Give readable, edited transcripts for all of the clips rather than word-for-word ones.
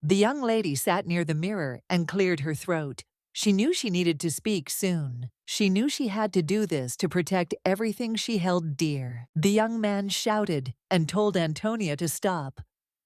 The young lady sat near the mirror and cleared her throat. She knew she needed to speak soon. She knew she had to do this to protect everything she held dear. The young man shouted and told Antonia to stop.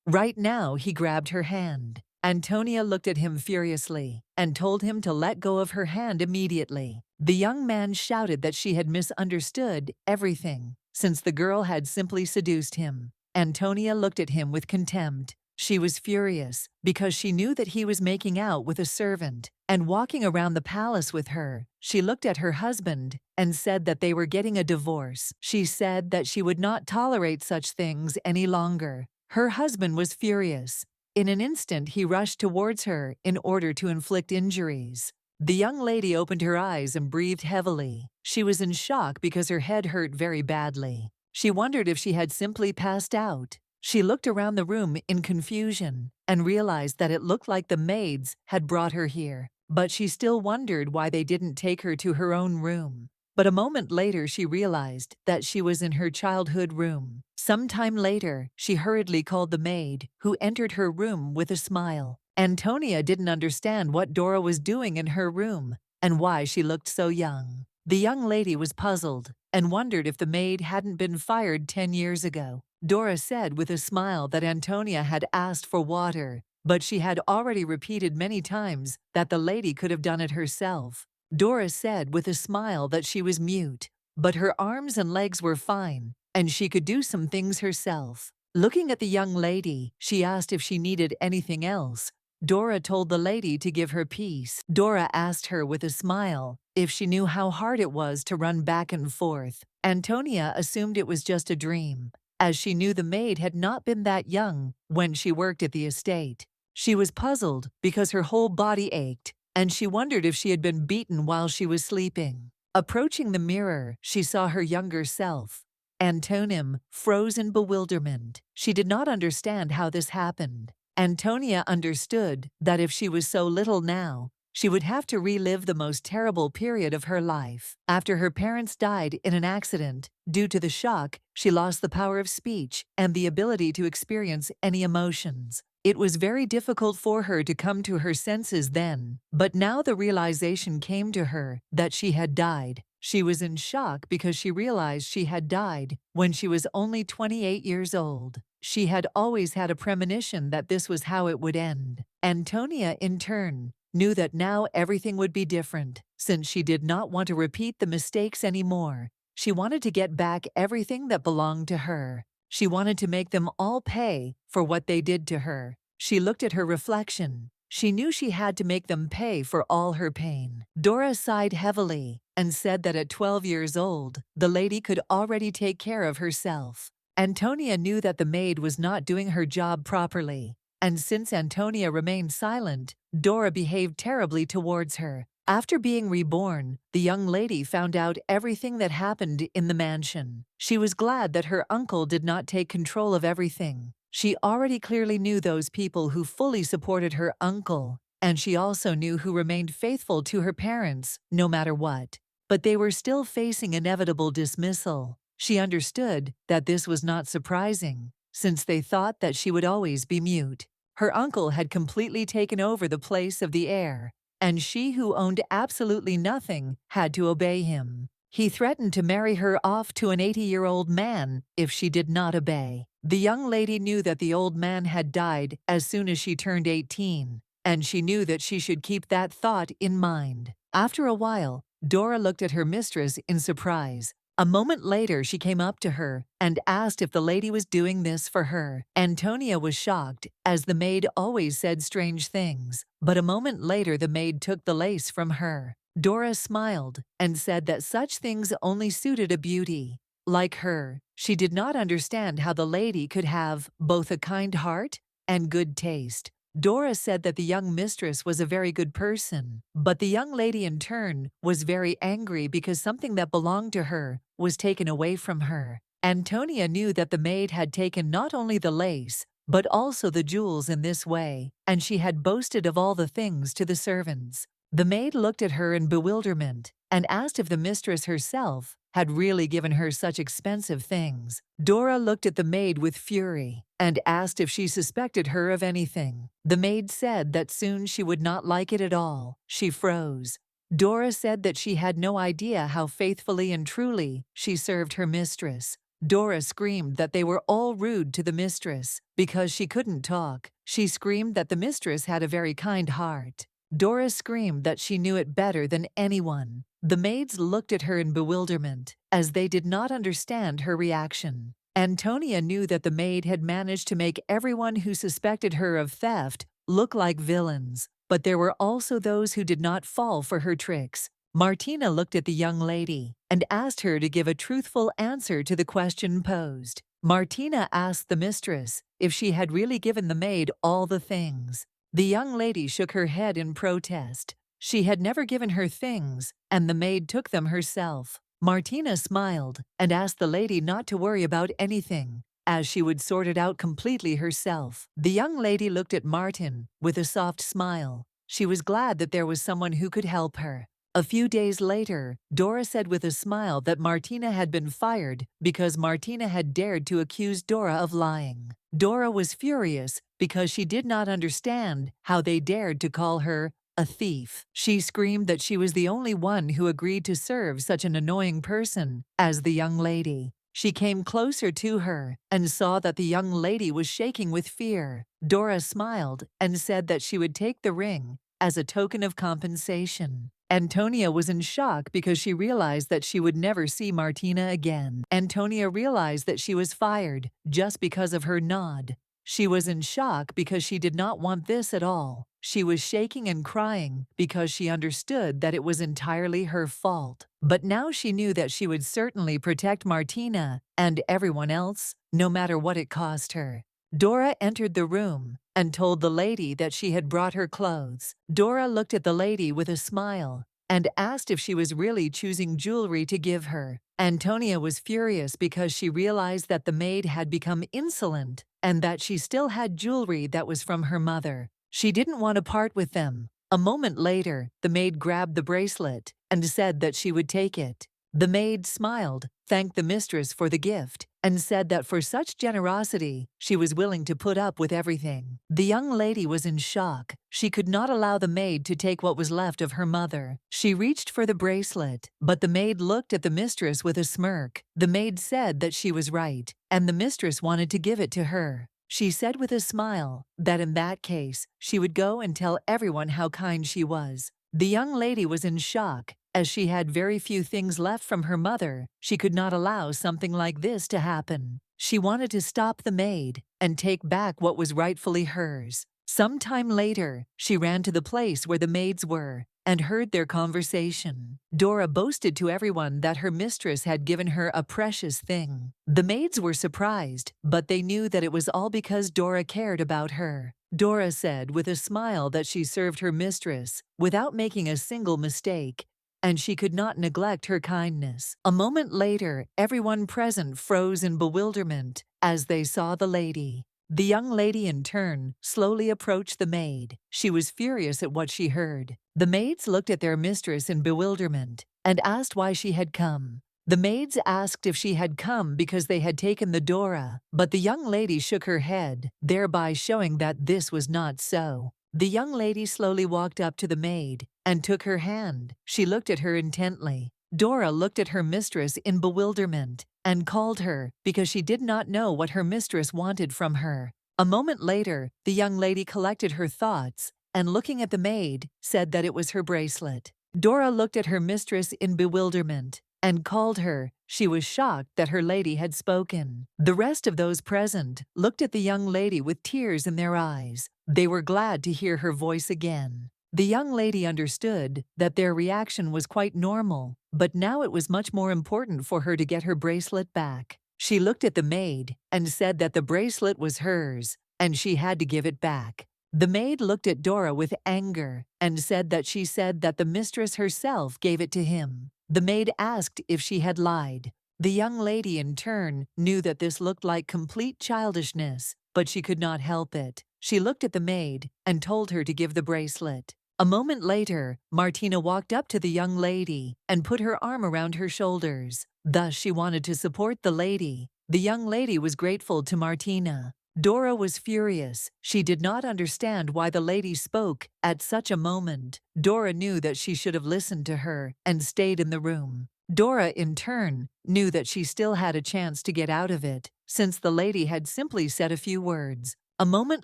Right now, he grabbed her hand. Antonia looked at him furiously and told him to let go of her hand immediately. The young man shouted that she had misunderstood everything, since the girl had simply seduced him. Antonia looked at him with contempt. She was furious because she knew that he was making out with a servant and walking around the palace with her. She looked at her husband and said that they were getting a divorce. She said that she would not tolerate such things any longer. Her husband was furious. In an instant, he rushed towards her in order to inflict injuries. The young lady opened her eyes and breathed heavily. She was in shock because her head hurt very badly. She wondered if she had simply passed out. She looked around the room in confusion and realized that it looked like the maids had brought her here, but she still wondered why they didn't take her to her own room. But a moment later, she realized that she was in her childhood room. Some time later, she hurriedly called the maid, who entered her room with a smile. Antonia didn't understand what Dora was doing in her room and why she looked so young. The young lady was puzzled and wondered if the maid hadn't been fired 10 years ago. Dora said with a smile that Antonia had asked for water, but she had already repeated many times that the lady could have done it herself. Dora said with a smile that she was mute, but her arms and legs were fine, and she could do some things herself. Looking at the young lady, she asked if she needed anything else. Dora told the lady to give her peace. Dora asked her with a smile if she knew how hard it was to run back and forth. Antonia assumed it was just a dream, as she knew the maid had not been that young when she worked at the estate. She was puzzled because her whole body ached, and she wondered if she had been beaten while she was sleeping. Approaching the mirror, she saw her younger self. Antonia froze in bewilderment. She did not understand how this happened. Antonia understood that if she was so little now, she would have to relive the most terrible period of her life. After her parents died in an accident, due to the shock, she lost the power of speech and the ability to experience any emotions. It was very difficult for her to come to her senses then, but now the realization came to her that she had died. She was in shock because she realized she had died when she was only 28 years old. She had always had a premonition that this was how it would end. Antonia, in turn, knew that now everything would be different, since she did not want to repeat the mistakes anymore. She wanted to get back everything that belonged to her. She wanted to make them all pay for what they did to her. She looked at her reflection. She knew she had to make them pay for all her pain. Dora sighed heavily and said that at 12 years old, the lady could already take care of herself. Antonia knew that the maid was not doing her job properly, and since Antonia remained silent, Dora behaved terribly towards her. After being reborn, the young lady found out everything that happened in the mansion. She was glad that her uncle did not take control of everything. She already clearly knew those people who fully supported her uncle, and she also knew who remained faithful to her parents, no matter what. But they were still facing inevitable dismissal. She understood that this was not surprising, since they thought that she would always be mute. Her uncle had completely taken over the place of the heir, and she who owned absolutely nothing had to obey him. He threatened to marry her off to an 80-year-old man if she did not obey. The young lady knew that the old man had died as soon as she turned 18, and she knew that she should keep that thought in mind. After a while, Dora looked at her mistress in surprise. A moment later, she came up to her and asked if the lady was doing this for her. Antonia was shocked, as the maid always said strange things, but a moment later the maid took the lace from her. Dora smiled and said that such things only suited a beauty like her. She did not understand how the lady could have both a kind heart and good taste. Dora said that the young mistress was a very good person, but the young lady in turn was very angry because something that belonged to her was taken away from her. Antonia knew that the maid had taken not only the lace, but also the jewels in this way, and she had boasted of all the things to the servants. The maid looked at her in bewilderment and asked if the mistress herself had really given her such expensive things. Dora looked at the maid with fury and asked if she suspected her of anything. The maid said that soon she would not like it at all. She froze. Dora said that she had no idea how faithfully and truly she served her mistress. Dora screamed that they were all rude to the mistress because she couldn't talk. She screamed that the mistress had a very kind heart. Dora screamed that she knew it better than anyone. The maids looked at her in bewilderment, as they did not understand her reaction. Antonia knew that the maid had managed to make everyone who suspected her of theft look like villains, but there were also those who did not fall for her tricks. Martina looked at the young lady and asked her to give a truthful answer to the question posed. Martina asked the mistress if she had really given the maid all the things. The young lady shook her head in protest. She had never given her things, and the maid took them herself. Martina smiled and asked the lady not to worry about anything, as she would sort it out completely herself. The young lady looked at Martin with a soft smile. She was glad that there was someone who could help her. A few days later, Dora said with a smile that Martina had been fired because Martina had dared to accuse Dora of lying. Dora was furious because she did not understand how they dared to call her a thief. She screamed that she was the only one who agreed to serve such an annoying person as the young lady. She came closer to her and saw that the young lady was shaking with fear. Dora smiled and said that she would take the ring as a token of compensation. Antonia was in shock because she realized that she would never see Martina again. Antonia realized that she was fired just because of her nod. She was in shock because she did not want this at all. She was shaking and crying because she understood that it was entirely her fault. But now she knew that she would certainly protect Martina and everyone else, no matter what it cost her. Dora entered the room and told the lady that she had brought her clothes. Dora looked at the lady with a smile and asked if she was really choosing jewelry to give her. Antonia was furious because she realized that the maid had become insolent and that she still had jewelry that was from her mother. She didn't want to part with them. A moment later, the maid grabbed the bracelet and said that she would take it. The maid smiled, thanked the mistress for the gift, and said that for such generosity, she was willing to put up with everything. The young lady was in shock. She could not allow the maid to take what was left of her mother. She reached for the bracelet, but the maid looked at the mistress with a smirk. The maid said that she was right, and the mistress wanted to give it to her. She said with a smile that in that case, she would go and tell everyone how kind she was. The young lady was in shock. As she had very few things left from her mother, she could not allow something like this to happen. She wanted to stop the maid and take back what was rightfully hers. Some time later, she ran to the place where the maids were and heard their conversation. Dora boasted to everyone that her mistress had given her a precious thing. The maids were surprised, but they knew that it was all because Dora cared about her. Dora said with a smile that she served her mistress without making a single mistake, and she could not neglect her kindness. A moment later, everyone present froze in bewilderment as they saw the lady. The young lady, in turn, slowly approached the maid. She was furious at what she heard. The maids looked at their mistress in bewilderment and asked why she had come. The maids asked if she had come because they had taken the Dora, but the young lady shook her head, thereby showing that this was not so. The young lady slowly walked up to the maid and took her hand. She looked at her intently. Dora looked at her mistress in bewilderment and called her because she did not know what her mistress wanted from her. A moment later, the young lady collected her thoughts and, looking at the maid, said that it was her bracelet. Dora looked at her mistress in bewilderment and called her. She was shocked that her lady had spoken. The rest of those present looked at the young lady with tears in their eyes. They were glad to hear her voice again. The young lady understood that their reaction was quite normal, but now it was much more important for her to get her bracelet back. She looked at the maid and said that the bracelet was hers, and she had to give it back. The maid looked at Dora with anger and said that she said that the mistress herself gave it to him. The maid asked if she had lied. The young lady, in turn, knew that this looked like complete childishness, but she could not help it. She looked at the maid and told her to give the bracelet. A moment later, Martina walked up to the young lady and put her arm around her shoulders. Thus, she wanted to support the lady. The young lady was grateful to Martina. Dora was furious. She did not understand why the lady spoke at such a moment. Dora knew that she should have listened to her and stayed in the room. Dora, in turn, knew that she still had a chance to get out of it, since the lady had simply said a few words. A moment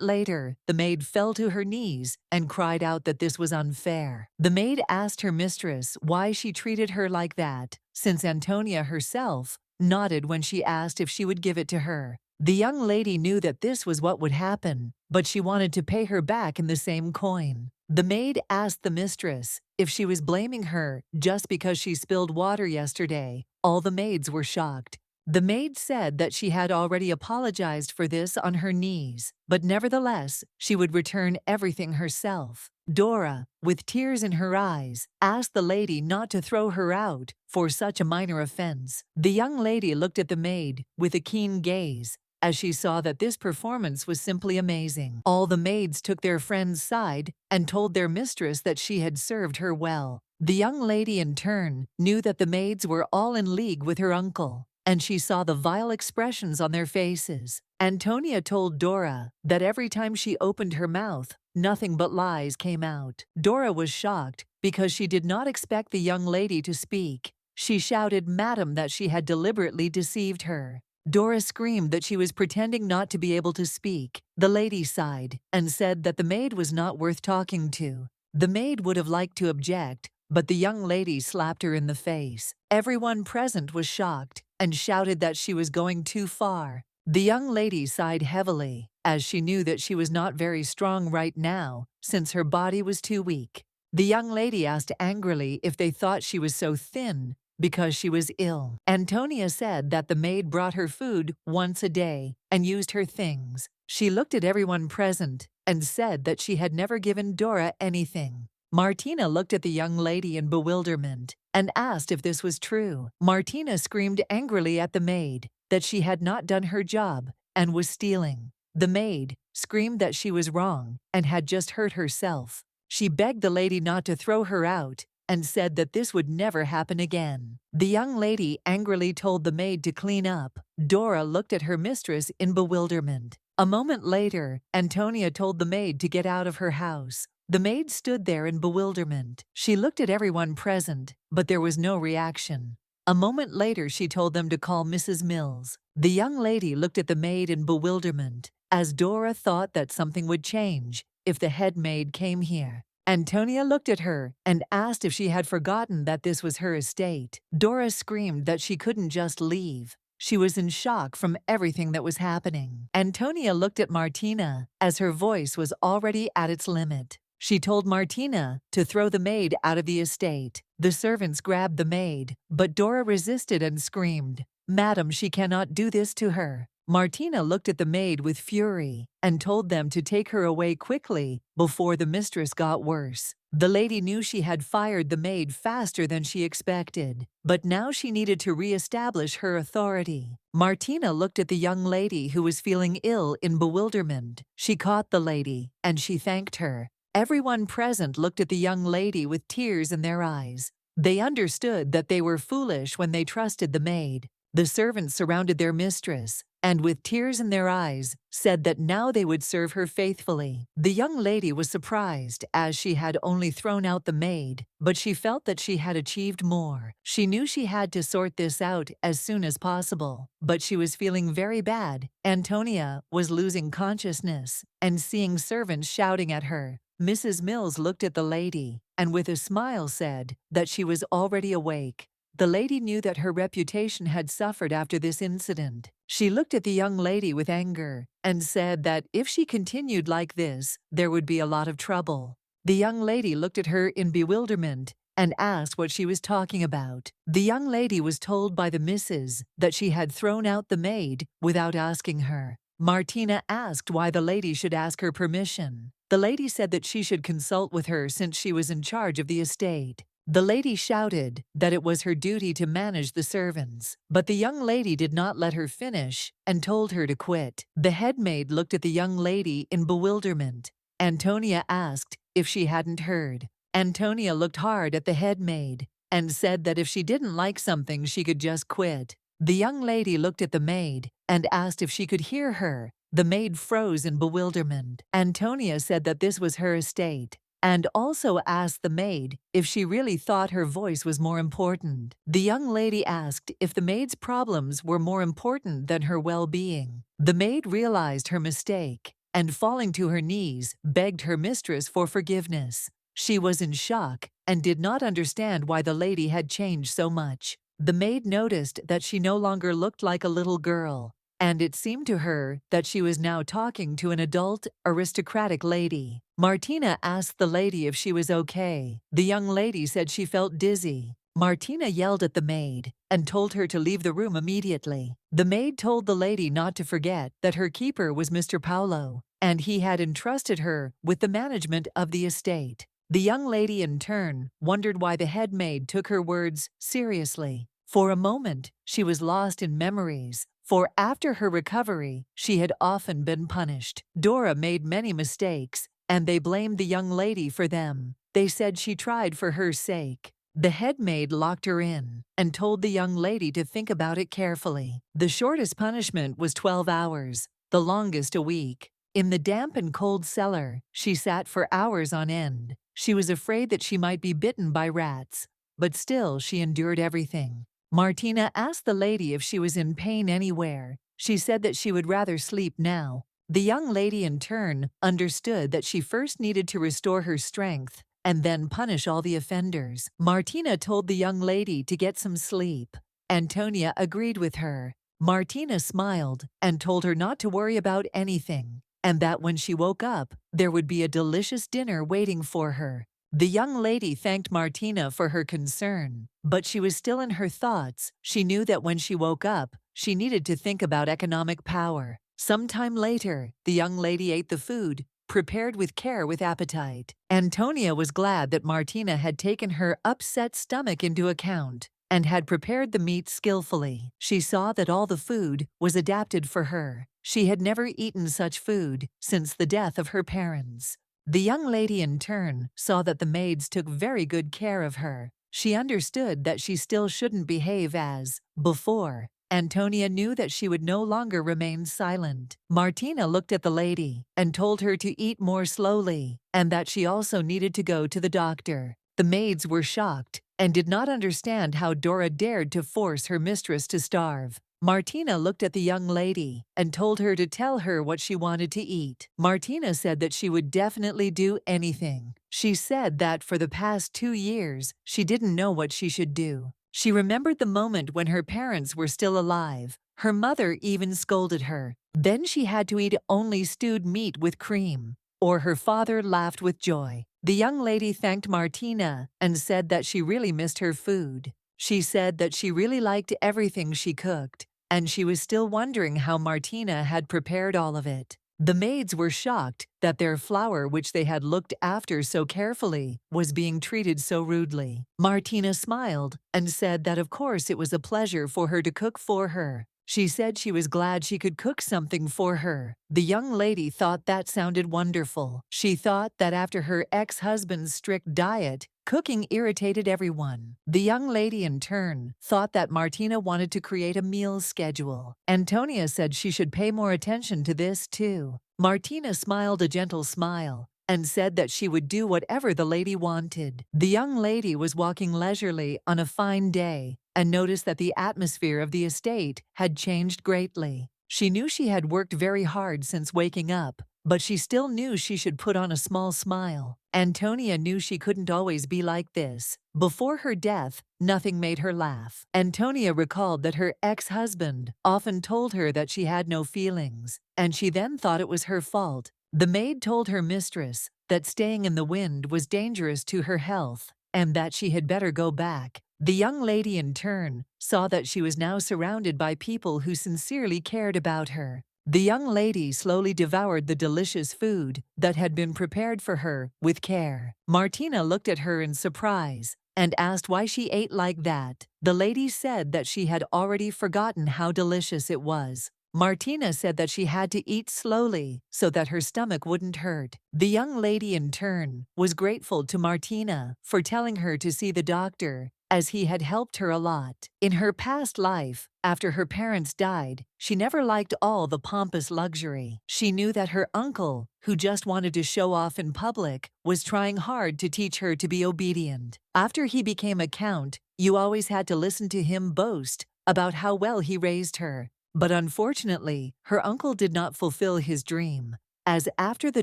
later, the maid fell to her knees and cried out that this was unfair. The maid asked her mistress why she treated her like that, since Antonia herself nodded when she asked if she would give it to her. The young lady knew that this was what would happen, but she wanted to pay her back in the same coin. The maid asked the mistress if she was blaming her just because she spilled water yesterday. All the maids were shocked. The maid said that she had already apologized for this on her knees, but nevertheless, she would return everything herself. Dora, with tears in her eyes, asked the lady not to throw her out for such a minor offense. The young lady looked at the maid with a keen gaze, as she saw that this performance was simply amazing. All the maids took their friend's side and told their mistress that she had served her well. The young lady, in turn, knew that the maids were all in league with her uncle, and she saw the vile expressions on their faces. Antonia told Dora that every time she opened her mouth, nothing but lies came out. Dora was shocked because she did not expect the young lady to speak. She shouted, "Madam," that she had deliberately deceived her. Dora screamed that she was pretending not to be able to speak. The lady sighed and said that the maid was not worth talking to. The maid would have liked to object, but the young lady slapped her in the face. Everyone present was shocked and shouted that she was going too far. The young lady sighed heavily, as she knew that she was not very strong right now, since her body was too weak. The young lady asked angrily if they thought she was so thin because she was ill. Antonia said that the maid brought her food once a day and used her things. She looked at everyone present and said that she had never given Dora anything. Martina looked at the young lady in bewilderment and asked if this was true. Martina screamed angrily at the maid that she had not done her job and was stealing. The maid screamed that she was wrong and had just hurt herself. She begged the lady not to throw her out and said that this would never happen again. The young lady angrily told the maid to clean up. Dora looked at her mistress in bewilderment. A moment later, Antonia told the maid to get out of her house. The maid stood there in bewilderment. She looked at everyone present, but there was no reaction. A moment later, she told them to call Mrs. Mills. The young lady looked at the maid in bewilderment, as Dora thought that something would change if the head maid came here. Antonia looked at her and asked if she had forgotten that this was her estate. Dora screamed that she couldn't just leave. She was in shock from everything that was happening. Antonia looked at Martina, as her voice was already at its limit. She told Martina to throw the maid out of the estate. The servants grabbed the maid, but Dora resisted and screamed, "Madam, she cannot do this to her." Martina looked at the maid with fury and told them to take her away quickly before the mistress got worse. The lady knew she had fired the maid faster than she expected, but now she needed to re-establish her authority. Martina looked at the young lady who was feeling ill in bewilderment. She caught the lady, and she thanked her. Everyone present looked at the young lady with tears in their eyes. They understood that they were foolish when they trusted the maid. The servants surrounded their mistress, and with tears in their eyes, said that now they would serve her faithfully. The young lady was surprised, as she had only thrown out the maid, but she felt that she had achieved more. She knew she had to sort this out as soon as possible, but she was feeling very bad. Antonia was losing consciousness and seeing servants shouting at her. Mrs. Mills looked at the lady and with a smile said that she was already awake. The lady knew that her reputation had suffered after this incident. She looked at the young lady with anger and said that if she continued like this, there would be a lot of trouble. The young lady looked at her in bewilderment and asked what she was talking about. The young lady was told by the missus that she had thrown out the maid without asking her. Martina asked why the lady should ask her permission. The lady said that she should consult with her since she was in charge of the estate. The lady shouted that it was her duty to manage the servants, but the young lady did not let her finish and told her to quit. The head maid looked at the young lady in bewilderment. Antonia asked if she hadn't heard. Antonia looked hard at the head maid and said that if she didn't like something, she could just quit. The young lady looked at the maid and asked if she could hear her. The maid froze in bewilderment. Antonia said that this was her estate, and also asked the maid if she really thought her voice was more important. The young lady asked if the maid's problems were more important than her well-being. The maid realized her mistake and, falling to her knees, begged her mistress for forgiveness. She was in shock and did not understand why the lady had changed so much. The maid noticed that she no longer looked like a little girl, and it seemed to her that she was now talking to an adult, aristocratic lady. Martina asked the lady if she was okay. The young lady said she felt dizzy. Martina yelled at the maid and told her to leave the room immediately. The maid told the lady not to forget that her keeper was Mr. Paolo, and he had entrusted her with the management of the estate. The young lady, in turn, wondered why the head maid took her words seriously. For a moment, she was lost in memories, for after her recovery, she had often been punished. Dora made many mistakes, and they blamed the young lady for them. They said she tried for her sake. The head maid locked her in and told the young lady to think about it carefully. The shortest punishment was 12 hours, the longest a week. In the damp and cold cellar, she sat for hours on end. She was afraid that she might be bitten by rats, but still she endured everything. Martina asked the lady if she was in pain anywhere. She said that she would rather sleep now. The young lady, in turn, understood that she first needed to restore her strength and then punish all the offenders. Martina told the young lady to get some sleep. Antonia agreed with her. Martina smiled and told her not to worry about anything, and that when she woke up, there would be a delicious dinner waiting for her. The young lady thanked Martina for her concern, but she was still in her thoughts. She knew that when she woke up, she needed to think about economic power. Sometime later, the young lady ate the food, prepared with care with appetite. Antonia was glad that Martina had taken her upset stomach into account and had prepared the meat skillfully. She saw that all the food was adapted for her. She had never eaten such food since the death of her parents. The young lady, in turn, saw that the maids took very good care of her. She understood that she still shouldn't behave as before. Antonia knew that she would no longer remain silent. Martina looked at the lady and told her to eat more slowly, and that she also needed to go to the doctor. The maids were shocked and did not understand how Dora dared to force her mistress to starve. Martina looked at the young lady and told her to tell her what she wanted to eat. Martina said that she would definitely do anything. She said that for the past 2 years, she didn't know what she should do. She remembered the moment when her parents were still alive. Her mother even scolded her. Then she had to eat only stewed meat with cream, or her father laughed with joy. The young lady thanked Martina and said that she really missed her food. She said that she really liked everything she cooked, and she was still wondering how Martina had prepared all of it. The maids were shocked that their flour, which they had looked after so carefully, was being treated so rudely. Martina smiled and said that of course it was a pleasure for her to cook for her. She said she was glad she could cook something for her. The young lady thought that sounded wonderful. She thought that after her ex-husband's strict diet, cooking irritated everyone. The young lady, in turn, thought that Martina wanted to create a meal schedule. Antonia said she should pay more attention to this too. Martina smiled a gentle smile and said that she would do whatever the lady wanted. The young lady was walking leisurely on a fine day and noticed that the atmosphere of the estate had changed greatly. She knew she had worked very hard since waking up, but she still knew she should put on a small smile. Antonia knew she couldn't always be like this. Before her death, nothing made her laugh. Antonia recalled that her ex-husband often told her that she had no feelings, and she then thought it was her fault. The maid told her mistress that staying in the wind was dangerous to her health and that she had better go back. The young lady, in turn, saw that she was now surrounded by people who sincerely cared about her. The young lady slowly devoured the delicious food that had been prepared for her with care. Martina looked at her in surprise and asked why she ate like that. The lady said that she had already forgotten how delicious it was. Martina said that she had to eat slowly so that her stomach wouldn't hurt. The young lady, in turn, was grateful to Martina for telling her to see the doctor, as he had helped her a lot. In her past life, after her parents died, she never liked all the pompous luxury. She knew that her uncle, who just wanted to show off in public, was trying hard to teach her to be obedient. After he became a count, you always had to listen to him boast about how well he raised her. But unfortunately, her uncle did not fulfill his dream, as after the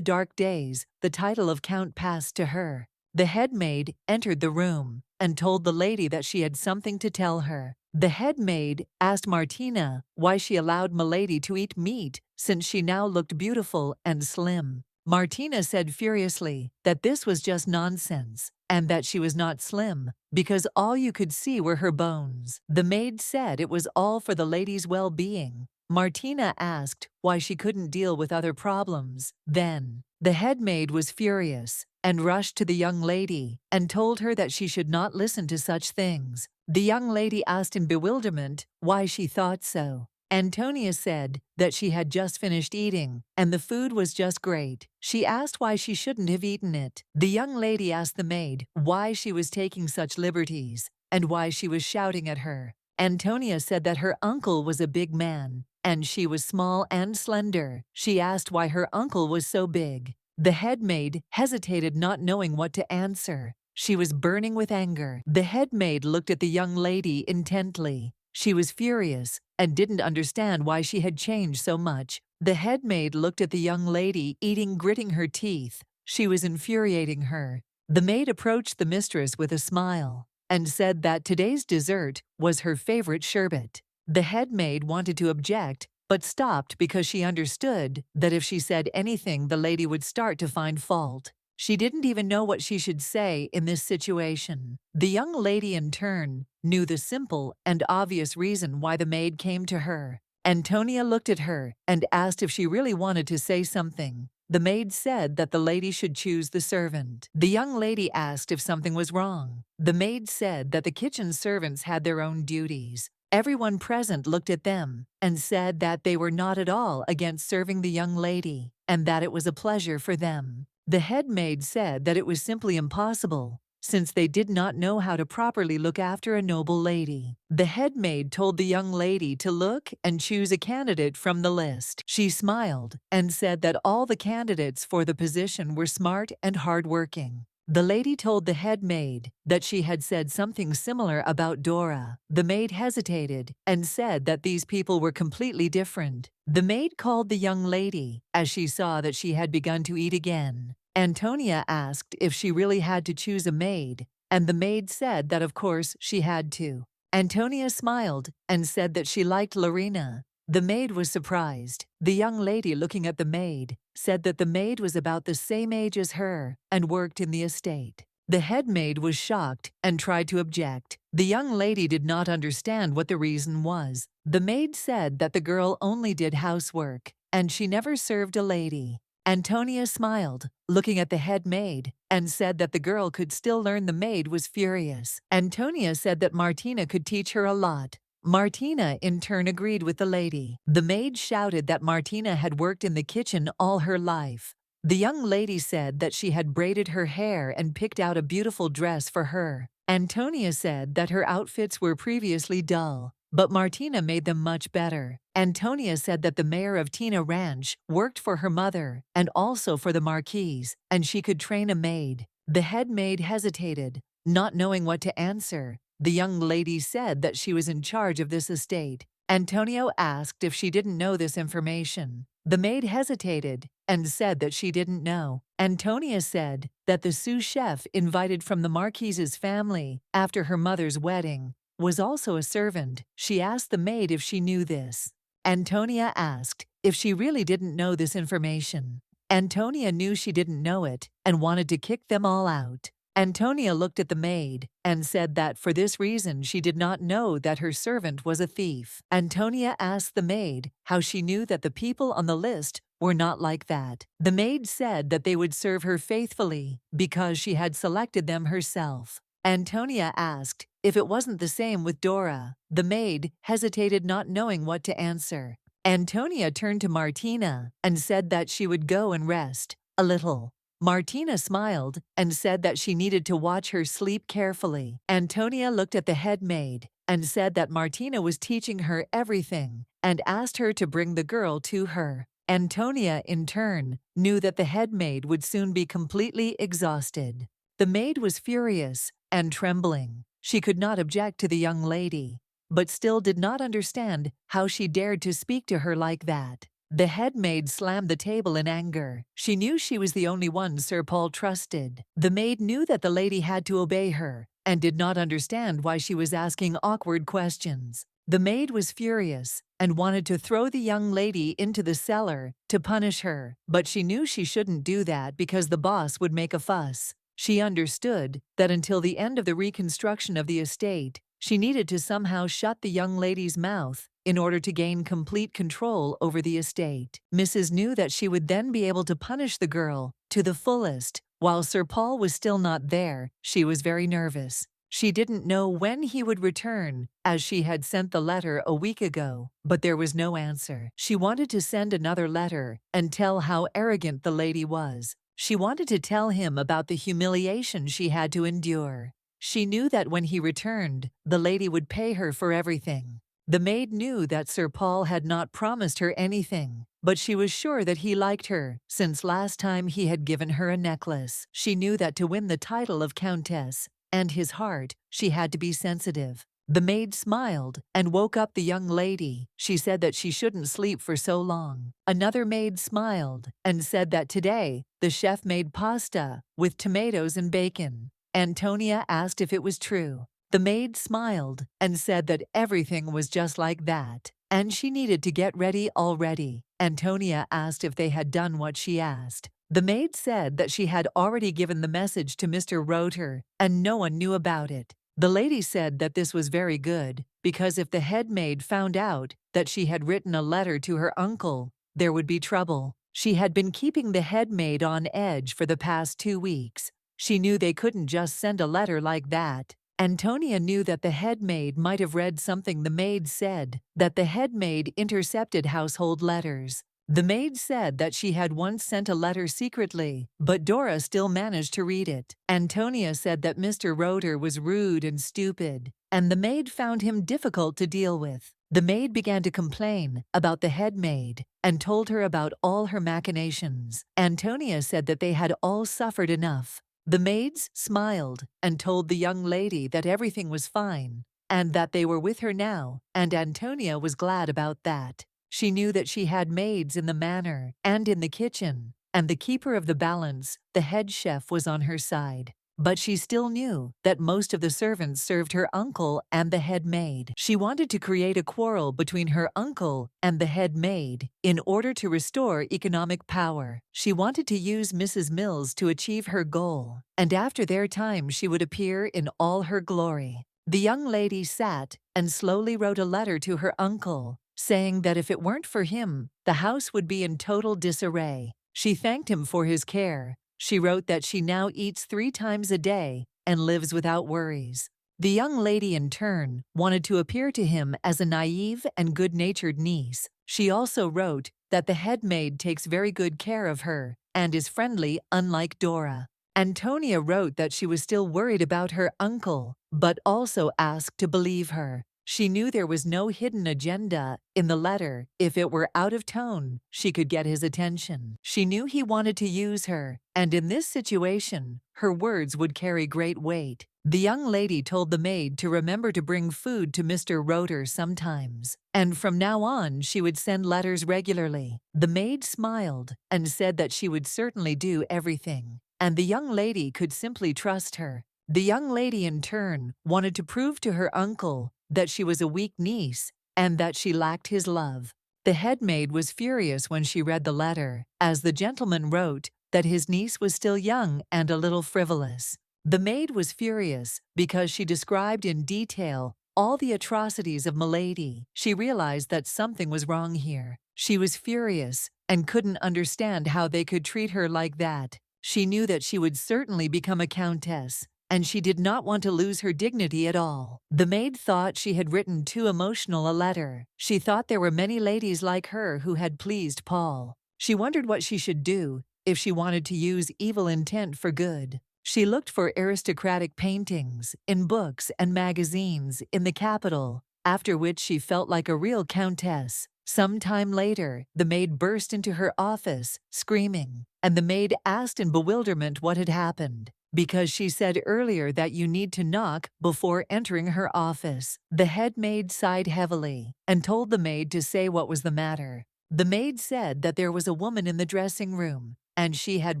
dark days, the title of count passed to her. The head maid entered the room and told the lady that she had something to tell her. The head maid asked Martina why she allowed Milady to eat meat, since she now looked beautiful and slim. Martina said furiously that this was just nonsense, and that she was not slim, because all you could see were her bones. The maid said it was all for the lady's well-being. Martina asked why she couldn't deal with other problems. Then, the head maid was furious and rushed to the young lady and told her that she should not listen to such things. The young lady asked in bewilderment why she thought so. Antonia said that she had just finished eating, and the food was just great. She asked why she shouldn't have eaten it. The young lady asked the maid why she was taking such liberties, and why she was shouting at her. Antonia said that her uncle was a big man, and she was small and slender. She asked why her uncle was so big. The head maid hesitated, not knowing what to answer. She was burning with anger. The head maid looked at the young lady intently. She was furious and didn't understand why she had changed so much. The head maid looked at the young lady eating, gritting her teeth. She was infuriating her. The maid approached the mistress with a smile and said that today's dessert was her favorite sherbet. The head maid wanted to object, but stopped because she understood that if she said anything, the lady would start to find fault. She didn't even know what she should say in this situation. The young lady, in turn, knew the simple and obvious reason why the maid came to her. Antonia looked at her and asked if she really wanted to say something. The maid said that the lady should choose the servant. The young lady asked if something was wrong. The maid said that the kitchen servants had their own duties. Everyone present looked at them and said that they were not at all against serving the young lady, and that it was a pleasure for them. The head maid said that it was simply impossible, since they did not know how to properly look after a noble lady. The head maid told the young lady to look and choose a candidate from the list. She smiled and said that all the candidates for the position were smart and hardworking. The lady told the head maid that she had said something similar about Dora. The maid hesitated and said that these people were completely different. The maid called the young lady as she saw that she had begun to eat again. Antonia asked if she really had to choose a maid, and the maid said that of course she had to. Antonia smiled and said that she liked Lorena. The maid was surprised. The young lady, looking at the maid, said that the maid was about the same age as her and worked in the estate. The head maid was shocked and tried to object. The young lady did not understand what the reason was. The maid said that the girl only did housework, and she never served a lady. Antonia smiled, looking at the head maid, and said that the girl could still learn. The maid was furious. Antonia said that Martina could teach her a lot. Martina, in turn, agreed with the lady. The maid shouted that Martina had worked in the kitchen all her life. The young lady said that she had braided her hair and picked out a beautiful dress for her. Antonia said that her outfits were previously dull, but Martina made them much better. Antonia said that the mayor of Tina Ranch worked for her mother and also for the marquise, and she could train a maid. The head maid hesitated, not knowing what to answer. The young lady said that she was in charge of this estate. Antonio asked if she didn't know this information. The maid hesitated and said that she didn't know. Antonia said that the sous chef invited from the marquise's family after her mother's wedding was also a servant. She asked the maid if she knew this. Antonia asked if she really didn't know this information. Antonia knew she didn't know it and wanted to kick them all out. Antonia looked at the maid and said that for this reason she did not know that her servant was a thief. Antonia asked the maid how she knew that the people on the list were not like that. The maid said that they would serve her faithfully because she had selected them herself. Antonia asked if it wasn't the same with Dora. The maid hesitated, not knowing what to answer. Antonia turned to Martina and said that she would go and rest a little. Martina smiled and said that she needed to watch her sleep carefully. Antonia looked at the head maid and said that Martina was teaching her everything and asked her to bring the girl to her. Antonia, in turn, knew that the head maid would soon be completely exhausted. The maid was furious and trembling. She could not object to the young lady, but still did not understand how she dared to speak to her like that. The head maid slammed the table in anger. She knew she was the only one Sir Paul trusted. The maid knew that the lady had to obey her and did not understand why she was asking awkward questions. The maid was furious and wanted to throw the young lady into the cellar to punish her, but she knew she shouldn't do that because the boss would make a fuss. She understood that until the end of the reconstruction of the estate, she needed to somehow shut the young lady's mouth in order to gain complete control over the estate. Mrs. knew that she would then be able to punish the girl to the fullest. While Sir Paul was still not there, she was very nervous. She didn't know when he would return, as she had sent the letter a week ago, but there was no answer. She wanted to send another letter and tell how arrogant the lady was. She wanted to tell him about the humiliation she had to endure. She knew that when he returned, the lady would pay her for everything. The maid knew that Sir Paul had not promised her anything, but she was sure that he liked her, since last time he had given her a necklace. She knew that to win the title of countess and his heart, she had to be sensitive. The maid smiled and woke up the young lady. She said that she shouldn't sleep for so long. Another maid smiled and said that today the chef made pasta with tomatoes and bacon. Antonia asked if it was true. The maid smiled and said that everything was just like that, and she needed to get ready already. Antonia asked if they had done what she asked. The maid said that she had already given the message to Mr. Roter, and no one knew about it. The lady said that this was very good, because if the head maid found out that she had written a letter to her uncle, there would be trouble. She had been keeping the head maid on edge for the past 2 weeks. She knew they couldn't just send a letter like that. Antonia knew that the head maid might have read something the maid said, that the head maid intercepted household letters. The maid said that she had once sent a letter secretly, but Dora still managed to read it. Antonia said that Mr. Roter was rude and stupid, and the maid found him difficult to deal with. The maid began to complain about the head maid and told her about all her machinations. Antonia said that they had all suffered enough. The maids smiled and told the young lady that everything was fine and that they were with her now, and Antonia was glad about that. She knew that she had maids in the manor and in the kitchen, and the keeper of the balance, the head chef, was on her side. But she still knew that most of the servants served her uncle and the head maid. She wanted to create a quarrel between her uncle and the head maid in order to restore economic power. She wanted to use Mrs. Mills to achieve her goal, and after their time she would appear in all her glory. The young lady sat and slowly wrote a letter to her uncle, saying that if it weren't for him, the house would be in total disarray. She thanked him for his care. She wrote that she now eats 3 times a day and lives without worries. The young lady, in turn, wanted to appear to him as a naive and good-natured niece. She also wrote that the head maid takes very good care of her and is friendly, unlike Dora. Antonia wrote that she was still worried about her uncle, but also asked to believe her. She knew there was no hidden agenda in the letter. If it were out of tone, she could get his attention. She knew he wanted to use her, and in this situation, her words would carry great weight. The young lady told the maid to remember to bring food to Mr. Roter sometimes, and from now on she would send letters regularly. The maid smiled and said that she would certainly do everything, and the young lady could simply trust her. The young lady, in turn, wanted to prove to her uncle that she was a weak niece and that she lacked his love. The head maid was furious when she read the letter, as the gentleman wrote that his niece was still young and a little frivolous. The maid was furious because she described in detail all the atrocities of Milady. She realized that something was wrong here. She was furious and couldn't understand how they could treat her like that. She knew that she would certainly become a countess, and she did not want to lose her dignity at all. The maid thought she had written too emotional a letter. She thought there were many ladies like her who had pleased Paul. She wondered what she should do if she wanted to use evil intent for good. She looked for aristocratic paintings in books and magazines in the capital, after which she felt like a real countess. Some time later, the maid burst into her office, screaming, and the maid asked in bewilderment what had happened. Because she said earlier that you need to knock before entering her office. The head maid sighed heavily and told the maid to say what was the matter. The maid said that there was a woman in the dressing room, and she had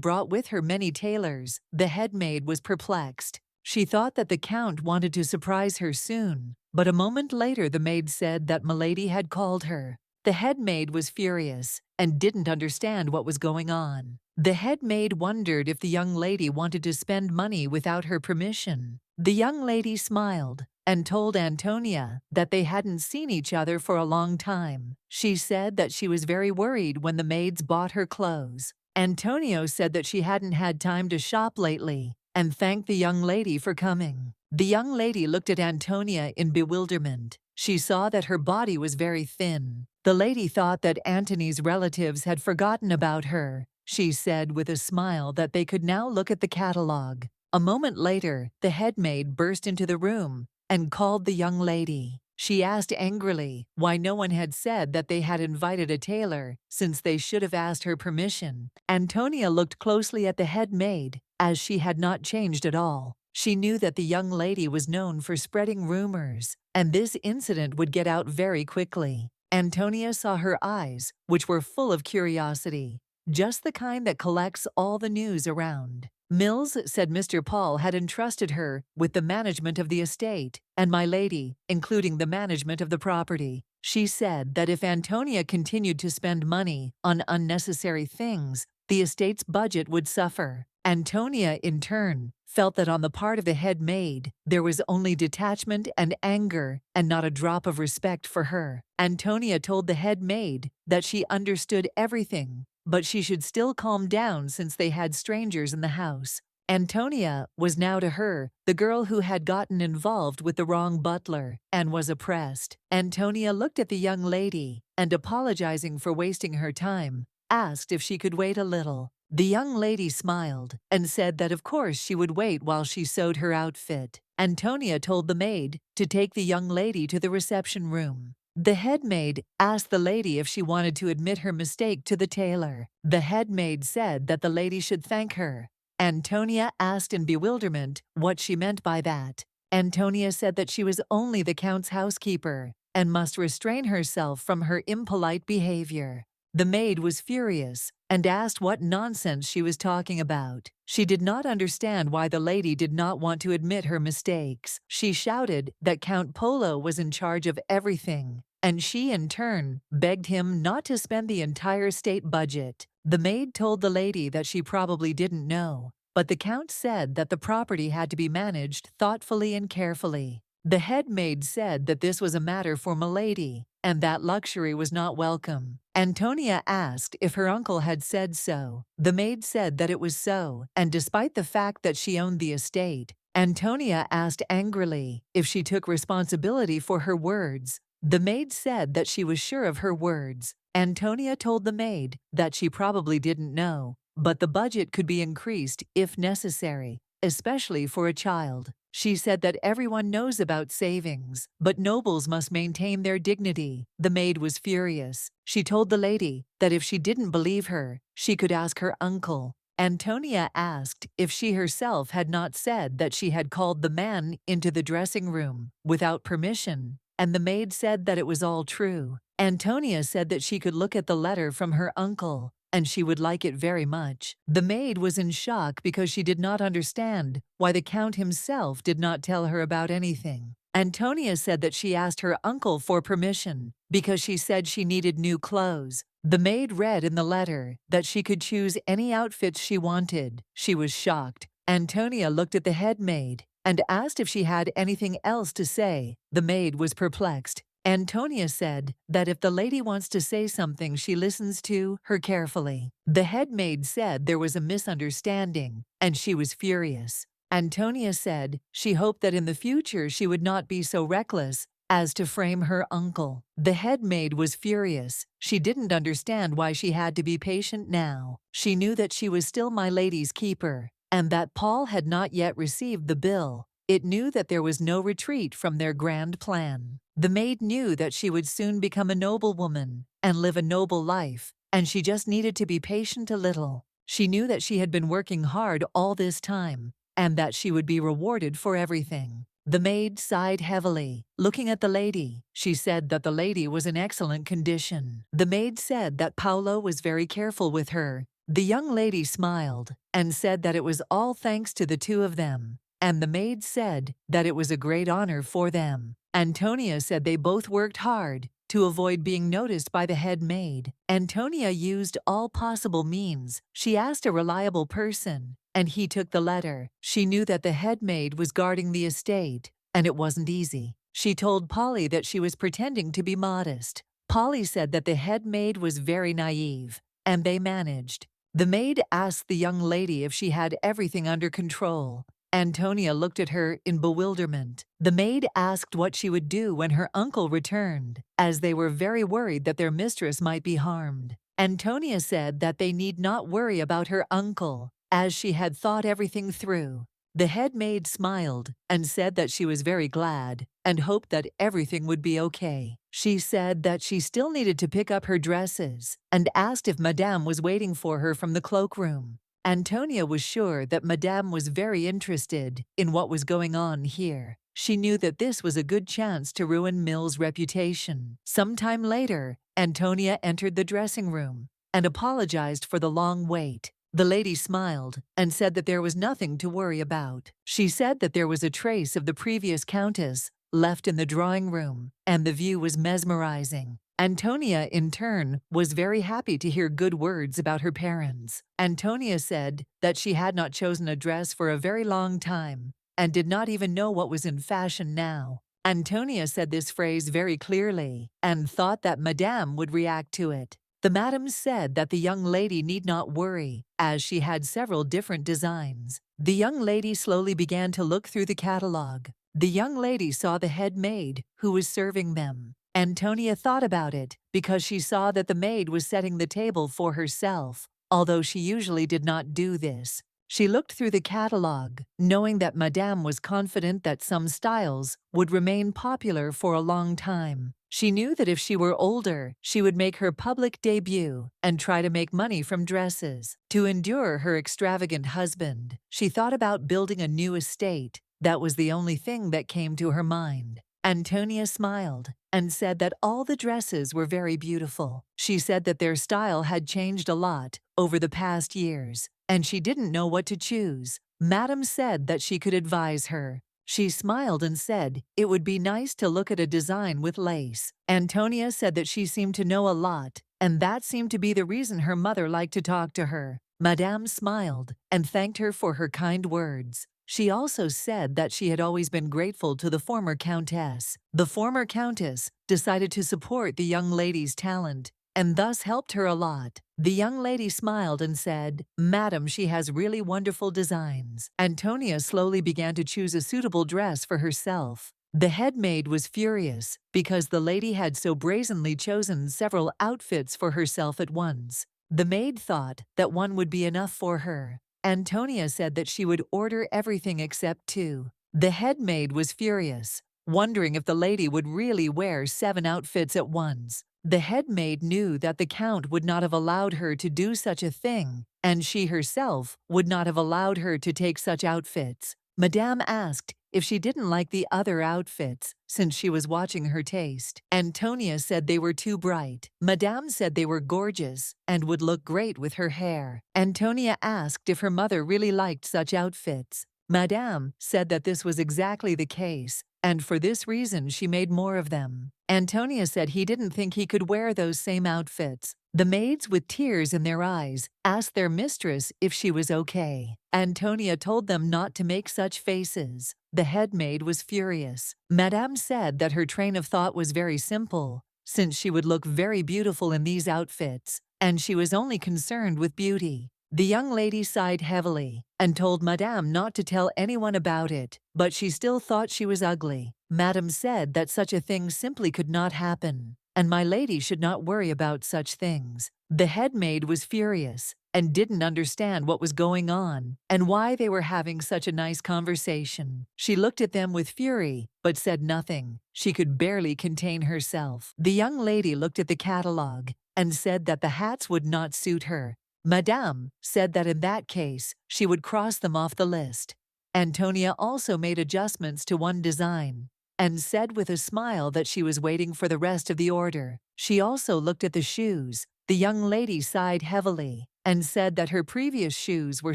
brought with her many tailors. The head maid was perplexed. She thought that the Count wanted to surprise her soon, but a moment later the maid said that Milady had called her. The head maid was furious and didn't understand what was going on. The head maid wondered if the young lady wanted to spend money without her permission. The young lady smiled and told Antonia that they hadn't seen each other for a long time. She said that she was very worried when the maids bought her clothes. Antonio said that she hadn't had time to shop lately and thanked the young lady for coming. The young lady looked at Antonia in bewilderment. She saw that her body was very thin. The lady thought that Antony's relatives had forgotten about her. She said with a smile that they could now look at the catalogue. A moment later, the head maid burst into the room and called the young lady. She asked angrily why no one had said that they had invited a tailor, since they should have asked her permission. Antonia looked closely at the head maid, as she had not changed at all. She knew that the young lady was known for spreading rumors, and this incident would get out very quickly. Antonia saw her eyes, which were full of curiosity, just the kind that collects all the news around. Mills said Mr. Paul had entrusted her with the management of the estate, and my lady, including the management of the property. She said that if Antonia continued to spend money on unnecessary things, the estate's budget would suffer. Antonia, in turn, felt that on the part of the head maid, there was only detachment and anger and not a drop of respect for her. Antonia told the head maid that she understood everything, but she should still calm down since they had strangers in the house. Antonia was now to her the girl who had gotten involved with the wrong butler and was oppressed. Antonia looked at the young lady and, apologizing for wasting her time, asked if she could wait a little. The young lady smiled and said that of course she would wait while she sewed her outfit. Antonia told the maid to take the young lady to the reception room. The head maid asked the lady if she wanted to admit her mistake to the tailor. The head maid said that the lady should thank her. Antonia asked in bewilderment what she meant by that. Antonia said that she was only the Count's housekeeper and must restrain herself from her impolite behavior. The maid was furious and asked what nonsense she was talking about. She did not understand why the lady did not want to admit her mistakes. She shouted that Count Polo was in charge of everything, and she, in turn, begged him not to spend the entire state budget. The maid told the lady that she probably didn't know, but the Count said that the property had to be managed thoughtfully and carefully. The head maid said that this was a matter for Milady, and that luxury was not welcome. Antonia asked if her uncle had said so. The maid said that it was so, and despite the fact that she owned the estate, Antonia asked angrily if she took responsibility for her words. The maid said that she was sure of her words. Antonia told the maid that she probably didn't know, but the budget could be increased if necessary, especially for a child. She said that everyone knows about savings, but nobles must maintain their dignity. The maid was furious. She told the lady that if she didn't believe her, she could ask her uncle. Antonia asked if she herself had not said that she had called the man into the dressing room without permission, and the maid said that it was all true. Antonia said that she could look at the letter from her uncle, and she would like it very much. The maid was in shock because she did not understand why the Count himself did not tell her about anything. Antonia said that she asked her uncle for permission because she said she needed new clothes. The maid read in the letter that she could choose any outfits she wanted. She was shocked. Antonia looked at the head maid and asked if she had anything else to say. The maid was perplexed. Antonia said that if the lady wants to say something, she listens to her carefully. The head maid said there was a misunderstanding, and she was furious. Antonia said she hoped that in the future she would not be so reckless as to frame her uncle. The head maid was furious. She didn't understand why she had to be patient now. She knew that she was still my lady's keeper, and that Paul had not yet received the bill. It knew that there was no retreat from their grand plan. The maid knew that she would soon become a noblewoman and live a noble life, and she just needed to be patient a little. She knew that she had been working hard all this time, and that she would be rewarded for everything. The maid sighed heavily. Looking at the lady, she said that the lady was in excellent condition. The maid said that Paolo was very careful with her. The young lady smiled and said that it was all thanks to the two of them, and the maid said that it was a great honor for them. Antonia said they both worked hard to avoid being noticed by the head maid. Antonia used all possible means. She asked a reliable person, and he took the letter. She knew that the head maid was guarding the estate, and it wasn't easy. She told Polly that she was pretending to be modest. Polly said that the head maid was very naive, and they managed. The maid asked the young lady if she had everything under control. Antonia looked at her in bewilderment. The maid asked what she would do when her uncle returned, as they were very worried that their mistress might be harmed. Antonia said that they need not worry about her uncle, as she had thought everything through. The head maid smiled and said that she was very glad and hoped that everything would be okay. She said that she still needed to pick up her dresses and asked if Madame was waiting for her from the cloakroom. Antonia was sure that Madame was very interested in what was going on here. She knew that this was a good chance to ruin Mill's reputation. Sometime later, Antonia entered the dressing room and apologized for the long wait. The lady smiled and said that there was nothing to worry about. She said that there was a trace of the previous countess left in the drawing room, and the view was mesmerizing. Antonia, in turn, was very happy to hear good words about her parents. Antonia said that she had not chosen a dress for a very long time and did not even know what was in fashion now. Antonia said this phrase very clearly and thought that Madame would react to it. The madam said that the young lady need not worry, as she had several different designs. The young lady slowly began to look through the catalogue. The young lady saw the head maid, who was serving them. Antonia thought about it because she saw that the maid was setting the table for herself, although she usually did not do this. She looked through the catalogue, knowing that Madame was confident that some styles would remain popular for a long time. She knew that if she were older, she would make her public debut and try to make money from dresses. To endure her extravagant husband, she thought about building a new estate. That was the only thing that came to her mind. Antonia smiled and said that all the dresses were very beautiful. She said that their style had changed a lot over the past years, and she didn't know what to choose. Madam said that she could advise her. She smiled and said it would be nice to look at a design with lace. Antonia said that she seemed to know a lot, and that seemed to be the reason her mother liked to talk to her. Madame smiled and thanked her for her kind words. She also said that she had always been grateful to the former countess. The former countess decided to support the young lady's talent and thus helped her a lot. The young lady smiled and said, "Madam, she has really wonderful designs." Antonia slowly began to choose a suitable dress for herself. The head maid was furious because the lady had so brazenly chosen several outfits for herself at once. The maid thought that one would be enough for her. Antonia said that she would order everything except 2. The head maid was furious, wondering if the lady would really wear 7 outfits at once. The head maid knew that the count would not have allowed her to do such a thing, and she herself would not have allowed her to take such outfits. Madame asked if she didn't like the other outfits, since she was watching her taste. Antonia said they were too bright. Madame said they were gorgeous and would look great with her hair. Antonia asked if her mother really liked such outfits. Madame said that this was exactly the case, and for this reason she made more of them. Antonia said he didn't think he could wear those same outfits. The maids, with tears in their eyes, asked their mistress if she was okay. Antonia told them not to make such faces. The head maid was furious. Madame said that her train of thought was very simple, since she would look very beautiful in these outfits, and she was only concerned with beauty. The young lady sighed heavily and told Madame not to tell anyone about it, but she still thought she was ugly. Madame said that such a thing simply could not happen, and my lady should not worry about such things. The head maid was furious and didn't understand what was going on and why they were having such a nice conversation. She looked at them with fury, but said nothing. She could barely contain herself. The young lady looked at the catalogue and said that the hats would not suit her. Madame said that in that case, she would cross them off the list. Antonia also made adjustments to one design and said with a smile that she was waiting for the rest of the order. She also looked at the shoes. The young lady sighed heavily and said that her previous shoes were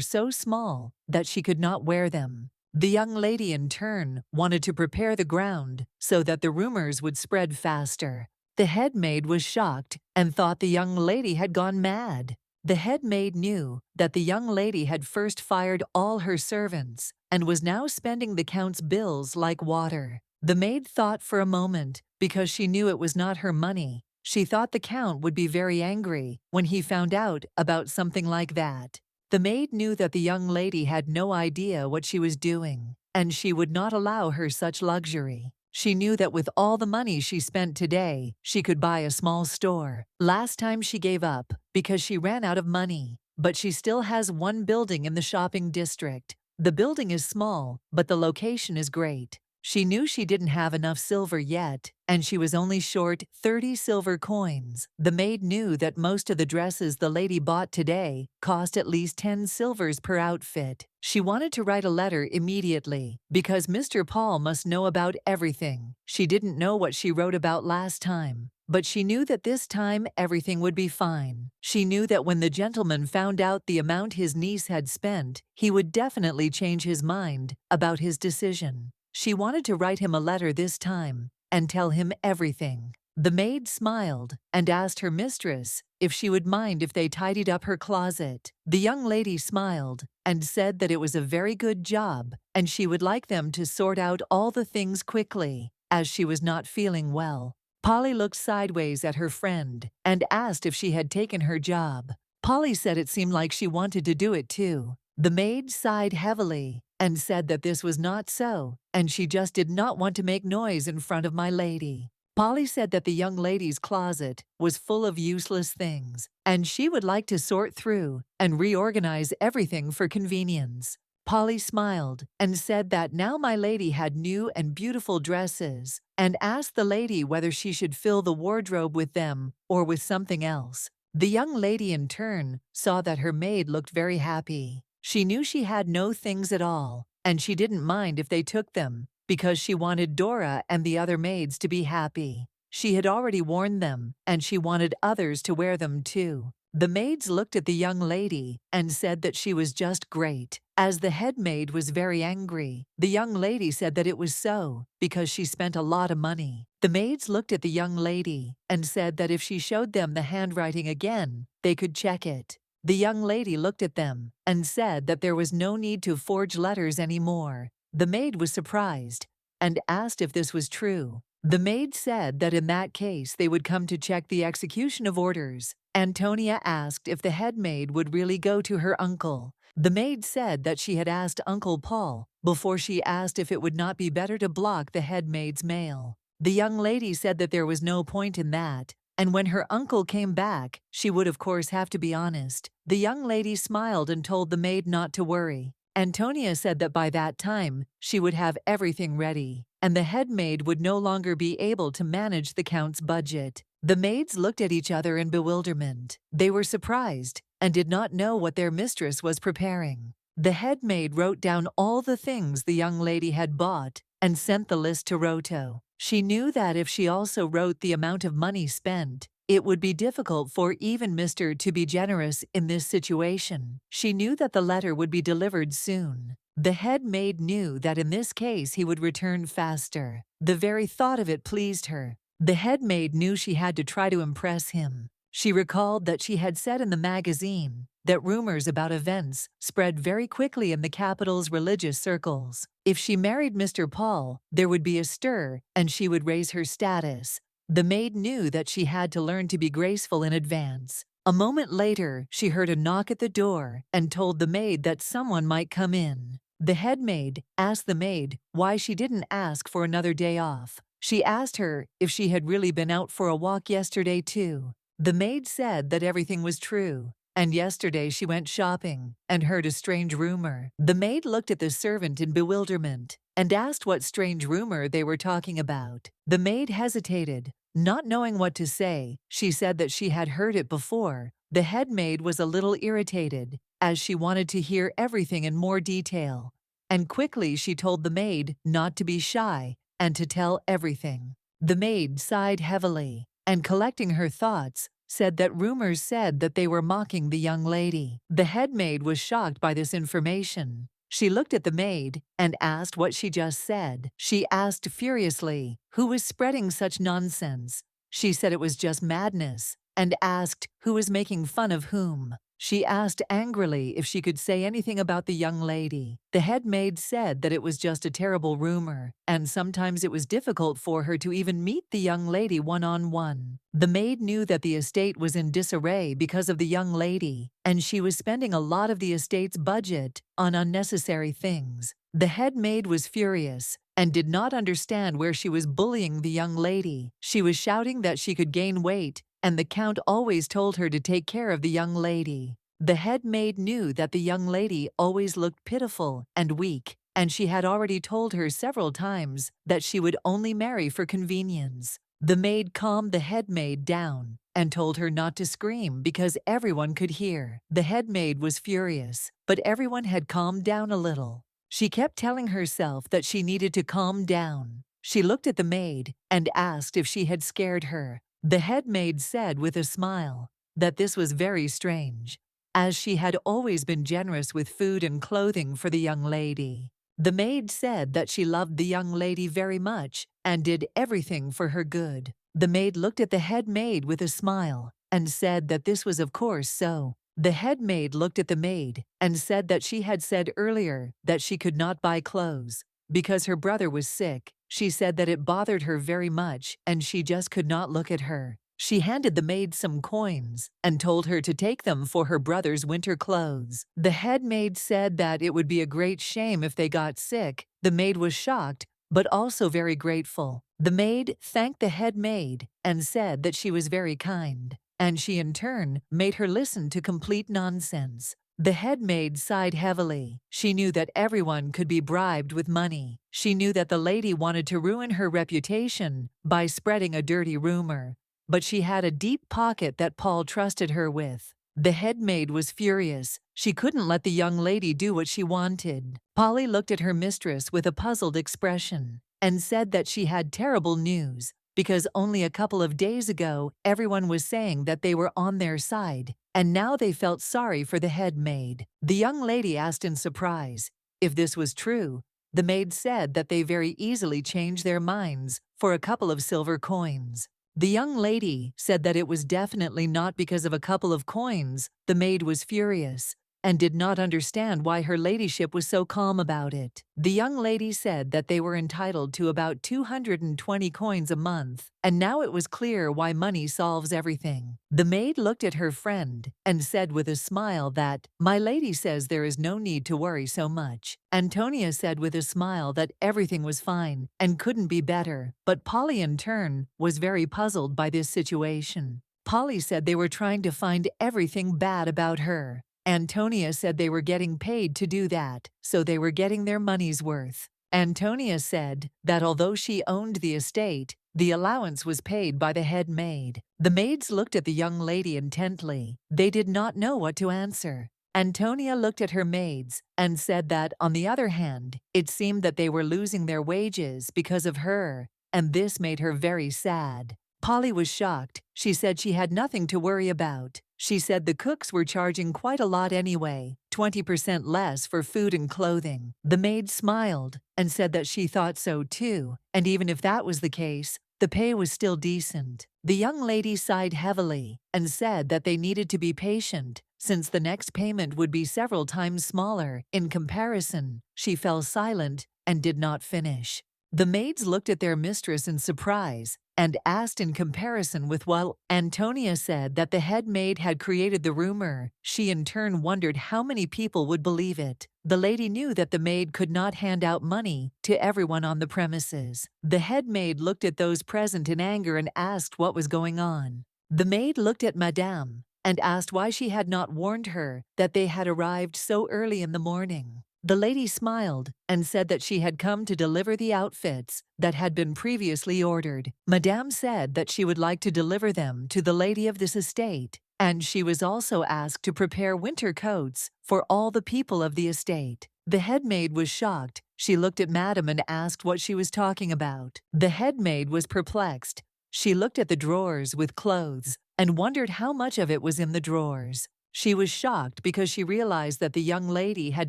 so small that she could not wear them. The young lady in turn wanted to prepare the ground so that the rumors would spread faster. The head maid was shocked and thought the young lady had gone mad. The head maid knew that the young lady had first fired all her servants and was now spending the count's bills like water. The maid thought for a moment because she knew it was not her money. She thought the count would be very angry when he found out about something like that. The maid knew that the young lady had no idea what she was doing, and she would not allow her such luxury. She knew that with all the money she spent today, she could buy a small store. Last time she gave up because she ran out of money, but she still has one building in the shopping district. The building is small, but the location is great. She knew she didn't have enough silver yet, and she was only short 30 silver coins. The maid knew that most of the dresses the lady bought today cost at least 10 silvers per outfit. She wanted to write a letter immediately, because Mr. Paul must know about everything. She didn't know what she wrote about last time, but she knew that this time everything would be fine. She knew that when the gentleman found out the amount his niece had spent, he would definitely change his mind about his decision. She wanted to write him a letter this time and tell him everything. The maid smiled and asked her mistress if she would mind if they tidied up her closet. The young lady smiled and said that it was a very good job and she would like them to sort out all the things quickly, as she was not feeling well. Polly looked sideways at her friend and asked if she had taken her job. Polly said it seemed like she wanted to do it too. The maid sighed heavily and said that this was not so, and she just did not want to make noise in front of my lady. Polly said that the young lady's closet was full of useless things, and she would like to sort through and reorganize everything for convenience. Polly smiled and said that now my lady had new and beautiful dresses, and asked the lady whether she should fill the wardrobe with them or with something else. The young lady in turn saw that her maid looked very happy. She knew she had no things at all, and she didn't mind if they took them, because she wanted Dora and the other maids to be happy. She had already worn them, and she wanted others to wear them too. The maids looked at the young lady and said that she was just great. As the head maid was very angry, the young lady said that it was so, because she spent a lot of money. The maids looked at the young lady and said that if she showed them the handwriting again, they could check it. The young lady looked at them and said that there was no need to forge letters anymore. The maid was surprised and asked if this was true. The maid said that in that case they would come to check the execution of orders. Antonia asked if the head maid would really go to her uncle. The maid said that she had asked Uncle Paul before she asked if it would not be better to block the head maid's mail. The young lady said that there was no point in that, and when her uncle came back, she would of course have to be honest. The young lady smiled and told the maid not to worry. Antonia said that by that time, she would have everything ready, and the head maid would no longer be able to manage the count's budget. The maids looked at each other in bewilderment. They were surprised and did not know what their mistress was preparing. The head maid wrote down all the things the young lady had bought and sent the list to Roto. She knew that if she also wrote the amount of money spent, it would be difficult for even Mr. to be generous in this situation. She knew that the letter would be delivered soon. The head maid knew that in this case he would return faster. The very thought of it pleased her. The head maid knew she had to try to impress him. She recalled that she had said in the magazine that rumors about events spread very quickly in the capital's religious circles. If she married Mr. Paul, there would be a stir and she would raise her status. The maid knew that she had to learn to be graceful in advance. A moment later, she heard a knock at the door and told the maid that someone might come in. The head maid asked the maid why she didn't ask for another day off. She asked her if she had really been out for a walk yesterday too. The maid said that everything was true, and yesterday she went shopping and heard a strange rumor. The maid looked at the servant in bewilderment and asked what strange rumor they were talking about. The maid hesitated, not knowing what to say. She said that she had heard it before. The head maid was a little irritated, as she wanted to hear everything in more detail. And quickly she told the maid not to be shy and to tell everything. The maid sighed heavily, and collecting her thoughts, said that rumors said that they were mocking the young lady. The head maid was shocked by this information. She looked at the maid and asked what she just said. She asked furiously who was spreading such nonsense. She said it was just madness, and asked who was making fun of whom. She asked angrily if she could say anything about the young lady. The head maid said that it was just a terrible rumor, and sometimes it was difficult for her to even meet the young lady one-on-one. The maid knew that the estate was in disarray because of the young lady, and she was spending a lot of the estate's budget on unnecessary things. The head maid was furious and did not understand where she was bullying the young lady. She was shouting that she could gain weight, and the count always told her to take care of the young lady. The head maid knew that the young lady always looked pitiful and weak, and she had already told her several times that she would only marry for convenience. The maid calmed the head maid down and told her not to scream because everyone could hear. The head maid was furious, but everyone had calmed down a little. She kept telling herself that she needed to calm down. She looked at the maid and asked if she had scared her. The head maid said with a smile that this was very strange, as she had always been generous with food and clothing for the young lady. The maid said that she loved the young lady very much and did everything for her good. The maid looked at the head maid with a smile and said that this was of course so. The head maid looked at the maid and said that she had said earlier that she could not buy clothes because her brother was sick. She said that it bothered her very much and she just could not look at her. She handed the maid some coins and told her to take them for her brother's winter clothes. The head maid said that it would be a great shame if they got sick. The maid was shocked, but also very grateful. The maid thanked the head maid and said that she was very kind, and she in turn made her listen to complete nonsense. The head maid sighed heavily. She knew that everyone could be bribed with money. She knew that the lady wanted to ruin her reputation by spreading a dirty rumor, but she had a deep pocket that Paul trusted her with. The head maid was furious. She couldn't let the young lady do what she wanted. Polly looked at her mistress with a puzzled expression and said that she had terrible news, because only a couple of days ago everyone was saying that they were on their side, and now they felt sorry for the head maid. The young lady asked in surprise if this was true. The maid said that they very easily changed their minds for a couple of silver coins. The young lady said that it was definitely not because of a couple of coins. The maid was furious and did not understand why her ladyship was so calm about it. The young lady said that they were entitled to about 220 coins a month, and now it was clear why money solves everything. The maid looked at her friend and said with a smile that, "My lady says there is no need to worry so much." Antonia said with a smile that everything was fine and couldn't be better, but Polly in turn was very puzzled by this situation. Polly said they were trying to find everything bad about her. Antonia said they were getting paid to do that, so they were getting their money's worth. Antonia said that although she owned the estate, the allowance was paid by the head maid. The maids looked at the young lady intently. They did not know what to answer. Antonia looked at her maids and said that, on the other hand, it seemed that they were losing their wages because of her, and this made her very sad. Polly was shocked. She said she had nothing to worry about. She said the cooks were charging quite a lot anyway, 20% less for food and clothing. The maid smiled and said that she thought so too, and even if that was the case, the pay was still decent. The young lady sighed heavily and said that they needed to be patient, since the next payment would be several times smaller in comparison. She fell silent and did not finish. The maids looked at their mistress in surprise and asked in comparison with what Antonia said that the head maid had created the rumor. She in turn wondered how many people would believe it. The lady knew that the maid could not hand out money to everyone on the premises. The head maid looked at those present in anger and asked what was going on. The maid looked at Madame and asked why she had not warned her that they had arrived so early in the morning. The lady smiled and said that she had come to deliver the outfits that had been previously ordered. Madame said that she would like to deliver them to the lady of this estate, and she was also asked to prepare winter coats for all the people of the estate. The head maid was shocked. She looked at Madame and asked what she was talking about. The head maid was perplexed. She looked at the drawers with clothes and wondered how much of it was in the drawers. She was shocked because she realized that the young lady had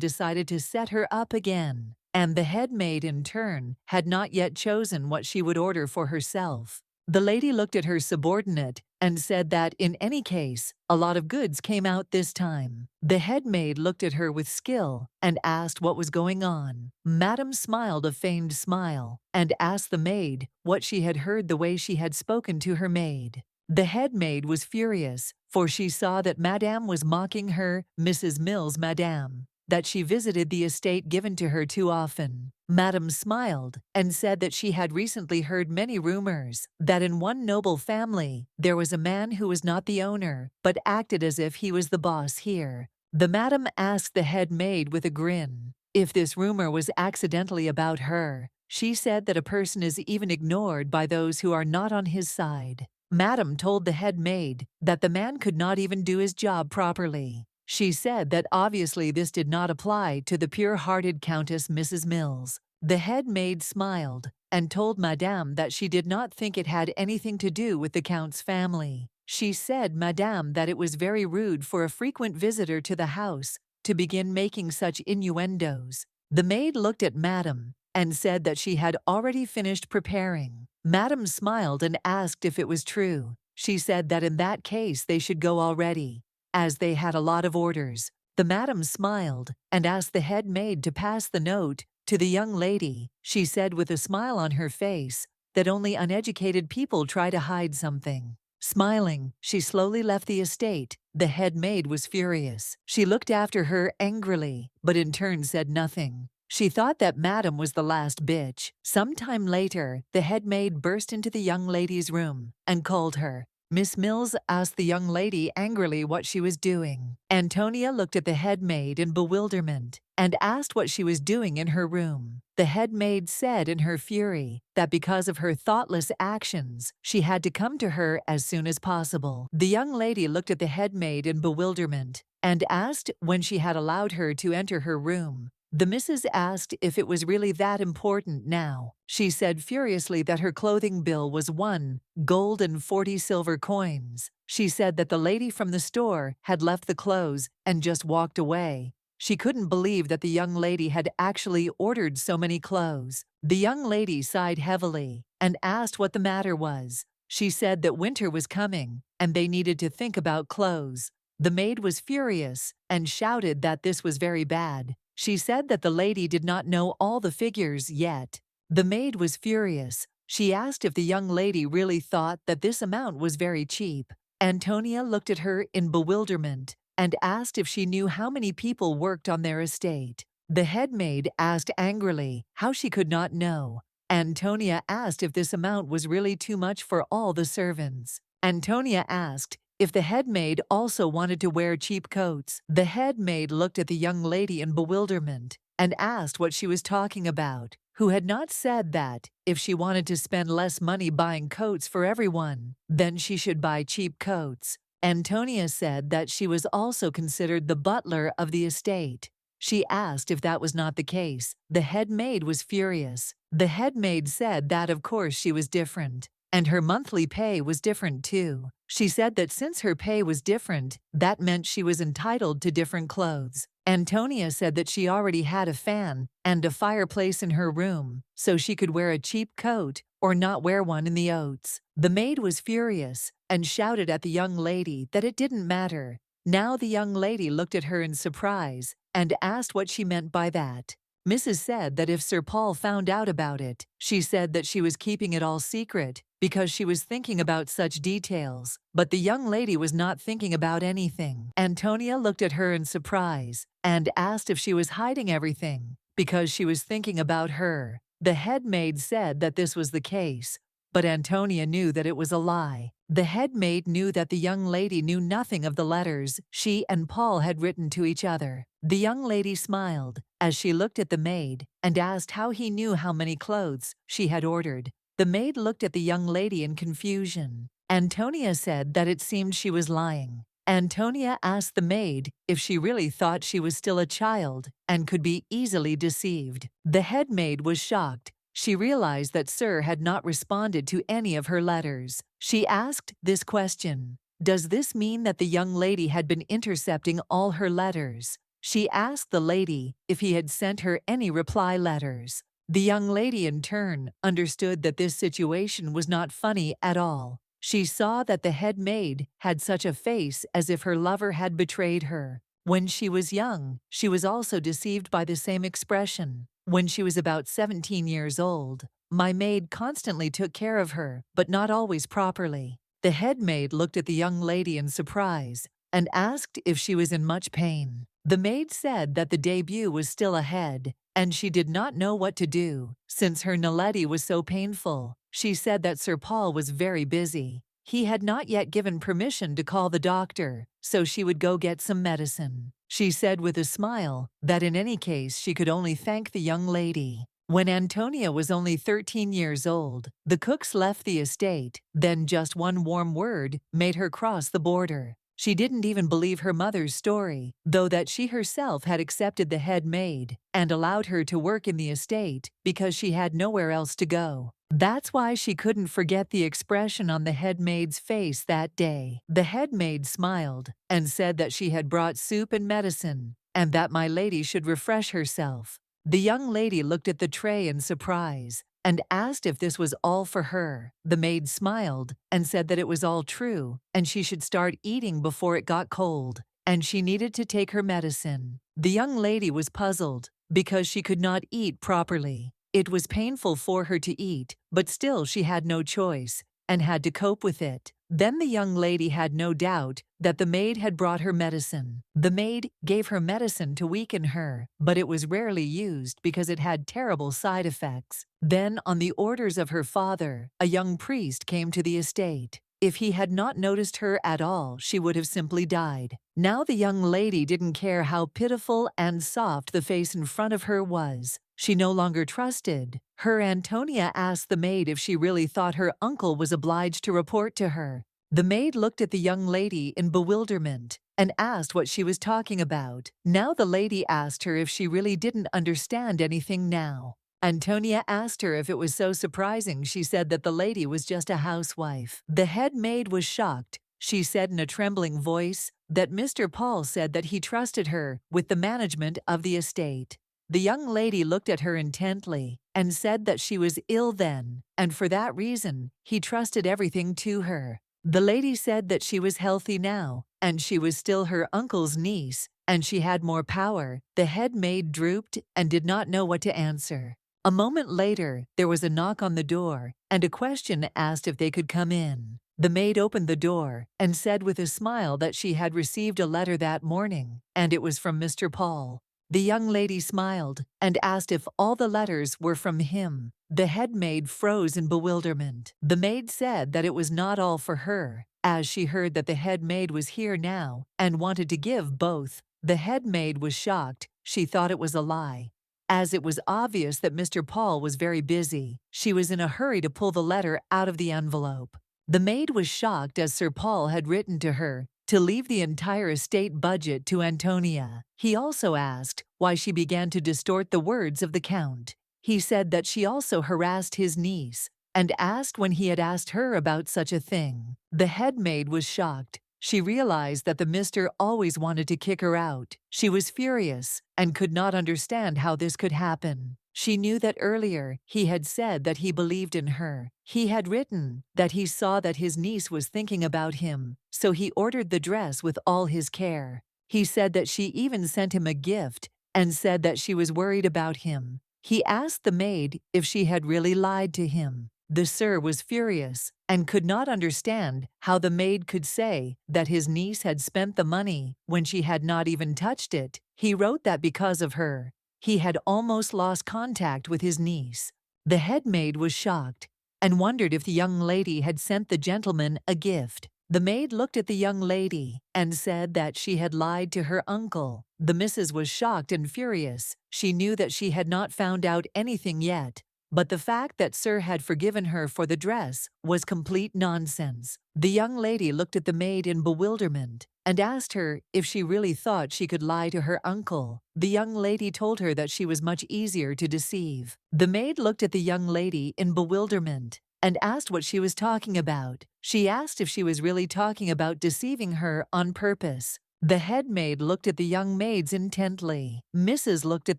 decided to set her up again, and the head maid in turn had not yet chosen what she would order for herself. The lady looked at her subordinate and said that in any case, a lot of goods came out this time. The head maid looked at her with skill and asked what was going on. Madame smiled a feigned smile and asked the maid what she had heard the way she had spoken to her maid. The head maid was furious, for she saw that Madame was mocking her, Mrs. Mills' Madame, that she visited the estate given to her too often. Madame smiled and said that she had recently heard many rumors that in one noble family there was a man who was not the owner, but acted as if he was the boss here. The madam asked the head maid with a grin if this rumor was accidentally about her. She said that a person is even ignored by those who are not on his side. Madame told the head maid that the man could not even do his job properly. She said that obviously this did not apply to the pure-hearted Countess Mrs. Mills. The head maid smiled and told Madame that she did not think it had anything to do with the Count's family. She said Madame that it was very rude for a frequent visitor to the house to begin making such innuendos. The maid looked at Madame and said that she had already finished preparing. Madame smiled and asked if it was true. She said that in that case they should go already, as they had a lot of orders. The madam smiled and asked the head maid to pass the note to the young lady. She said with a smile on her face that only uneducated people try to hide something. Smiling, she slowly left the estate. The head maid was furious. She looked after her angrily, but in turn said nothing. She thought that Madam was the last bitch. Some time later, the head maid burst into the young lady's room and called her. Miss Mills asked the young lady angrily what she was doing. Antonia looked at the head maid in bewilderment and asked what she was doing in her room. The head maid said in her fury that because of her thoughtless actions, she had to come to her as soon as possible. The young lady looked at the head maid in bewilderment and asked when she had allowed her to enter her room. The missus asked if it was really that important now. She said furiously that her clothing bill was 1 gold and 40 silver coins. She said that the lady from the store had left the clothes and just walked away. She couldn't believe that the young lady had actually ordered so many clothes. The young lady sighed heavily and asked what the matter was. She said that winter was coming and they needed to think about clothes. The maid was furious and shouted that this was very bad. She said that the lady did not know all the figures yet. The maid was furious. She asked if the young lady really thought that this amount was very cheap. Antonia looked at her in bewilderment and asked if she knew how many people worked on their estate. The head maid asked angrily how she could not know. Antonia asked if this amount was really too much for all the servants. Antonia asked if the head maid also wanted to wear cheap coats. The head maid looked at the young lady in bewilderment and asked what she was talking about, who had not said that if she wanted to spend less money buying coats for everyone, then she should buy cheap coats. Antonia said that she was also considered the butler of the estate. She asked if that was not the case. The head maid was furious. The head maid said that of course she was different, and her monthly pay was different too. She said that since her pay was different, that meant she was entitled to different clothes. Antonia said that she already had a fan and a fireplace in her room, so she could wear a cheap coat or not wear one in the oats. The maid was furious and shouted at the young lady that it didn't matter. Now the young lady looked at her in surprise and asked what she meant by that. Mrs. said that if Sir Paul found out about it, she said that she was keeping it all secret because she was thinking about such details. But the young lady was not thinking about anything. Antonia looked at her in surprise and asked if she was hiding everything because she was thinking about her. The head maid said that this was the case, but Antonia knew that it was a lie. The head maid knew that the young lady knew nothing of the letters she and Paul had written to each other. The young lady smiled as she looked at the maid and asked how he knew how many clothes she had ordered. The maid looked at the young lady in confusion. Antonia said that it seemed she was lying. Antonia asked the maid if she really thought she was still a child and could be easily deceived. The head maid was shocked. She realized that Sir had not responded to any of her letters. She asked this question: "Does this mean that the young lady had been intercepting all her letters?" She asked the lady if he had sent her any reply letters. The young lady in turn understood that this situation was not funny at all. She saw that the head maid had such a face as if her lover had betrayed her. When she was young, she was also deceived by the same expression. When she was about 17 years old, my maid constantly took care of her, but not always properly. The head maid looked at the young lady in surprise and asked if she was in much pain. The maid said that the debut was still ahead, and she did not know what to do, since her Naledi was so painful. She said that Sir Paul was very busy. He had not yet given permission to call the doctor, so she would go get some medicine. She said with a smile that in any case she could only thank the young lady. When Antonia was only 13 years old, the cooks left the estate. Then just one warm word made her cross the border. She didn't even believe her mother's story, though that she herself had accepted the head maid and allowed her to work in the estate because she had nowhere else to go. That's why she couldn't forget the expression on the head maid's face that day. The head maid smiled and said that she had brought soup and medicine and that my lady should refresh herself. The young lady looked at the tray in surprise and asked if this was all for her. The maid smiled and said that it was all true and she should start eating before it got cold, and she needed to take her medicine. The young lady was puzzled because she could not eat properly. It was painful for her to eat, but still she had no choice and had to cope with it. Then the young lady had no doubt that the maid had brought her medicine. The maid gave her medicine to weaken her, but it was rarely used because it had terrible side effects. Then, on the orders of her father, a young priest came to the estate. If he had not noticed her at all, she would have simply died. Now the young lady didn't care how pitiful and soft the face in front of her was. She no longer trusted her. Antonia asked the maid if she really thought her uncle was obliged to report to her. The maid looked at the young lady in bewilderment and asked what she was talking about. Now the lady asked her if she really didn't understand anything now. Antonia asked her if it was so surprising. She said that the lady was just a housewife. The head maid was shocked. She said in a trembling voice that Mr. Paul said that he trusted her with the management of the estate. The young lady looked at her intently and said that she was ill then, and for that reason, he trusted everything to her. The lady said that she was healthy now, and she was still her uncle's niece, and she had more power. The head maid drooped and did not know what to answer. A moment later, there was a knock on the door, and a question asked if they could come in. The maid opened the door and said with a smile that she had received a letter that morning, and it was from Mr. Paul. The young lady smiled and asked if all the letters were from him. The head maid froze in bewilderment. The maid said that it was not all for her, as she heard that the head maid was here now and wanted to give both. The head maid was shocked. She thought it was a lie. As it was obvious that Mr. Paul was very busy, she was in a hurry to pull the letter out of the envelope. The maid was shocked as Sir Paul had written to her to leave the entire estate budget to Antonia. He also asked why she began to distort the words of the Count. He said that she also harassed his niece and asked when he had asked her about such a thing. The head maid was shocked. She realized that the mister always wanted to kick her out. She was furious and could not understand how this could happen. She knew that earlier he had said that he believed in her. He had written that he saw that his niece was thinking about him, so he ordered the dress with all his care. He said that she even sent him a gift and said that she was worried about him. He asked the maid if she had really lied to him. The sir was furious and could not understand how the maid could say that his niece had spent the money when she had not even touched it. He wrote that because of her, he had almost lost contact with his niece. The head maid was shocked and wondered if the young lady had sent the gentleman a gift. The maid looked at the young lady and said that she had lied to her uncle. The missus was shocked and furious. She knew that she had not found out anything yet, but the fact that Sir had forgiven her for the dress was complete nonsense. The young lady looked at the maid in bewilderment and asked her if she really thought she could lie to her uncle. The young lady told her that she was much easier to deceive. The maid looked at the young lady in bewilderment and asked what she was talking about. She asked if she was really talking about deceiving her on purpose. The head maid looked at the young maids intently. Mrs. looked at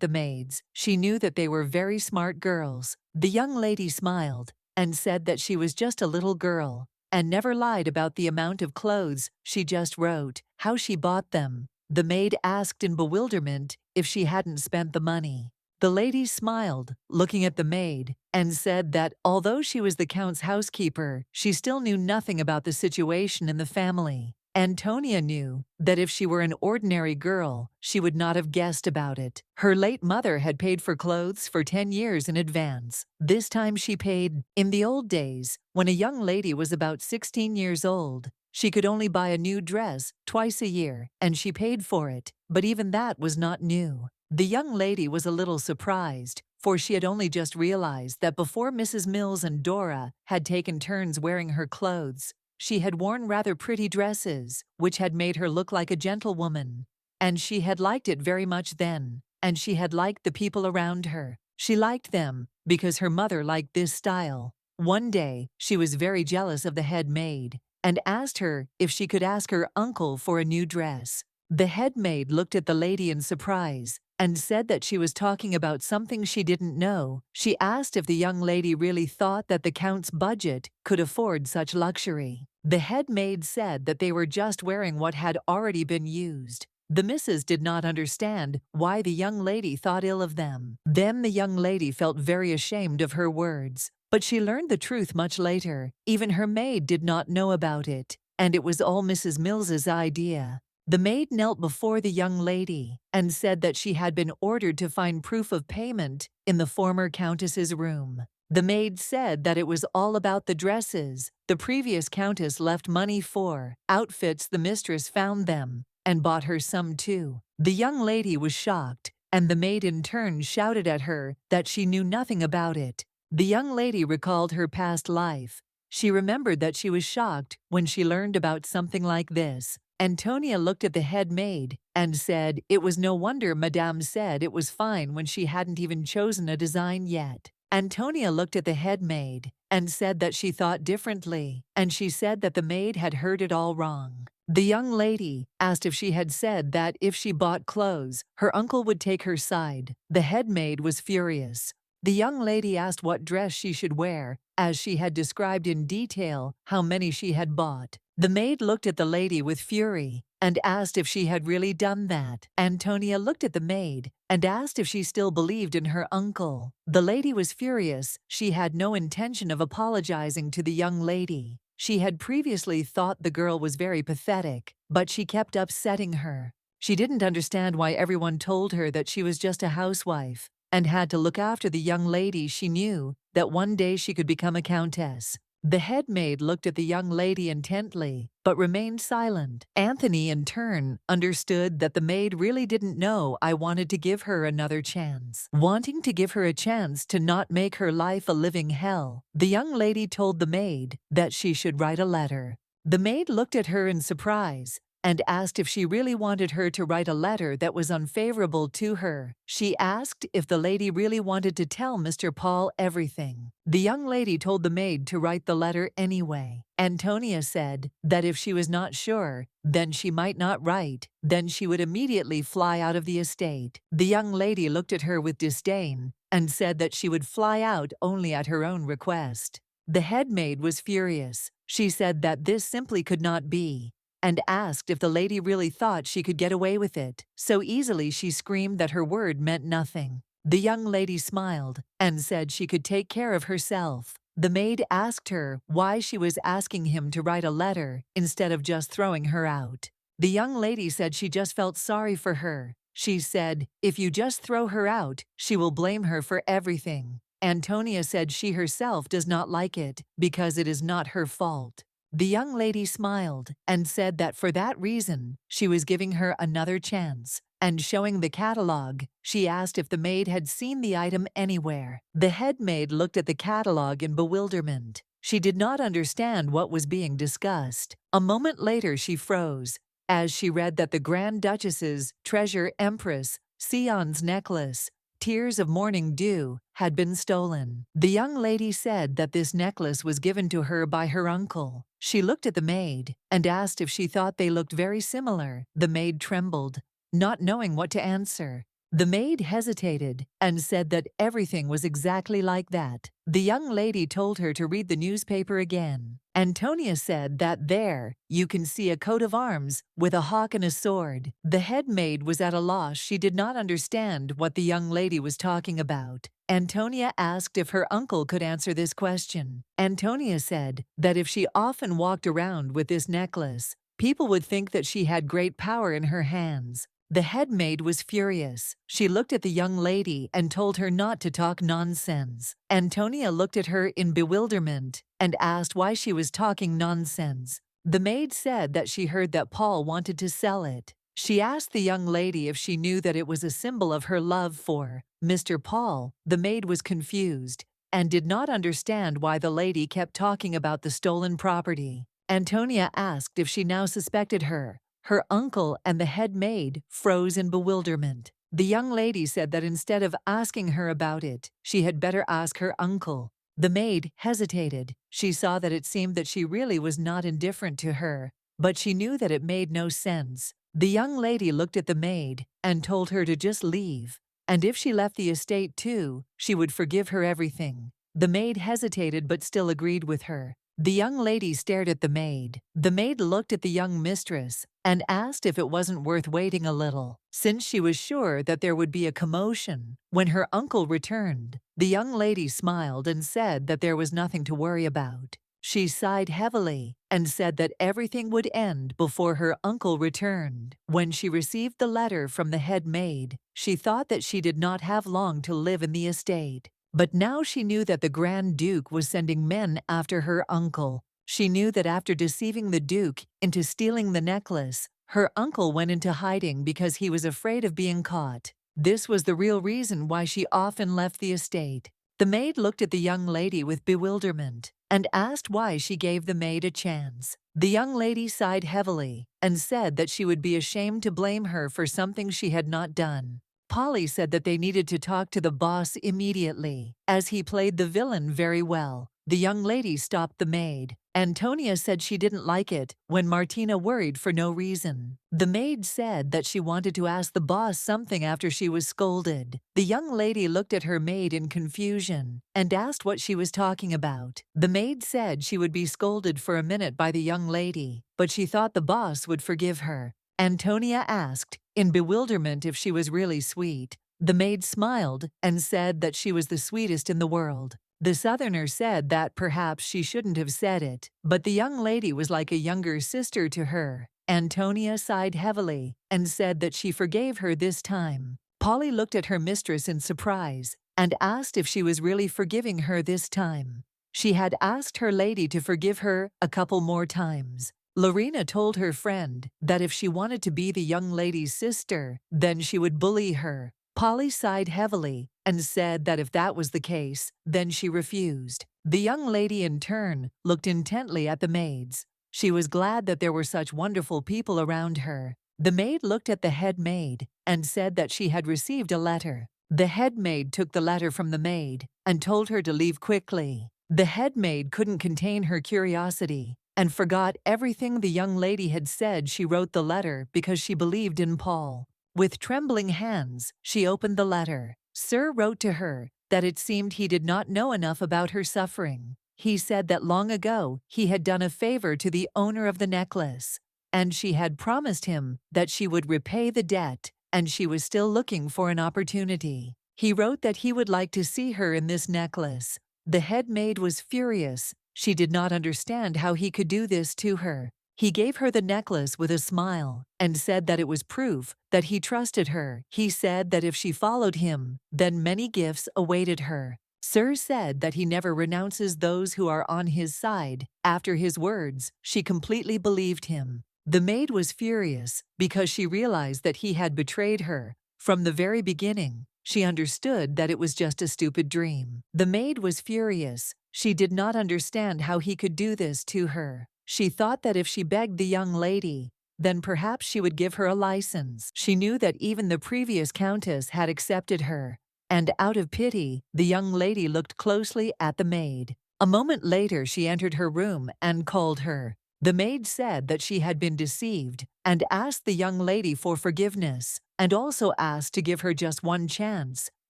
the maids. She knew that they were very smart girls. The young lady smiled and said that she was just a little girl and never lied about the amount of clothes. She just wrote how she bought them. The maid asked in bewilderment if she hadn't spent the money. The lady smiled, looking at the maid, and said that although she was the count's housekeeper, she still knew nothing about the situation in the family. Antonia knew that if she were an ordinary girl, she would not have guessed about it. Her late mother had paid for clothes for 10 years in advance. This time she paid. In the old days, when a young lady was about 16 years old, she could only buy a new dress twice a year, and she paid for it, but even that was not new. The young lady was a little surprised, for she had only just realized that before Mrs. Mills and Dora had taken turns wearing her clothes, she had worn rather pretty dresses, which had made her look like a gentlewoman. And she had liked it very much then, and she had liked the people around her. She liked them because her mother liked this style. One day, she was very jealous of the head maid and asked her if she could ask her uncle for a new dress. The head maid looked at the lady in surprise and said that she was talking about something she didn't know. She asked if the young lady really thought that the count's budget could afford such luxury. The head maid said that they were just wearing what had already been used. The missus did not understand why the young lady thought ill of them. Then the young lady felt very ashamed of her words. But she learned the truth much later. Even her maid did not know about it, and it was all Mrs. Mills's idea. The maid knelt before the young lady and said that she had been ordered to find proof of payment in the former countess's room. The maid said that it was all about the dresses the previous countess left money for, outfits the mistress found them, and bought her some too. The young lady was shocked, and the maid in turn shouted at her that she knew nothing about it. The young lady recalled her past life. She remembered that she was shocked when she learned about something like this. Antonia looked at the head maid and said it was no wonder Madame said it was fine when she hadn't even chosen a design yet. Antonia looked at the head maid and said that she thought differently, and she said that the maid had heard it all wrong. The young lady asked if she had said that if she bought clothes, her uncle would take her side. The head maid was furious. The young lady asked what dress she should wear, as she had described in detail how many she had bought. The maid looked at the lady with fury and asked if she had really done that. Antonia looked at the maid and asked if she still believed in her uncle. The lady was furious. She had no intention of apologizing to the young lady. She had previously thought the girl was very pathetic, but she kept upsetting her. She didn't understand why everyone told her that she was just a housewife and had to look after the young lady. She knew that one day she could become a countess. The head maid looked at the young lady intently, but remained silent. Anthony, in turn, understood that the maid really didn't know I wanted to give her another chance. Wanting to give her a chance to not make her life a living hell, the young lady told the maid that she should write a letter. The maid looked at her in surprise and asked if she really wanted her to write a letter that was unfavorable to her. She asked if the lady really wanted to tell Mr. Paul everything. The young lady told the maid to write the letter anyway. Antonia said that if she was not sure, then she might not write, then she would immediately fly out of the estate. The young lady looked at her with disdain and said that she would fly out only at her own request. The head maid was furious. She said that this simply could not be. and asked if the lady really thought she could get away with it so easily. She screamed that her word meant nothing. The young lady smiled and said she could take care of herself. The maid asked her why she was asking him to write a letter instead of just throwing her out. The young lady said she just felt sorry for her. She said, "If you just throw her out, she will blame her for everything." Antonia said she herself does not like it because it is not her fault. The young lady smiled and said that for that reason, she was giving her another chance. And showing the catalog, she asked if the maid had seen the item anywhere. The head maid looked at the catalog in bewilderment. She did not understand what was being discussed. A moment later, she froze as she read that the Grand Duchess's treasure Empress Sion's necklace, Tears of Morning Dew, had been stolen. The young lady said that this necklace was given to her by her uncle. She looked at the maid and asked if she thought they looked very similar. The maid trembled, not knowing what to answer. The maid hesitated and said that everything was exactly like that. The young lady told her to read the newspaper again. Antonia said that there you can see a coat of arms with a hawk and a sword. The head maid was at a loss. She did not understand what the young lady was talking about. Antonia asked if her uncle could answer this question. Antonia said that if she often walked around with this necklace, people would think that she had great power in her hands. The head maid was furious. She looked at the young lady and told her not to talk nonsense. Antonia looked at her in bewilderment and asked why she was talking nonsense. The maid said that she heard that Paul wanted to sell it. She asked the young lady if she knew that it was a symbol of her love for Mr. Paul. The maid was confused and did not understand why the lady kept talking about the stolen property. Antonia asked if she now suspected her. Her uncle and the head maid froze in bewilderment. The young lady said that instead of asking her about it, she had better ask her uncle. The maid hesitated. She saw that it seemed that she really was not indifferent to her, but she knew that it made no sense. The young lady looked at the maid and told her to just leave, and if she left the estate too, she would forgive her everything. The maid hesitated but still agreed with her. The young lady stared at the maid. The maid looked at the young mistress and asked if it wasn't worth waiting a little, since she was sure that there would be a commotion when her uncle returned. The young lady smiled and said that there was nothing to worry about. She sighed heavily and said that everything would end before her uncle returned. When she received the letter from the head maid, she thought that she did not have long to live in the estate. But now she knew that the Grand Duke was sending men after her uncle. She knew that after deceiving the Duke into stealing the necklace, her uncle went into hiding because he was afraid of being caught. This was the real reason why she often left the estate. The maid looked at the young lady with bewilderment and asked why she gave the maid a chance. The young lady sighed heavily and said that she would be ashamed to blame her for something she had not done. Polly said that they needed to talk to the boss immediately, as he played the villain very well. The young lady stopped the maid. Antonia said she didn't like it when Martina worried for no reason. The maid said that she wanted to ask the boss something after she was scolded. The young lady looked at her maid in confusion and asked what she was talking about. The maid said she would be scolded for a minute by the young lady, but she thought the boss would forgive her. Antonia asked, in bewilderment, if she was really sweet. The maid smiled and said that she was the sweetest in the world. The Southerner said that perhaps she shouldn't have said it, but the young lady was like a younger sister to her. Antonia sighed heavily and said that she forgave her this time. Polly looked at her mistress in surprise and asked if she was really forgiving her this time. She had asked her lady to forgive her a couple more times. Lorena told her friend that if she wanted to be the young lady's sister, then she would bully her. Polly sighed heavily and said that if that was the case, then she refused. The young lady in turn looked intently at the maids. She was glad that there were such wonderful people around her. The maid looked at the head maid and said that she had received a letter. The head maid took the letter from the maid and told her to leave quickly. The head maid couldn't contain her curiosity and forgot everything the young lady had said. She wrote the letter because she believed in Paul. With trembling hands, she opened the letter. Sir wrote to her that it seemed he did not know enough about her suffering. He said that long ago he had done a favor to the owner of the necklace, and she had promised him that she would repay the debt, and she was still looking for an opportunity. He wrote that he would like to see her in this necklace. The head maid was furious. She did not understand how he could do this to her. He gave her the necklace with a smile and said that it was proof that he trusted her. He said that if she followed him, then many gifts awaited her. Sir said that he never renounces those who are on his side. After his words, she completely believed him. The maid was furious because she realized that he had betrayed her. From the very beginning, she understood that it was just a stupid dream. The maid was furious. She did not understand how he could do this to her. She thought that if she begged the young lady, then perhaps she would give her a license. She knew that even the previous countess had accepted her, and out of pity, the young lady looked closely at the maid. A moment later, she entered her room and called her. The maid said that she had been deceived and asked the young lady for forgiveness, and also asked to give her just one chance,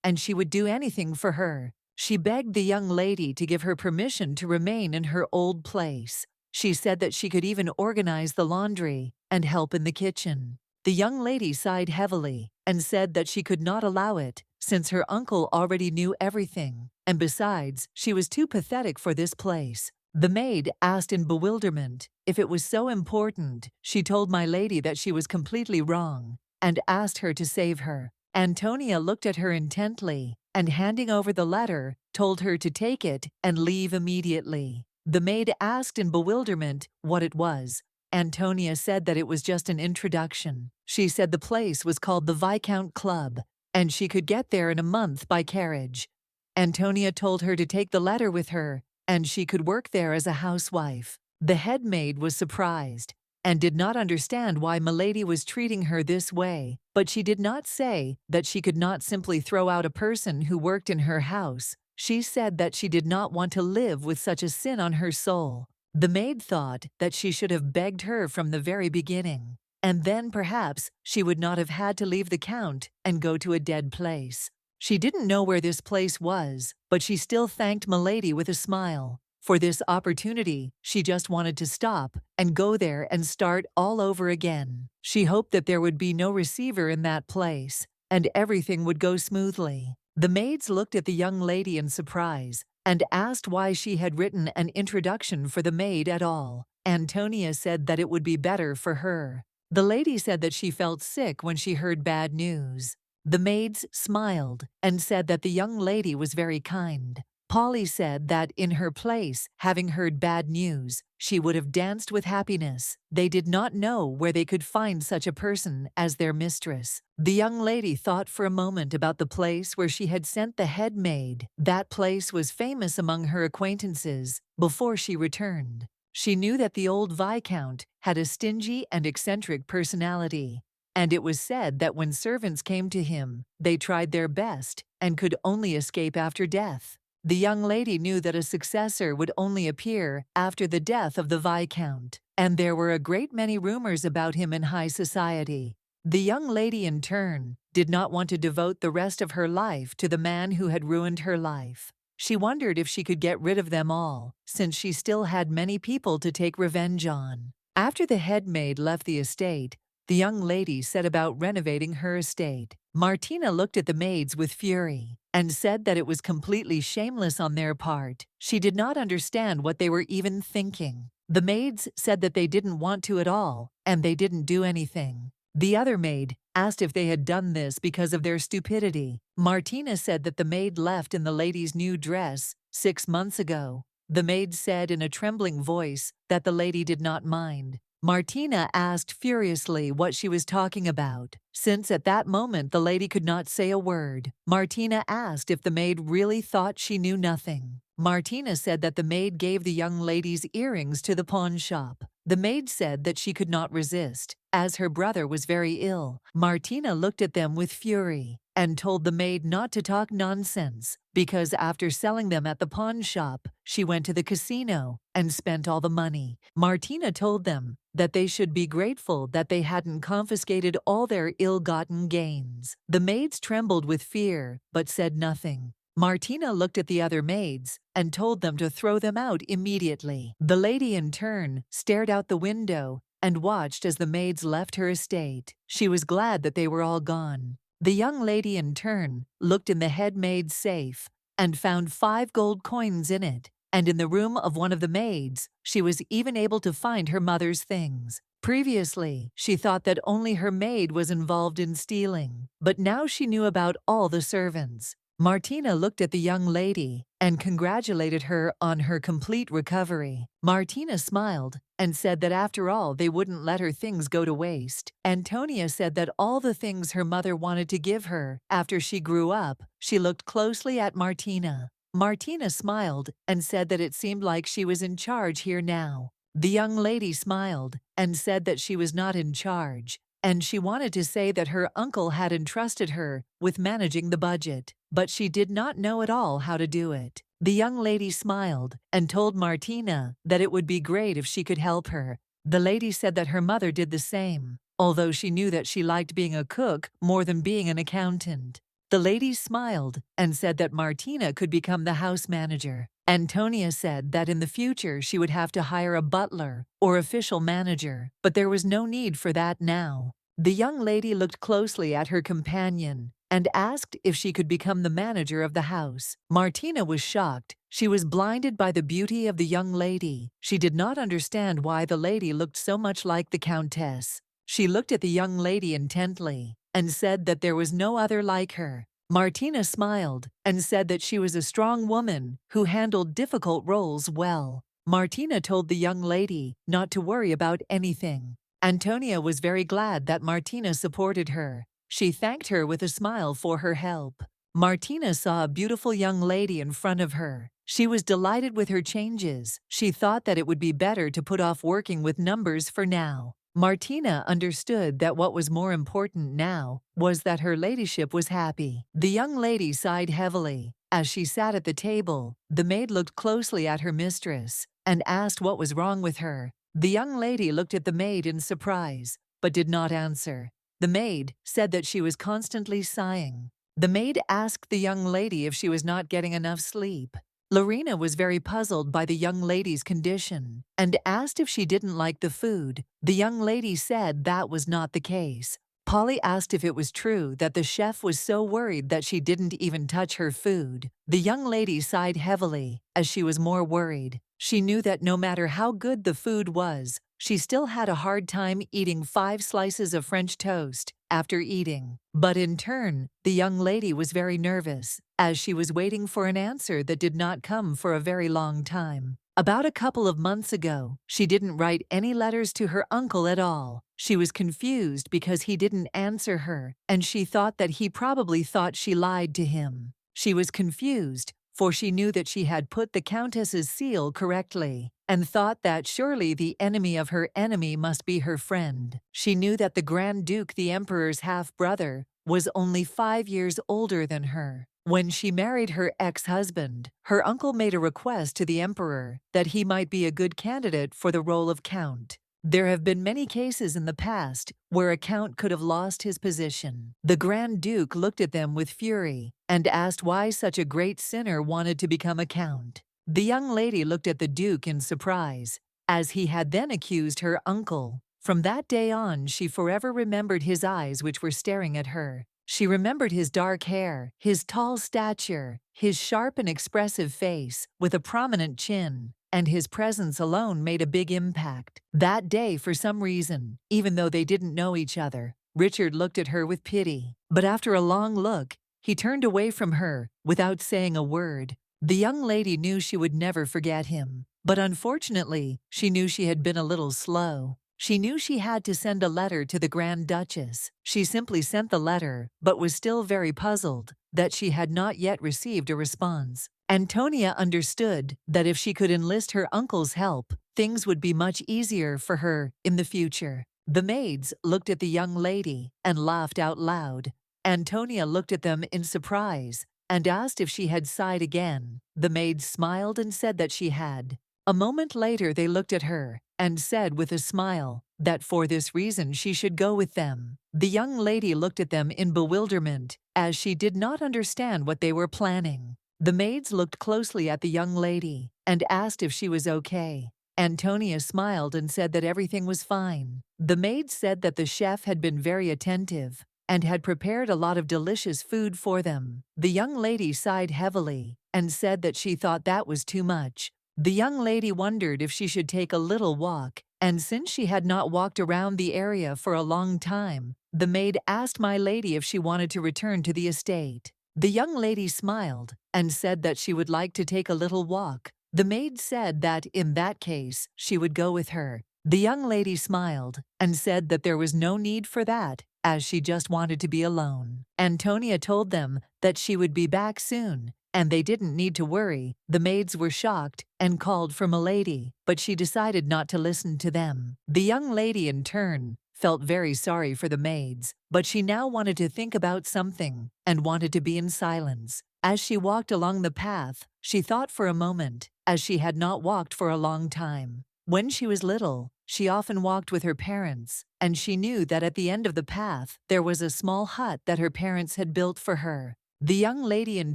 and she would do anything for her. She begged the young lady to give her permission to remain in her old place. She said that she could even organize the laundry and help in the kitchen. The young lady sighed heavily and said that she could not allow it, since her uncle already knew everything, and besides, she was too pathetic for this place. The maid asked in bewilderment if it was so important. She told my lady that she was completely wrong and asked her to save her. Antonia looked at her intently and, handing over the letter, told her to take it and leave immediately. The maid asked in bewilderment what it was. Antonia said that it was just an introduction. She said the place was called the Viscount Club, and she could get there in a month by carriage. Antonia told her to take the letter with her, and she could work there as a housewife. The head maid was surprised and did not understand why milady was treating her this way, but she did not say that she could not simply throw out a person who worked in her house. She said that she did not want to live with such a sin on her soul. The maid thought that she should have begged her from the very beginning, and then perhaps she would not have had to leave the count and go to a dead place. She didn't know where this place was, but she still thanked milady with a smile. For this opportunity, she just wanted to stop and go there and start all over again. She hoped that there would be no receiver in that place, and everything would go smoothly. The maids looked at the young lady in surprise and asked why she had written an introduction for the maid at all. Antonia said that it would be better for her. The lady said that she felt sick when she heard bad news. The maids smiled and said that the young lady was very kind. Polly said that in her place, having heard bad news, she would have danced with happiness. They did not know where they could find such a person as their mistress. The young lady thought for a moment about the place where she had sent the head maid. That place was famous among her acquaintances before she returned. She knew that the old Viscount had a stingy and eccentric personality, and it was said that when servants came to him, they tried their best and could only escape after death. The young lady knew that a successor would only appear after the death of the Viscount, and there were a great many rumors about him in high society. The young lady, in turn, did not want to devote the rest of her life to the man who had ruined her life. She wondered if she could get rid of them all, since she still had many people to take revenge on. After the head maid left the estate, the young lady set about renovating her estate. Martina looked at the maids with fury and said that it was completely shameless on their part. She did not understand what they were even thinking. The maids said that they didn't want to at all, and they didn't do anything. The other maid asked if they had done this because of their stupidity. Martina said that the maid left in the lady's new dress 6 months ago. The maid said in a trembling voice that the lady did not mind. Martina asked furiously what she was talking about, since at that moment the lady could not say a word. Martina asked if the maid really thought she knew nothing. Martina said that the maid gave the young lady's earrings to the pawn shop. The maid said that she could not resist, as her brother was very ill. Martina looked at them with fury and told the maid not to talk nonsense, because after selling them at the pawn shop, she went to the casino and spent all the money. Martina told them that they should be grateful that they hadn't confiscated all their ill-gotten gains. The maids trembled with fear, but said nothing. Martina looked at the other maids and told them to throw them out immediately. The lady in turn stared out the window and watched as the maids left her estate. She was glad that they were all gone. The young lady, in turn, looked in the head maid's safe and found 5 gold coins in it, and in the room of one of the maids, she was even able to find her mother's things. Previously, she thought that only her maid was involved in stealing, but now she knew about all the servants. Martina looked at the young lady and congratulated her on her complete recovery. Martina smiled and said that after all they wouldn't let her things go to waste. Antonia said that all the things her mother wanted to give her after she grew up. She looked closely at Martina. Martina smiled and said that it seemed like she was in charge here now. The young lady smiled and said that she was not in charge, and she wanted to say that her uncle had entrusted her with managing the budget, but she did not know at all how to do it. The young lady smiled and told Martina that it would be great if she could help her. The lady said that her mother did the same, although she knew that she liked being a cook more than being an accountant. The lady smiled and said that Martina could become the house manager. Antonia said that in the future she would have to hire a butler or official manager, but there was no need for that now. The young lady looked closely at her companion and asked if she could become the manager of the house. Martina was shocked. She was blinded by the beauty of the young lady. She did not understand why the lady looked so much like the countess. She looked at the young lady intently and said that there was no other like her. Martina smiled and said that she was a strong woman who handled difficult roles well. Martina told the young lady not to worry about anything. Antonia was very glad that Martina supported her. She thanked her with a smile for her help. Martina saw a beautiful young lady in front of her. She was delighted with her changes. She thought that it would be better to put off working with numbers for now. Martina understood that what was more important now was that her ladyship was happy. The young lady sighed heavily. As she sat at the table, the maid looked closely at her mistress and asked what was wrong with her. The young lady looked at the maid in surprise, but did not answer. The maid said that she was constantly sighing. The maid asked the young lady if she was not getting enough sleep. Lorena was very puzzled by the young lady's condition and asked if she didn't like the food. The young lady said that was not the case. Polly asked if it was true that the chef was so worried that she didn't even touch her food. The young lady sighed heavily as she was more worried. She knew that no matter how good the food was, she still had a hard time eating 5 slices of French toast after eating. But in turn, the young lady was very nervous, as she was waiting for an answer that did not come for a very long time. About a couple of months ago, she didn't write any letters to her uncle at all. She was confused because he didn't answer her, and she thought that he probably thought she lied to him. She was confused, for she knew that she had put the countess's seal correctly, and thought that surely the enemy of her enemy must be her friend. She knew that the Grand Duke, the Emperor's half-brother, was only 5 years older than her. When she married her ex-husband, her uncle made a request to the Emperor that he might be a good candidate for the role of count. There have been many cases in the past where a count could have lost his position. The Grand Duke looked at them with fury and asked why such a great sinner wanted to become a count. The young lady looked at the Duke in surprise, as he had then accused her uncle. From that day on, she forever remembered his eyes which were staring at her. She remembered his dark hair, his tall stature, his sharp and expressive face with a prominent chin, and his presence alone made a big impact. That day, for some reason, even though they didn't know each other, Richard looked at her with pity. But after a long look, he turned away from her without saying a word. The young lady knew she would never forget him, but unfortunately, she knew she had been a little slow. She knew she had to send a letter to the Grand Duchess. She simply sent the letter, but was still very puzzled that she had not yet received a response. Antonia understood that if she could enlist her uncle's help, things would be much easier for her in the future. The maids looked at the young lady and laughed out loud. Antonia looked at them in surprise and asked if she had sighed again. The maids smiled and said that she had. A moment later they looked at her and said with a smile that for this reason she should go with them. The young lady looked at them in bewilderment, as she did not understand what they were planning. The maids looked closely at the young lady and asked if she was okay. Antonia smiled and said that everything was fine. The maid said that the chef had been very attentive and had prepared a lot of delicious food for them. The young lady sighed heavily and said that she thought that was too much. The young lady wondered if she should take a little walk, and since she had not walked around the area for a long time, the maid asked my lady if she wanted to return to the estate. The young lady smiled and said that she would like to take a little walk. The maid said that in that case, she would go with her. The young lady smiled and said that there was no need for that, as she just wanted to be alone. Antonia told them that she would be back soon, and they didn't need to worry. The maids were shocked and called for milady, but she decided not to listen to them. The young lady, in turn, felt very sorry for the maids, but she now wanted to think about something and wanted to be in silence. As she walked along the path, she thought for a moment, as she had not walked for a long time. When she was little, she often walked with her parents, and she knew that at the end of the path there was a small hut that her parents had built for her. The young lady, in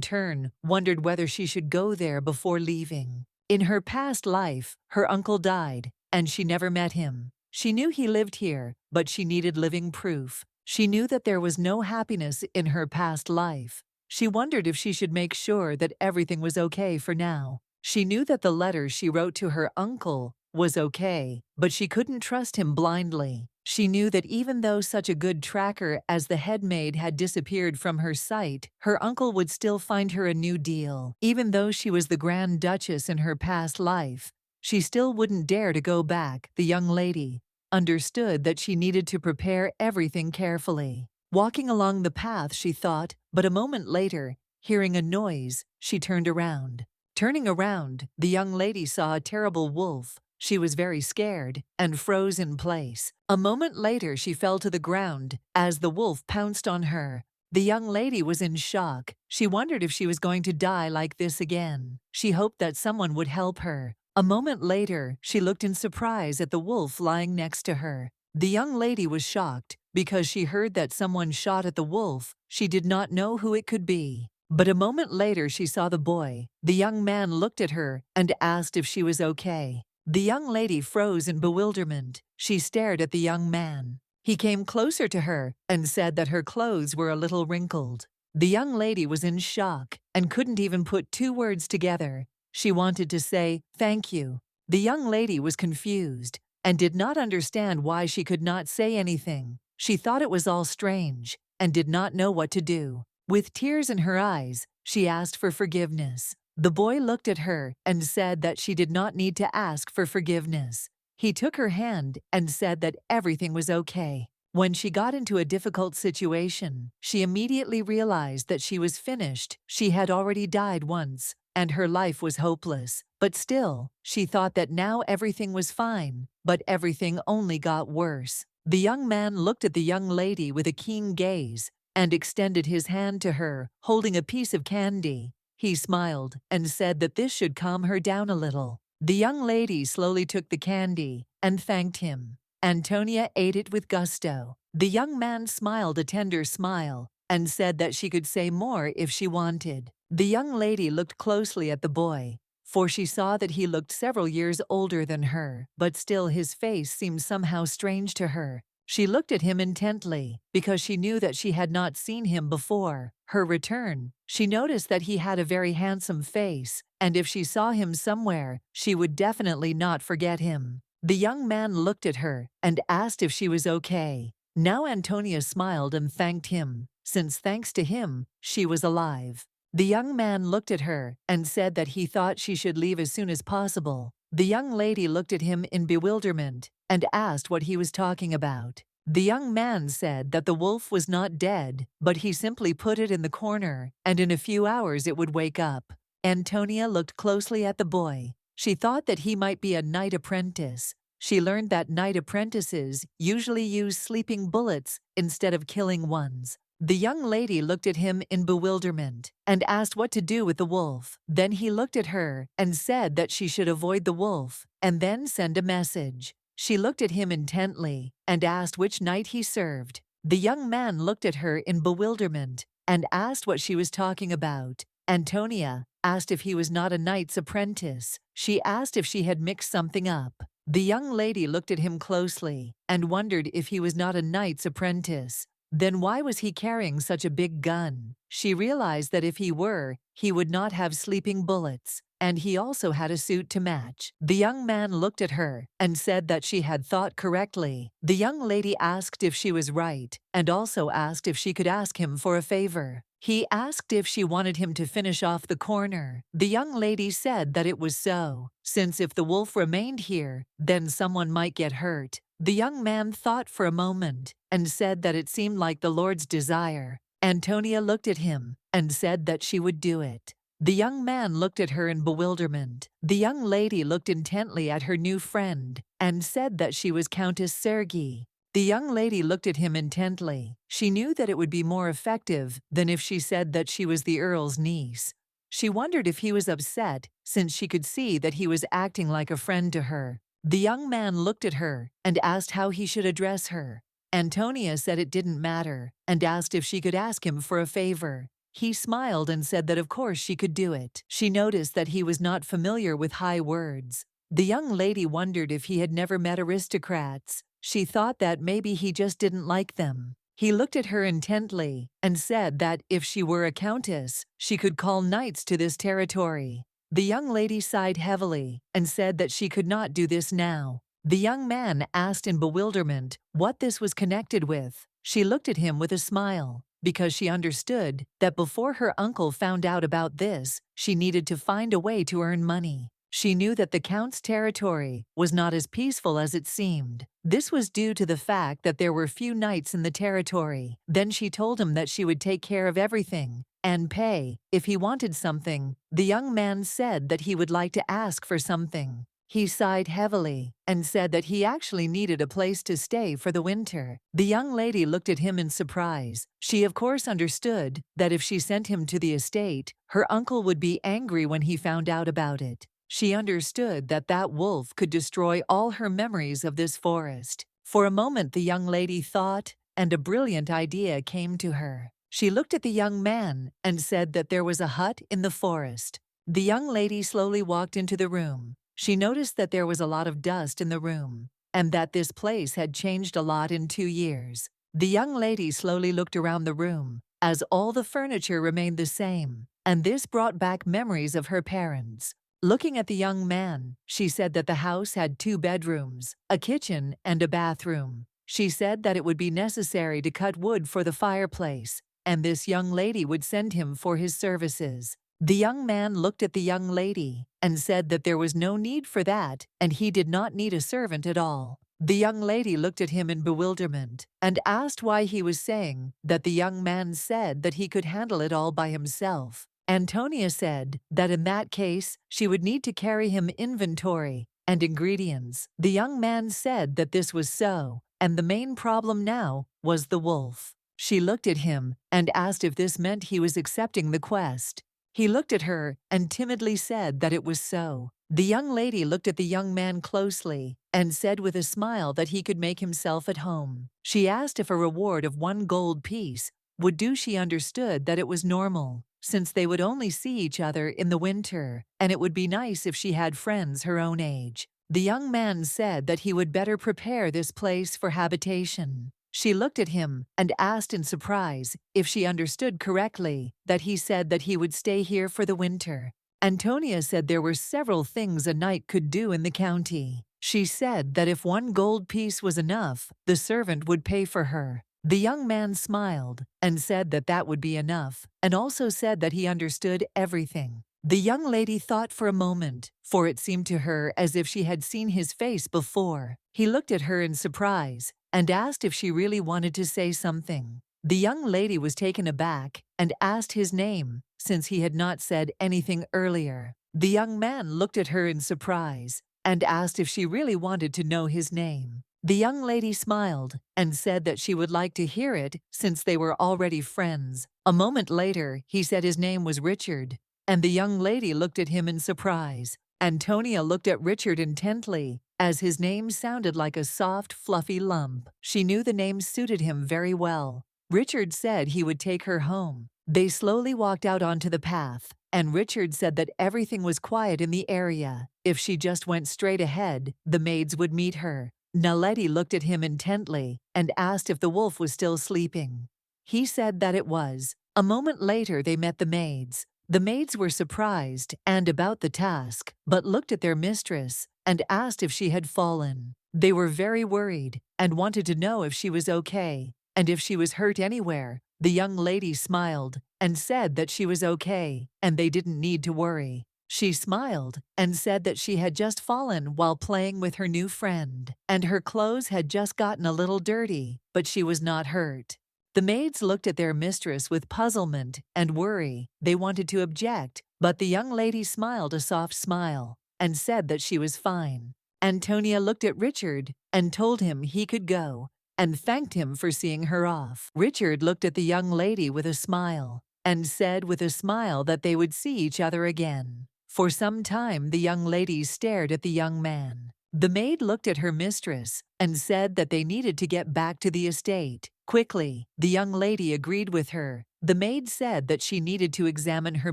turn, wondered whether she should go there before leaving. In her past life, her uncle died, and she never met him. She knew he lived here, but she needed living proof. She knew that there was no happiness in her past life. She wondered if she should make sure that everything was okay for now. She knew that the letter she wrote to her uncle was okay, but she couldn't trust him blindly. She knew that even though such a good tracker as the head maid had disappeared from her sight, her uncle would still find her a new deal. Even though she was the Grand Duchess in her past life, she still wouldn't dare to go back. The young lady understood that she needed to prepare everything carefully. Walking along the path, she thought, but a moment later, hearing a noise, she turned around. Turning around, the young lady saw a terrible wolf. She was very scared and froze in place. A moment later, she fell to the ground as the wolf pounced on her. The young lady was in shock. She wondered if she was going to die like this again. She hoped that someone would help her. A moment later, she looked in surprise at the wolf lying next to her. The young lady was shocked because she heard that someone shot at the wolf. She did not know who it could be. But a moment later, she saw the boy. The young man looked at her and asked if she was okay. The young lady froze in bewilderment. She stared at the young man. He came closer to her and said that her clothes were a little wrinkled. The young lady was in shock and couldn't even put two words together. She wanted to say, "Thank you." The young lady was confused and did not understand why she could not say anything. She thought it was all strange and did not know what to do. With tears in her eyes, she asked for forgiveness. The boy looked at her and said that she did not need to ask for forgiveness. He took her hand and said that everything was okay. When she got into a difficult situation, she immediately realized that she was finished. She had already died once, and her life was hopeless. But still, she thought that now everything was fine, but everything only got worse. The young man looked at the young lady with a keen gaze and extended his hand to her, holding a piece of candy. He smiled and said that this should calm her down a little. The young lady slowly took the candy and thanked him. Antonia ate it with gusto. The young man smiled a tender smile and said that she could say more if she wanted. The young lady looked closely at the boy, for she saw that he looked several years older than her, but still his face seemed somehow strange to her. She looked at him intently because she knew that she had not seen him before. Her return, she noticed that he had a very handsome face, and if she saw him somewhere, she would definitely not forget him. The young man looked at her and asked if she was okay. Now Antonia smiled and thanked him, since thanks to him, she was alive. The young man looked at her and said that he thought she should leave as soon as possible. The young lady looked at him in bewilderment and asked what he was talking about. The young man said that the wolf was not dead, but he simply put it in the corner, and in a few hours it would wake up. Antonia looked closely at the boy. She thought that he might be a knight apprentice. She learned that knight apprentices usually use sleeping bullets instead of killing ones. The young lady looked at him in bewilderment and asked what to do with the wolf. Then he looked at her and said that she should avoid the wolf and then send a message. She looked at him intently and asked which knight he served. The young man looked at her in bewilderment and asked what she was talking about. Antonia asked if he was not a knight's apprentice. She asked if she had mixed something up. The young lady looked at him closely and wondered if he was not a knight's apprentice. Then why was he carrying such a big gun? She realized that if he were, he would not have sleeping bullets, and he also had a suit to match. The young man looked at her and said that she had thought correctly. The young lady asked if she was right, and also asked if she could ask him for a favor. He asked if she wanted him to finish off the corner. The young lady said that it was so, since if the wolf remained here, then someone might get hurt. The young man thought for a moment and said that it seemed like the Lord's desire. Antonia looked at him and said that she would do it. The young man looked at her in bewilderment. The young lady looked intently at her new friend and said that she was Countess Sergei. The young lady looked at him intently. She knew that it would be more effective than if she said that she was the Earl's niece. She wondered if he was upset, since she could see that he was acting like a friend to her. The young man looked at her and asked how he should address her. Antonia said it didn't matter and asked if she could ask him for a favor. He smiled and said that of course she could do it. She noticed that he was not familiar with high words. The young lady wondered if he had never met aristocrats. She thought that maybe he just didn't like them. He looked at her intently and said that if she were a countess, she could call knights to this territory. The young lady sighed heavily and said that she could not do this now. The young man asked in bewilderment what this was connected with. She looked at him with a smile, because she understood that before her uncle found out about this, she needed to find a way to earn money. She knew that the Count's territory was not as peaceful as it seemed. This was due to the fact that there were few knights in the territory. Then she told him that she would take care of everything and pay if he wanted something. The young man said that he would like to ask for something. He sighed heavily and said that he actually needed a place to stay for the winter. The young lady looked at him in surprise. She of course understood that if she sent him to the estate, her uncle would be angry when he found out about it. She understood that that wolf could destroy all her memories of this forest. For a moment the young lady thought, and a brilliant idea came to her. She looked at the young man and said that there was a hut in the forest. The young lady slowly walked into the room. She noticed that there was a lot of dust in the room, and that this place had changed a lot in 2 years. The young lady slowly looked around the room, as all the furniture remained the same, and this brought back memories of her parents. Looking at the young man, she said that the house had 2 bedrooms, a kitchen, and a bathroom. She said that it would be necessary to cut wood for the fireplace, and this young lady would send him for his services. The young man looked at the young lady and said that there was no need for that, and he did not need a servant at all. The young lady looked at him in bewilderment and asked why he was saying that the young man said that he could handle it all by himself. Antonia said that in that case, she would need to carry him inventory and ingredients. The young man said that this was so, and the main problem now was the wolf. She looked at him and asked if this meant he was accepting the quest. He looked at her and timidly said that it was so. The young lady looked at the young man closely and said with a smile that he could make himself at home. She asked if a reward of 1 gold piece would do. She understood that it was normal, since they would only see each other in the winter, and it would be nice if she had friends her own age. The young man said that he would better prepare this place for habitation. She looked at him and asked in surprise if she understood correctly that he said that he would stay here for the winter. Antonia said there were several things a knight could do in the county. She said that if 1 gold piece was enough, the servant would pay for her. The young man smiled and said that that would be enough, and also said that he understood everything. The young lady thought for a moment, for it seemed to her as if she had seen his face before. He looked at her in surprise and asked if she really wanted to say something. The young lady was taken aback and asked his name, since he had not said anything earlier. The young man looked at her in surprise and asked if she really wanted to know his name. The young lady smiled and said that she would like to hear it since they were already friends. A moment later, he said his name was Richard, and the young lady looked at him in surprise. Antonia looked at Richard intently, as his name sounded like a soft, fluffy lump. She knew the name suited him very well. Richard said he would take her home. They slowly walked out onto the path, and Richard said that everything was quiet in the area. If she just went straight ahead, the maids would meet her. Naledi looked at him intently and asked if the wolf was still sleeping. He said that it was. A moment later they met the maids. The maids were surprised and about the task, but looked at their mistress and asked if she had fallen. They were very worried and wanted to know if she was okay and if she was hurt anywhere. The young lady smiled and said that she was okay and they didn't need to worry. She smiled and said that she had just fallen while playing with her new friend, and her clothes had just gotten a little dirty, but she was not hurt. The maids looked at their mistress with puzzlement and worry. They wanted to object, but the young lady smiled a soft smile and said that she was fine. Antonia looked at Richard and told him he could go, and thanked him for seeing her off. Richard looked at the young lady with a smile and said with a smile that they would see each other again. For some time the young lady stared at the young man. The maid looked at her mistress and said that they needed to get back to the estate. Quickly, the young lady agreed with her. The maid said that she needed to examine her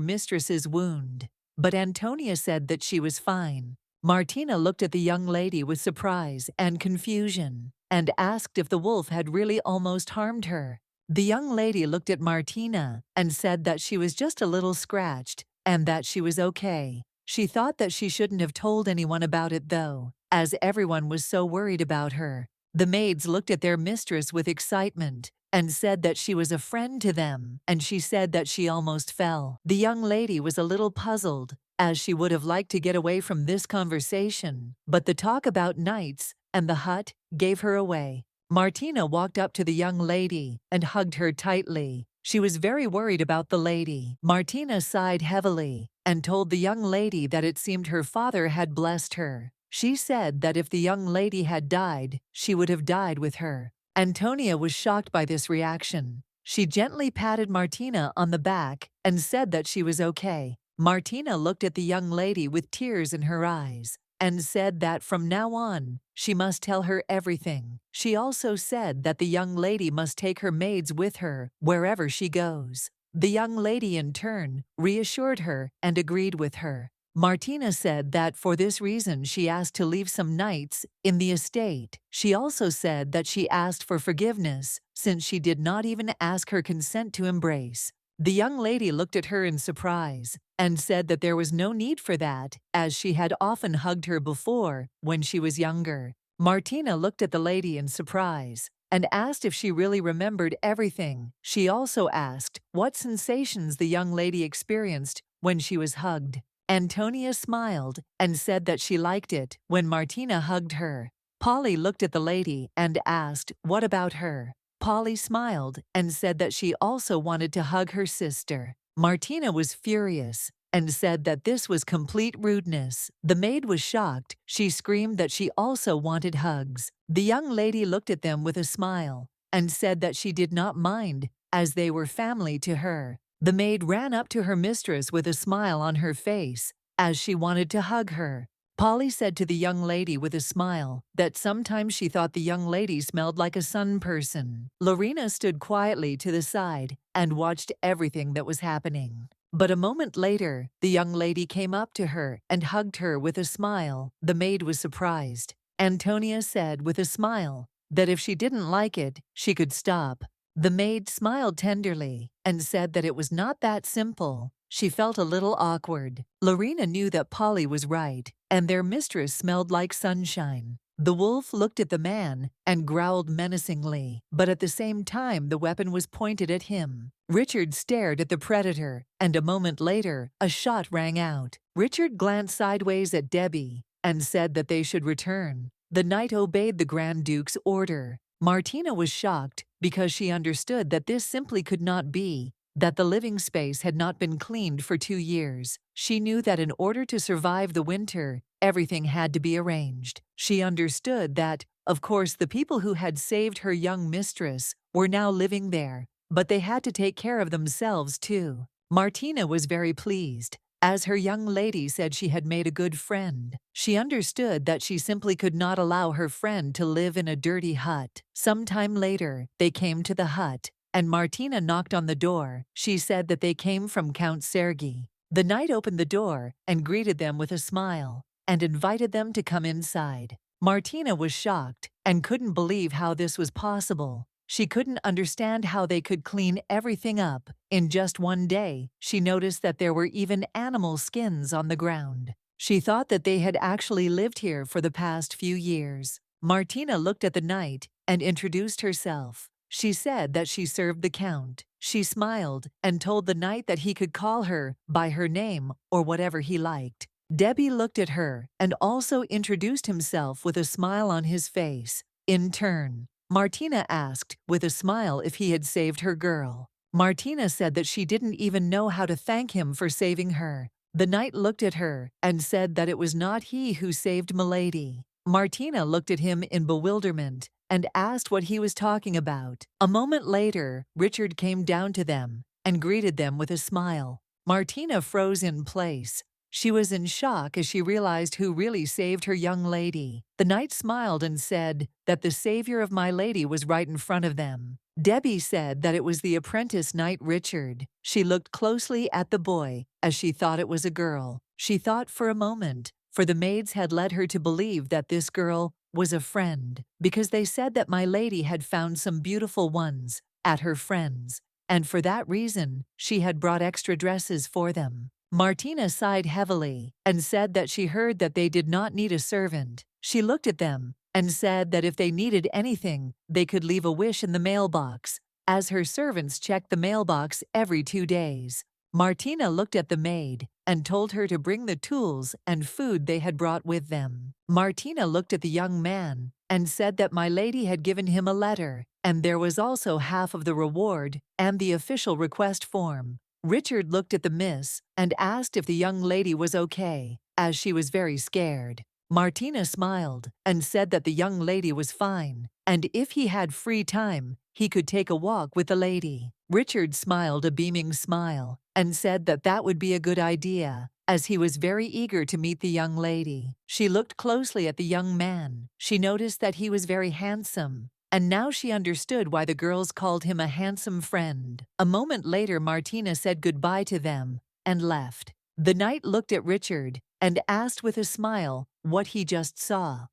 mistress's wound, but Antonia said that she was fine. Martina looked at the young lady with surprise and confusion and asked if the wolf had really almost harmed her. The young lady looked at Martina and said that she was just a little scratched and that she was okay. She thought that she shouldn't have told anyone about it though, as everyone was so worried about her. The maids looked at their mistress with excitement and said that she was a friend to them, and she said that she almost fell. The young lady was a little puzzled, as she would have liked to get away from this conversation, but the talk about knights and the hut gave her away. Martina walked up to the young lady and hugged her tightly. She was very worried about the lady. Martina sighed heavily and told the young lady that it seemed her father had blessed her. She said that if the young lady had died, she would have died with her. Antonia was shocked by this reaction. She gently patted Martina on the back and said that she was okay. Martina looked at the young lady with tears in her eyes and said that from now on, she must tell her everything. She also said that the young lady must take her maids with her wherever she goes. The young lady in turn reassured her and agreed with her. Martina said that for this reason she asked to leave some knights in the estate. She also said that she asked for forgiveness since she did not even ask her consent to embrace. The young lady looked at her in surprise and said that there was no need for that, as she had often hugged her before when she was younger. Martina looked at the lady in surprise and asked if she really remembered everything. She also asked what sensations the young lady experienced when she was hugged. Antonia smiled and said that she liked it when Martina hugged her. Polly looked at the lady and asked what about her. Polly smiled and said that she also wanted to hug her sister. Martina was furious and said that this was complete rudeness. The maid was shocked. She screamed that she also wanted hugs. The young lady looked at them with a smile and said that she did not mind, as they were family to her. The maid ran up to her mistress with a smile on her face, as she wanted to hug her. Polly said to the young lady with a smile that sometimes she thought the young lady smelled like a sun person. Lorena stood quietly to the side and watched everything that was happening. But a moment later, the young lady came up to her and hugged her with a smile. The maid was surprised. Antonia said with a smile that if she didn't like it, she could stop. The maid smiled tenderly and said that it was not that simple. She felt a little awkward. Lorena knew that Polly was right, and their mistress smelled like sunshine. The wolf looked at the man and growled menacingly, but at the same time the weapon was pointed at him. Richard stared at the predator, and a moment later, a shot rang out. Richard glanced sideways at Debbie and said that they should return. The knight obeyed the Grand Duke's order. Martina was shocked because she understood that this simply could not be, that the living space had not been cleaned for 2 years. She knew that in order to survive the winter, everything had to be arranged. She understood that, of course, the people who had saved her young mistress were now living there, but they had to take care of themselves too. Martina was very pleased. As her young lady said she had made a good friend, she understood that she simply could not allow her friend to live in a dirty hut. Some time later, they came to the hut. and Martina knocked on the door. She said that they came from Count Sergei. The knight opened the door and greeted them with a smile and invited them to come inside. Martina was shocked and couldn't believe how this was possible. She couldn't understand how they could clean everything up. In just one day, she noticed that there were even animal skins on the ground. She thought that they had actually lived here for the past few years. Martina looked at the knight and introduced herself. She said that she served the count. She smiled and told the knight that he could call her by her name or whatever he liked. Debbie looked at her and also introduced himself with a smile on his face. In turn, Martina asked with a smile if he had saved her girl. Martina said that she didn't even know how to thank him for saving her. The knight looked at her and said that it was not he who saved Milady. Martina looked at him in bewilderment and asked what he was talking about. A moment later, Richard came down to them and greeted them with a smile. Martina froze in place. She was in shock as she realized who really saved her young lady. The knight smiled and said that the savior of my lady was right in front of them. Debbie said that it was the apprentice knight Richard. She looked closely at the boy as she thought it was a girl. She thought for a moment, for the maids had led her to believe that this girl was a friend, because they said that my lady had found some beautiful ones at her friend's, and for that reason she had brought extra dresses for them. Martina sighed heavily and said that she heard that they did not need a servant. She looked at them and said that if they needed anything, they could leave a wish in the mailbox, as her servants checked the mailbox every 2 days. Martina looked at the maid and told her to bring the tools and food they had brought with them. Martina looked at the young man and said that my lady had given him a letter, and there was also half of the reward and the official request form. Richard looked at the miss and asked if the young lady was okay, as she was very scared. Martina smiled and said that the young lady was fine, and if he had free time, he could take a walk with the lady. Richard smiled a beaming smile and said that that would be a good idea, as he was very eager to meet the young lady. She looked closely at the young man. She noticed that he was very handsome, and now she understood why the girls called him a handsome friend. A moment later, Martina said goodbye to them and left. The knight looked at Richard and asked with a smile what he just saw.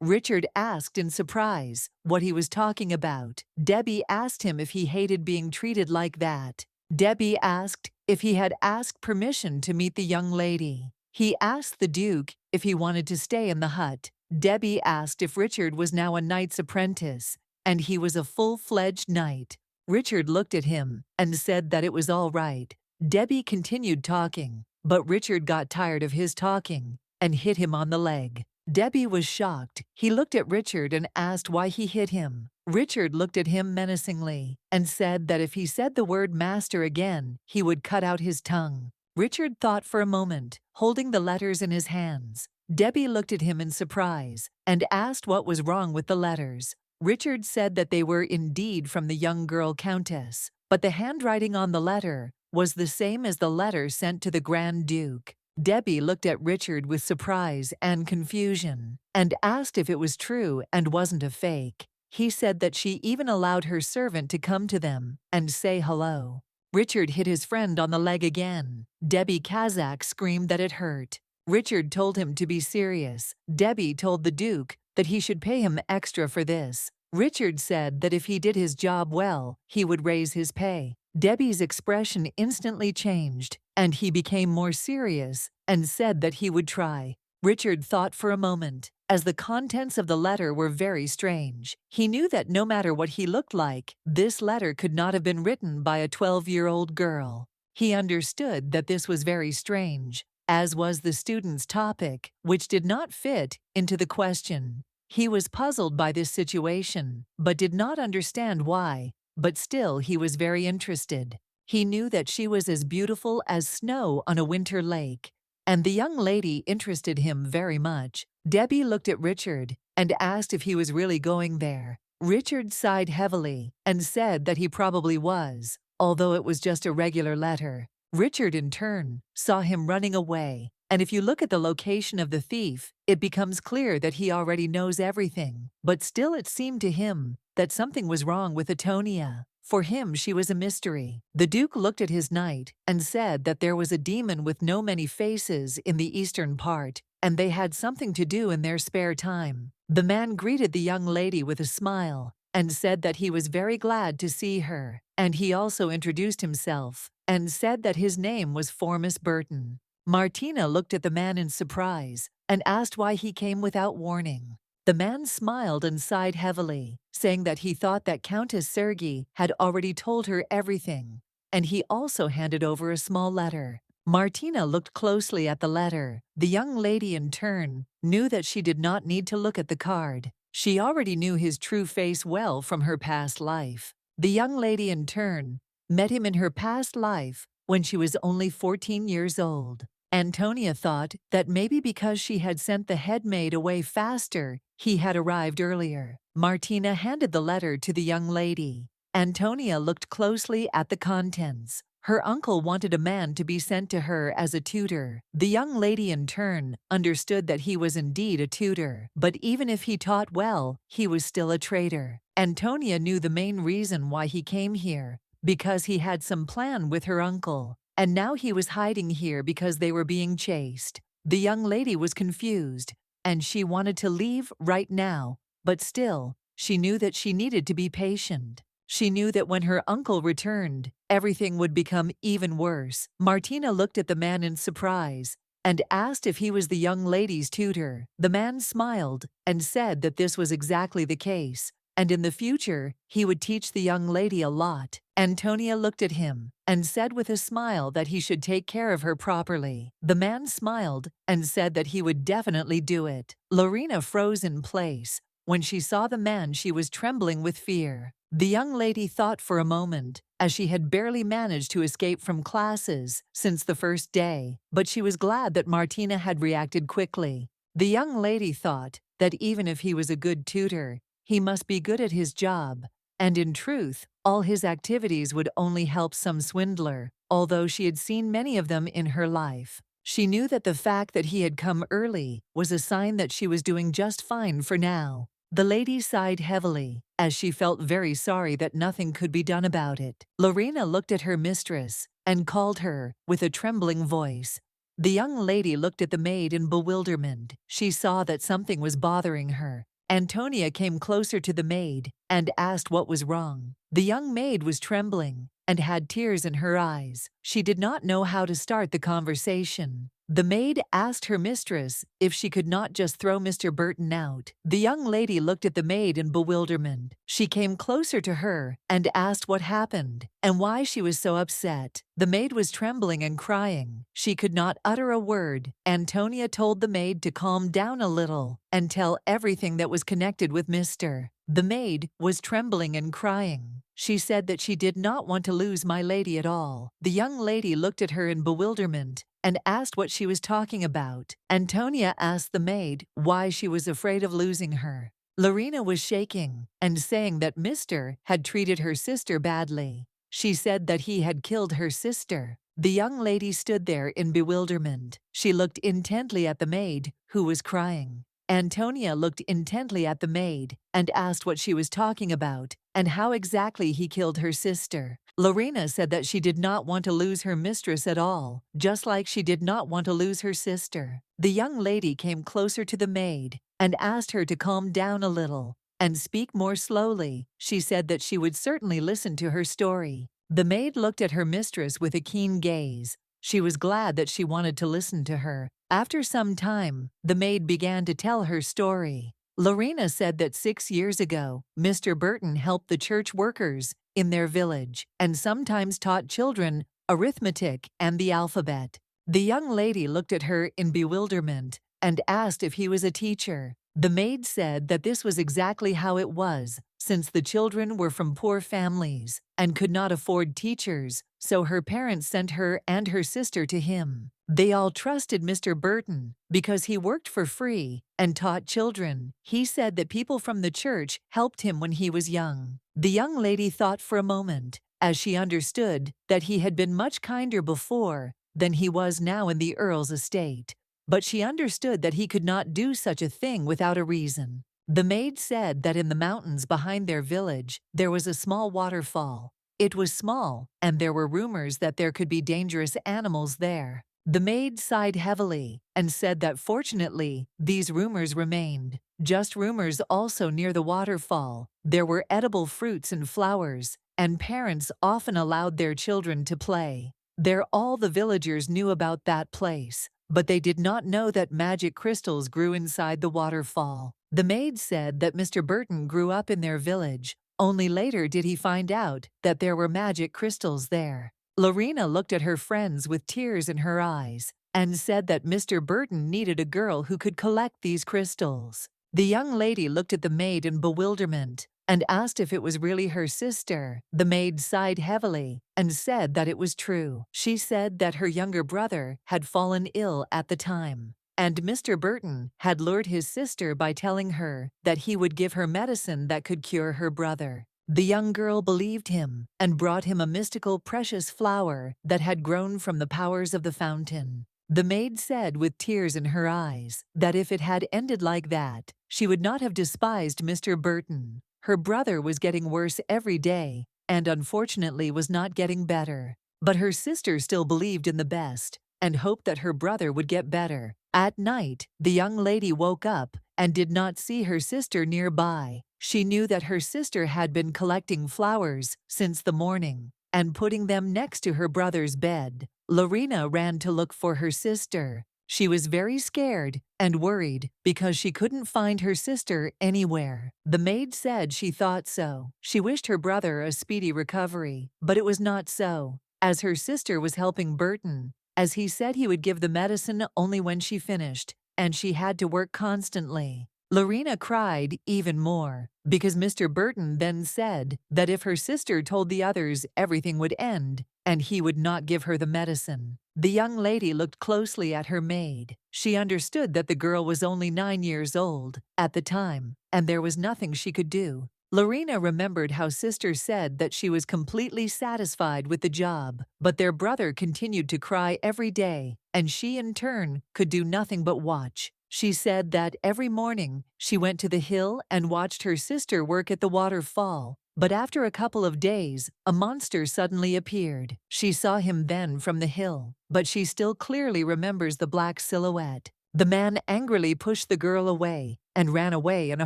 Richard asked in surprise what he was talking about. Debbie asked him if he hated being treated like that. Debbie asked if he had asked permission to meet the young lady. He asked the Duke if he wanted to stay in the hut. Debbie asked if Richard was now a knight's apprentice, and he was a full-fledged knight. Richard looked at him and said that it was all right. Debbie continued talking, but Richard got tired of his talking and hit him on the leg. Debbie was shocked. He looked at Richard and asked why he hit him. Richard looked at him menacingly and said that if he said the word master again, he would cut out his tongue. Richard thought for a moment, holding the letters in his hands. Debbie looked at him in surprise and asked what was wrong with the letters. Richard said that they were indeed from the young girl countess, but the handwriting on the letter was the same as the letter sent to the Grand Duke. Debbie looked at Richard with surprise and confusion and asked if it was true and wasn't a fake. He said that she even allowed her servant to come to them and say hello. Richard hit his friend on the leg again. Debbie Kazakh screamed that it hurt. Richard told him to be serious. Debbie told the Duke that he should pay him extra for this. Richard said that if he did his job well, he would raise his pay. Debbie's expression instantly changed, and he became more serious and said that he would try. Richard thought for a moment, as the contents of the letter were very strange. He knew that no matter what he looked like, this letter could not have been written by a 12-year-old girl. He understood that this was very strange, as was the student's topic, which did not fit into the question. He was puzzled by this situation, but did not understand why. But still he was very interested. He knew that she was as beautiful as snow on a winter lake, and the young lady interested him very much. Debbie looked at Richard and asked if he was really going there. Richard sighed heavily and said that he probably was, although it was just a regular letter. Richard, in turn, saw him running away, and if you look at the location of the thief, it becomes clear that he already knows everything. But still it seemed to him that something was wrong with Atonia. For him she was a mystery. The Duke looked at his knight and said that there was a demon with no many faces in the eastern part, and they had something to do in their spare time. The man greeted the young lady with a smile and said that he was very glad to see her, and he also introduced himself and said that his name was Formus Burton. Martina looked at the man in surprise and asked why he came without warning. The man smiled and sighed heavily, saying that he thought that Countess Sergei had already told her everything, and he also handed over a small letter. Martina looked closely at the letter. The young lady, in turn, knew that she did not need to look at the card. She already knew his true face well from her past life. The young lady, in turn, met him in her past life when she was only 14 years old. Antonia thought that maybe because she had sent the head maid away faster, he had arrived earlier. Martina handed the letter to the young lady. Antonia looked closely at the contents. Her uncle wanted a man to be sent to her as a tutor. The young lady, in turn, understood that he was indeed a tutor, but even if he taught well, he was still a traitor. Antonia knew the main reason why he came here, because he had some plan with her uncle, and now he was hiding here because they were being chased. The young lady was confused, and she wanted to leave right now, but still, she knew that she needed to be patient. She knew that when her uncle returned, everything would become even worse. Martina looked at the man in surprise and asked if he was the young lady's tutor. The man smiled and said that this was exactly the case, and in the future, he would teach the young lady a lot. Antonia looked at him and said with a smile that he should take care of her properly. The man smiled and said that he would definitely do it. Lorena froze in place. When she saw the man, she was trembling with fear. The young lady thought for a moment, as she had barely managed to escape from classes since the first day, but she was glad that Martina had reacted quickly. The young lady thought that even if he was a good tutor, he must be good at his job, and in truth, all his activities would only help some swindler, although she had seen many of them in her life. She knew that the fact that he had come early was a sign that she was doing just fine for now. The lady sighed heavily, as she felt very sorry that nothing could be done about it. Lorena looked at her mistress and called her with a trembling voice. The young lady looked at the maid in bewilderment. She saw that something was bothering her. Antonia came closer to the maid and asked what was wrong. The young maid was trembling and had tears in her eyes. She did not know how to start the conversation. The maid asked her mistress if she could not just throw Mr. Burton out. The young lady looked at the maid in bewilderment. She came closer to her and asked what happened and why she was so upset. The maid was trembling and crying. She could not utter a word. Antonia told the maid to calm down a little and tell everything that was connected with Mr. The maid was trembling and crying. She said that she did not want to lose my lady at all. The young lady looked at her in bewilderment and asked what she was talking about. Antonia asked the maid why she was afraid of losing her. Lorena was shaking and saying that Mr. had treated her sister badly. She said that he had killed her sister. The young lady stood there in bewilderment. She looked intently at the maid, who was crying. Antonia looked intently at the maid and asked what she was talking about and how exactly he killed her sister. Lorena said that she did not want to lose her mistress at all, just like she did not want to lose her sister. The young lady came closer to the maid and asked her to calm down a little and speak more slowly. She said that she would certainly listen to her story. The maid looked at her mistress with a keen gaze. She was glad that she wanted to listen to her. After some time, the maid began to tell her story. Lorena said that 6 years ago, Mr. Burton helped the church workers in their village and sometimes taught children arithmetic and the alphabet. The young lady looked at her in bewilderment and asked if he was a teacher. The maid said that this was exactly how it was, since the children were from poor families and could not afford teachers, so her parents sent her and her sister to him. They all trusted Mr. Burton because he worked for free and taught children. He said that people from the church helped him when he was young. The young lady thought for a moment, as she understood that he had been much kinder before than he was now in the Earl's estate. But she understood that he could not do such a thing without a reason. The maid said that in the mountains behind their village there was a small waterfall. It was small, and there were rumors that there could be dangerous animals there. The maid sighed heavily and said that fortunately, these rumors remained just rumors. Also near the waterfall, there were edible fruits and flowers, and parents often allowed their children to play there. All the villagers knew about that place, but they did not know that magic crystals grew inside the waterfall. The maid said that Mr. Burton grew up in their village. Only later did he find out that there were magic crystals there. Lorena looked at her friends with tears in her eyes and said that Mr. Burton needed a girl who could collect these crystals. The young lady looked at the maid in bewilderment and asked if it was really her sister. The maid sighed heavily and said that it was true. She said that her younger brother had fallen ill at the time, and Mr. Burton had lured his sister by telling her that he would give her medicine that could cure her brother. The young girl believed him and brought him a mystical precious flower that had grown from the powers of the fountain. The maid said with tears in her eyes that if it had ended like that, she would not have despised Mr. Burton. Her brother was getting worse every day and unfortunately was not getting better. But her sister still believed in the best and hoped that her brother would get better. At night, the young lady woke up and did not see her sister nearby. She knew that her sister had been collecting flowers since the morning and putting them next to her brother's bed. Lorena ran to look for her sister. She was very scared and worried because she couldn't find her sister anywhere. The maid said she thought so. She wished her brother a speedy recovery, but it was not so, as her sister was helping Burton, as he said he would give the medicine only when she finished, and she had to work constantly. Lorena cried even more because Mr. Burton then said that if her sister told the others, everything would end and he would not give her the medicine. The young lady looked closely at her maid. She understood that the girl was only 9 years old at the time, and there was nothing she could do. Lorena remembered how sister said that she was completely satisfied with the job, but their brother continued to cry every day, and she in turn could do nothing but watch. She said that every morning she went to the hill and watched her sister work at the waterfall. But after a couple of days, a monster suddenly appeared. She saw him then from the hill, but she still clearly remembers the black silhouette. The man angrily pushed the girl away and ran away in a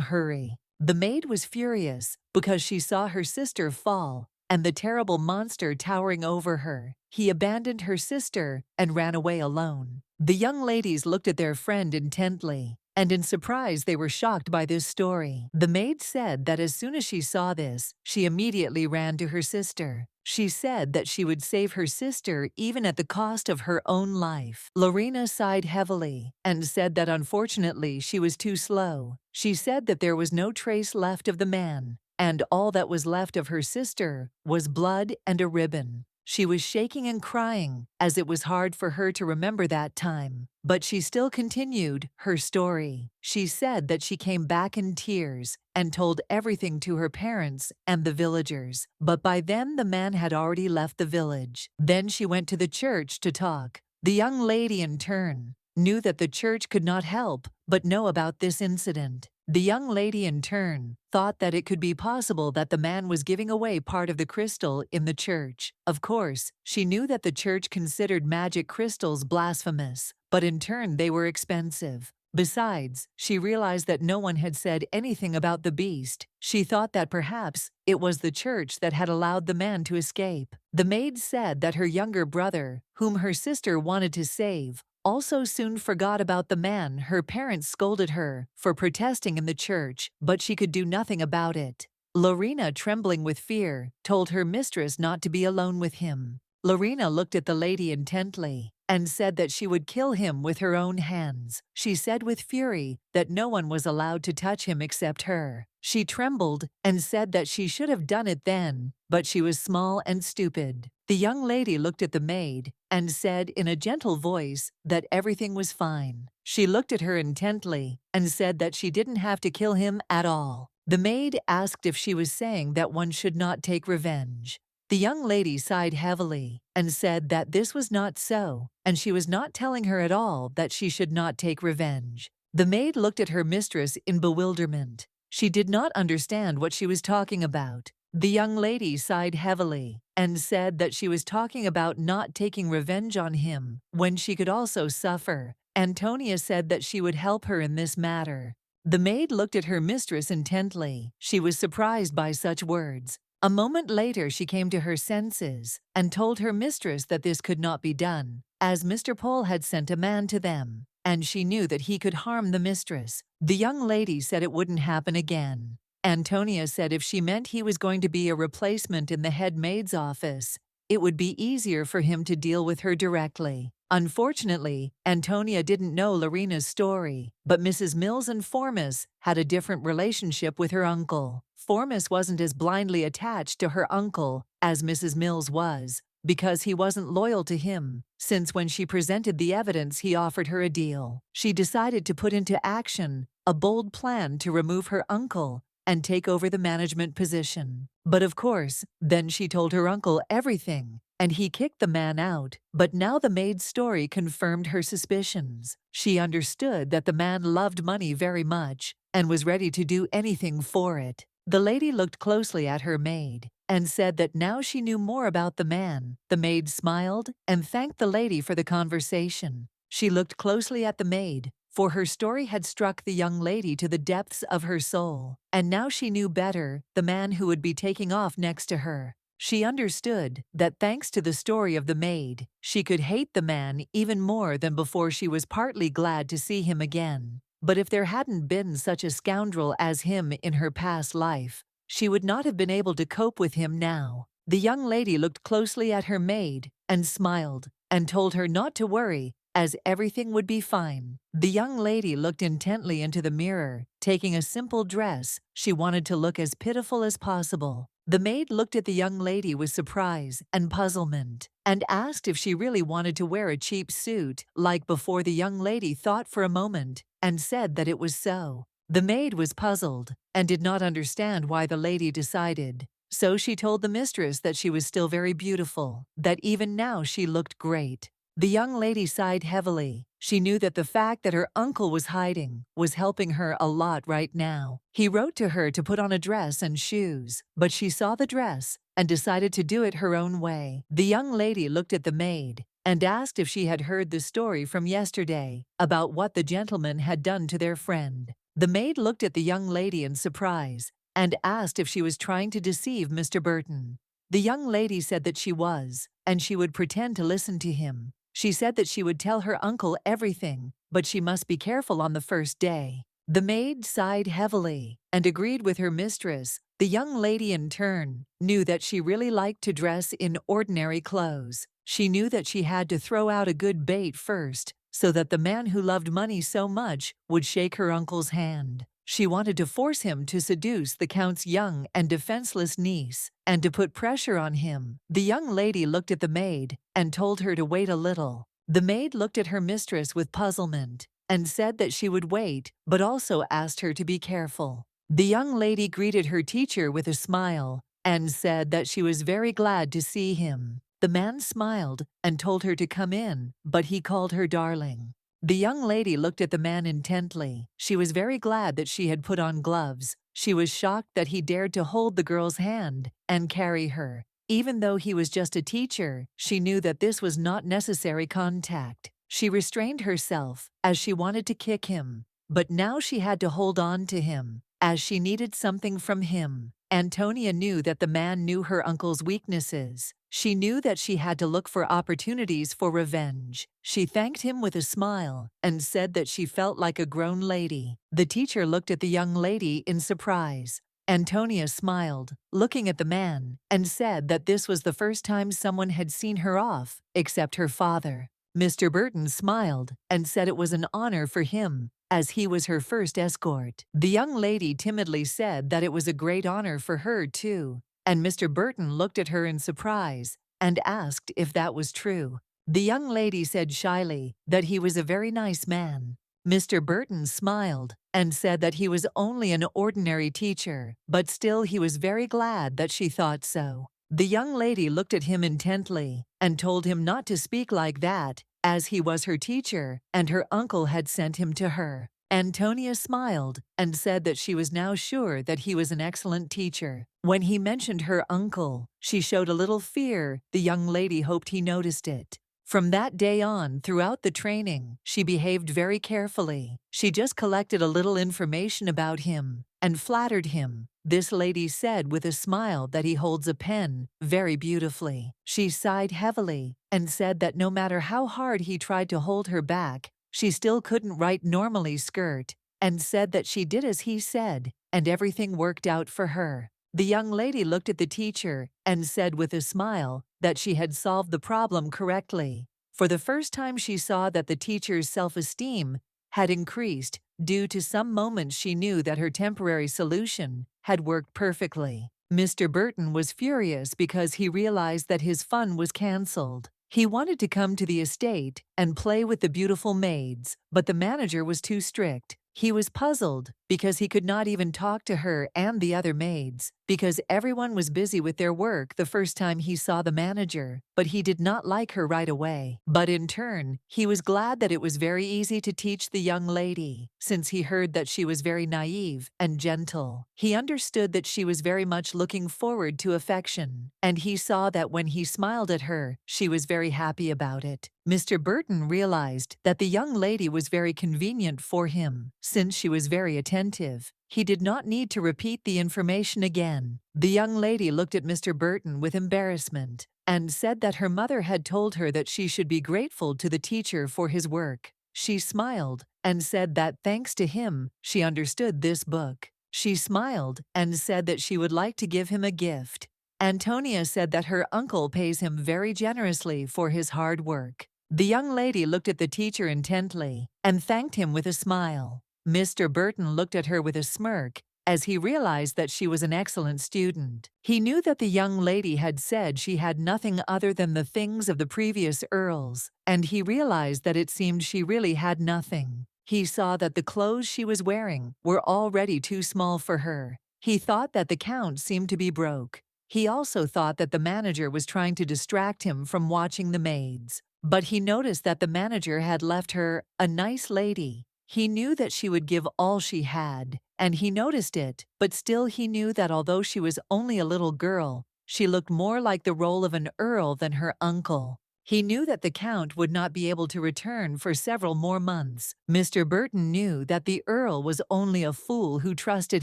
hurry. The maid was furious because she saw her sister fall and the terrible monster towering over her. He abandoned her sister and ran away alone. The young ladies looked at their friend intently, and in surprise they were shocked by this story. The maid said that as soon as she saw this, she immediately ran to her sister. She said that she would save her sister even at the cost of her own life. Lorena sighed heavily and said that unfortunately she was too slow. She said that there was no trace left of the man, and all that was left of her sister was blood and a ribbon. She was shaking and crying, as it was hard for her to remember that time. But she still continued her story. She said that she came back in tears and told everything to her parents and the villagers. But by then the man had already left the village. Then she went to the church to talk. The young lady in turn knew that the church could not help but know about this incident. The young lady in turn thought that it could be possible that the man was giving away part of the crystal in the church. Of course, she knew that the church considered magic crystals blasphemous, but in turn they were expensive. Besides, she realized that no one had said anything about the beast. She thought that perhaps it was the church that had allowed the man to escape. The maid said that her younger brother, whom her sister wanted to save, also soon forgot about the man. Her parents scolded her for protesting in the church, but she could do nothing about it. Lorena, trembling with fear, told her mistress not to be alone with him. Lorena looked at the lady intently and said that she would kill him with her own hands. She said with fury that no one was allowed to touch him except her. She trembled and said that she should have done it then, but she was small and stupid. The young lady looked at the maid and said in a gentle voice that everything was fine. She looked at her intently and said that she didn't have to kill him at all. The maid asked if she was saying that one should not take revenge. The young lady sighed heavily and said that this was not so, and she was not telling her at all that she should not take revenge. The maid looked at her mistress in bewilderment. She did not understand what she was talking about. The young lady sighed heavily and said that she was talking about not taking revenge on him when she could also suffer. Antonia said that she would help her in this matter. The maid looked at her mistress intently. She was surprised by such words. A moment later she came to her senses and told her mistress that this could not be done, as Mr. Pole had sent a man to them, and she knew that he could harm the mistress. The young lady said it wouldn't happen again. Antonia said if she meant he was going to be a replacement in the head maid's office, it would be easier for him to deal with her directly. Unfortunately, Antonia didn't know Lorena's story, but Mrs. Mills and Formis had a different relationship with her uncle. Formis wasn't as blindly attached to her uncle as Mrs. Mills was, because he wasn't loyal to him, since when she presented the evidence he offered her a deal. She decided to put into action a bold plan to remove her uncle and take over the management position. But of course, then she told her uncle everything, and he kicked the man out. But now the maid's story confirmed her suspicions. She understood that the man loved money very much and was ready to do anything for it. The lady looked closely at her maid and said that now she knew more about the man. The maid smiled and thanked the lady for the conversation. She looked closely at the maid, for her story had struck the young lady to the depths of her soul, and now she knew better the man who would be taking off next to her. She understood that thanks to the story of the maid, she could hate the man even more than before. She was partly glad to see him again. But if there hadn't been such a scoundrel as him in her past life, she would not have been able to cope with him now. The young lady looked closely at her maid and smiled and told her not to worry, as everything would be fine. The young lady looked intently into the mirror, taking a simple dress. She wanted to look as pitiful as possible. The maid looked at the young lady with surprise and puzzlement, and asked if she really wanted to wear a cheap suit like before. The young lady thought for a moment and said that it was so. The maid was puzzled and did not understand why the lady decided. So she told the mistress that she was still very beautiful, that even now she looked great. The young lady sighed heavily. She knew that the fact that her uncle was hiding was helping her a lot right now. He wrote to her to put on a dress and shoes, but she saw the dress and decided to do it her own way. The young lady looked at the maid and asked if she had heard the story from yesterday about what the gentleman had done to their friend. The maid looked at the young lady in surprise and asked if she was trying to deceive Mr. Burton. The young lady said that she was, and she would pretend to listen to him. She said that she would tell her uncle everything, but she must be careful on the first day. The maid sighed heavily and agreed with her mistress. The young lady, in turn, knew that she really liked to dress in ordinary clothes. She knew that she had to throw out a good bait first, so that the man who loved money so much would shake her uncle's hand. She wanted to force him to seduce the Count's young and defenseless niece, and to put pressure on him. The young lady looked at the maid and told her to wait a little. The maid looked at her mistress with puzzlement and said that she would wait, but also asked her to be careful. The young lady greeted her teacher with a smile and said that she was very glad to see him. The man smiled and told her to come in, but he called her darling. The young lady looked at the man intently. She was very glad that she had put on gloves. She was shocked that he dared to hold the girl's hand and carry her. Even though he was just a teacher, she knew that this was not necessary contact. She restrained herself as she wanted to kick him, but now she had to hold on to him, as she needed something from him. Antonia knew that the man knew her uncle's weaknesses. She knew that she had to look for opportunities for revenge. She thanked him with a smile and said that she felt like a grown lady. The teacher looked at the young lady in surprise. Antonia smiled, looking at the man, and said that this was the first time someone had seen her off, except her father. Mr. Burton smiled and said it was an honor for him, as he was her first escort. The young lady timidly said that it was a great honor for her, too, and Mr. Burton looked at her in surprise and asked if that was true. The young lady said shyly that he was a very nice man. Mr. Burton smiled and said that he was only an ordinary teacher, but still he was very glad that she thought so. The young lady looked at him intently and told him not to speak like that, as he was her teacher and her uncle had sent him to her. Antonia smiled and said that she was now sure that he was an excellent teacher. When he mentioned her uncle, she showed a little fear. The young lady hoped he noticed it. From that day on, throughout the training, she behaved very carefully. She just collected a little information about him and flattered him. This lady said with a smile that he holds a pen very beautifully. She sighed heavily and said that no matter how hard he tried to hold her back, she still couldn't write normally skirt, and said that she did as he said, and everything worked out for her. The young lady looked at the teacher and said with a smile that she had solved the problem correctly. For the first time she saw that the teacher's self-esteem had increased due to some moments she knew that her temporary solution had worked perfectly. Mr. Burton was furious because he realized that his fun was cancelled. He wanted to come to the estate and play with the beautiful maids, but the manager was too strict. He was puzzled because he could not even talk to her and the other maids, because everyone was busy with their work the first time he saw the manager, but he did not like her right away. But in turn, he was glad that it was very easy to teach the young lady, since he heard that she was very naive and gentle. He understood that she was very much looking forward to affection, and he saw that when he smiled at her, she was very happy about it. Mr. Burton realized that the young lady was very convenient for him, since she was very attentive. He did not need to repeat the information again. The young lady looked at Mr. Burton with embarrassment and said that her mother had told her that she should be grateful to the teacher for his work. She smiled and said that thanks to him, she understood this book. She smiled and said that she would like to give him a gift. Antonia said that her uncle pays him very generously for his hard work. The young lady looked at the teacher intently and thanked him with a smile. Mr. Burton looked at her with a smirk as he realized that she was an excellent student. He knew that the young lady had said she had nothing other than the things of the previous earls, and he realized that it seemed she really had nothing. He saw that the clothes she was wearing were already too small for her. He thought that the count seemed to be broke. He also thought that the manager was trying to distract him from watching the maids. But he noticed that the manager had left her a nice lady. He knew that she would give all she had, and he noticed it, but still he knew that although she was only a little girl, she looked more like the role of an earl than her uncle. He knew that the count would not be able to return for several more months. Mr. Burton knew that the earl was only a fool who trusted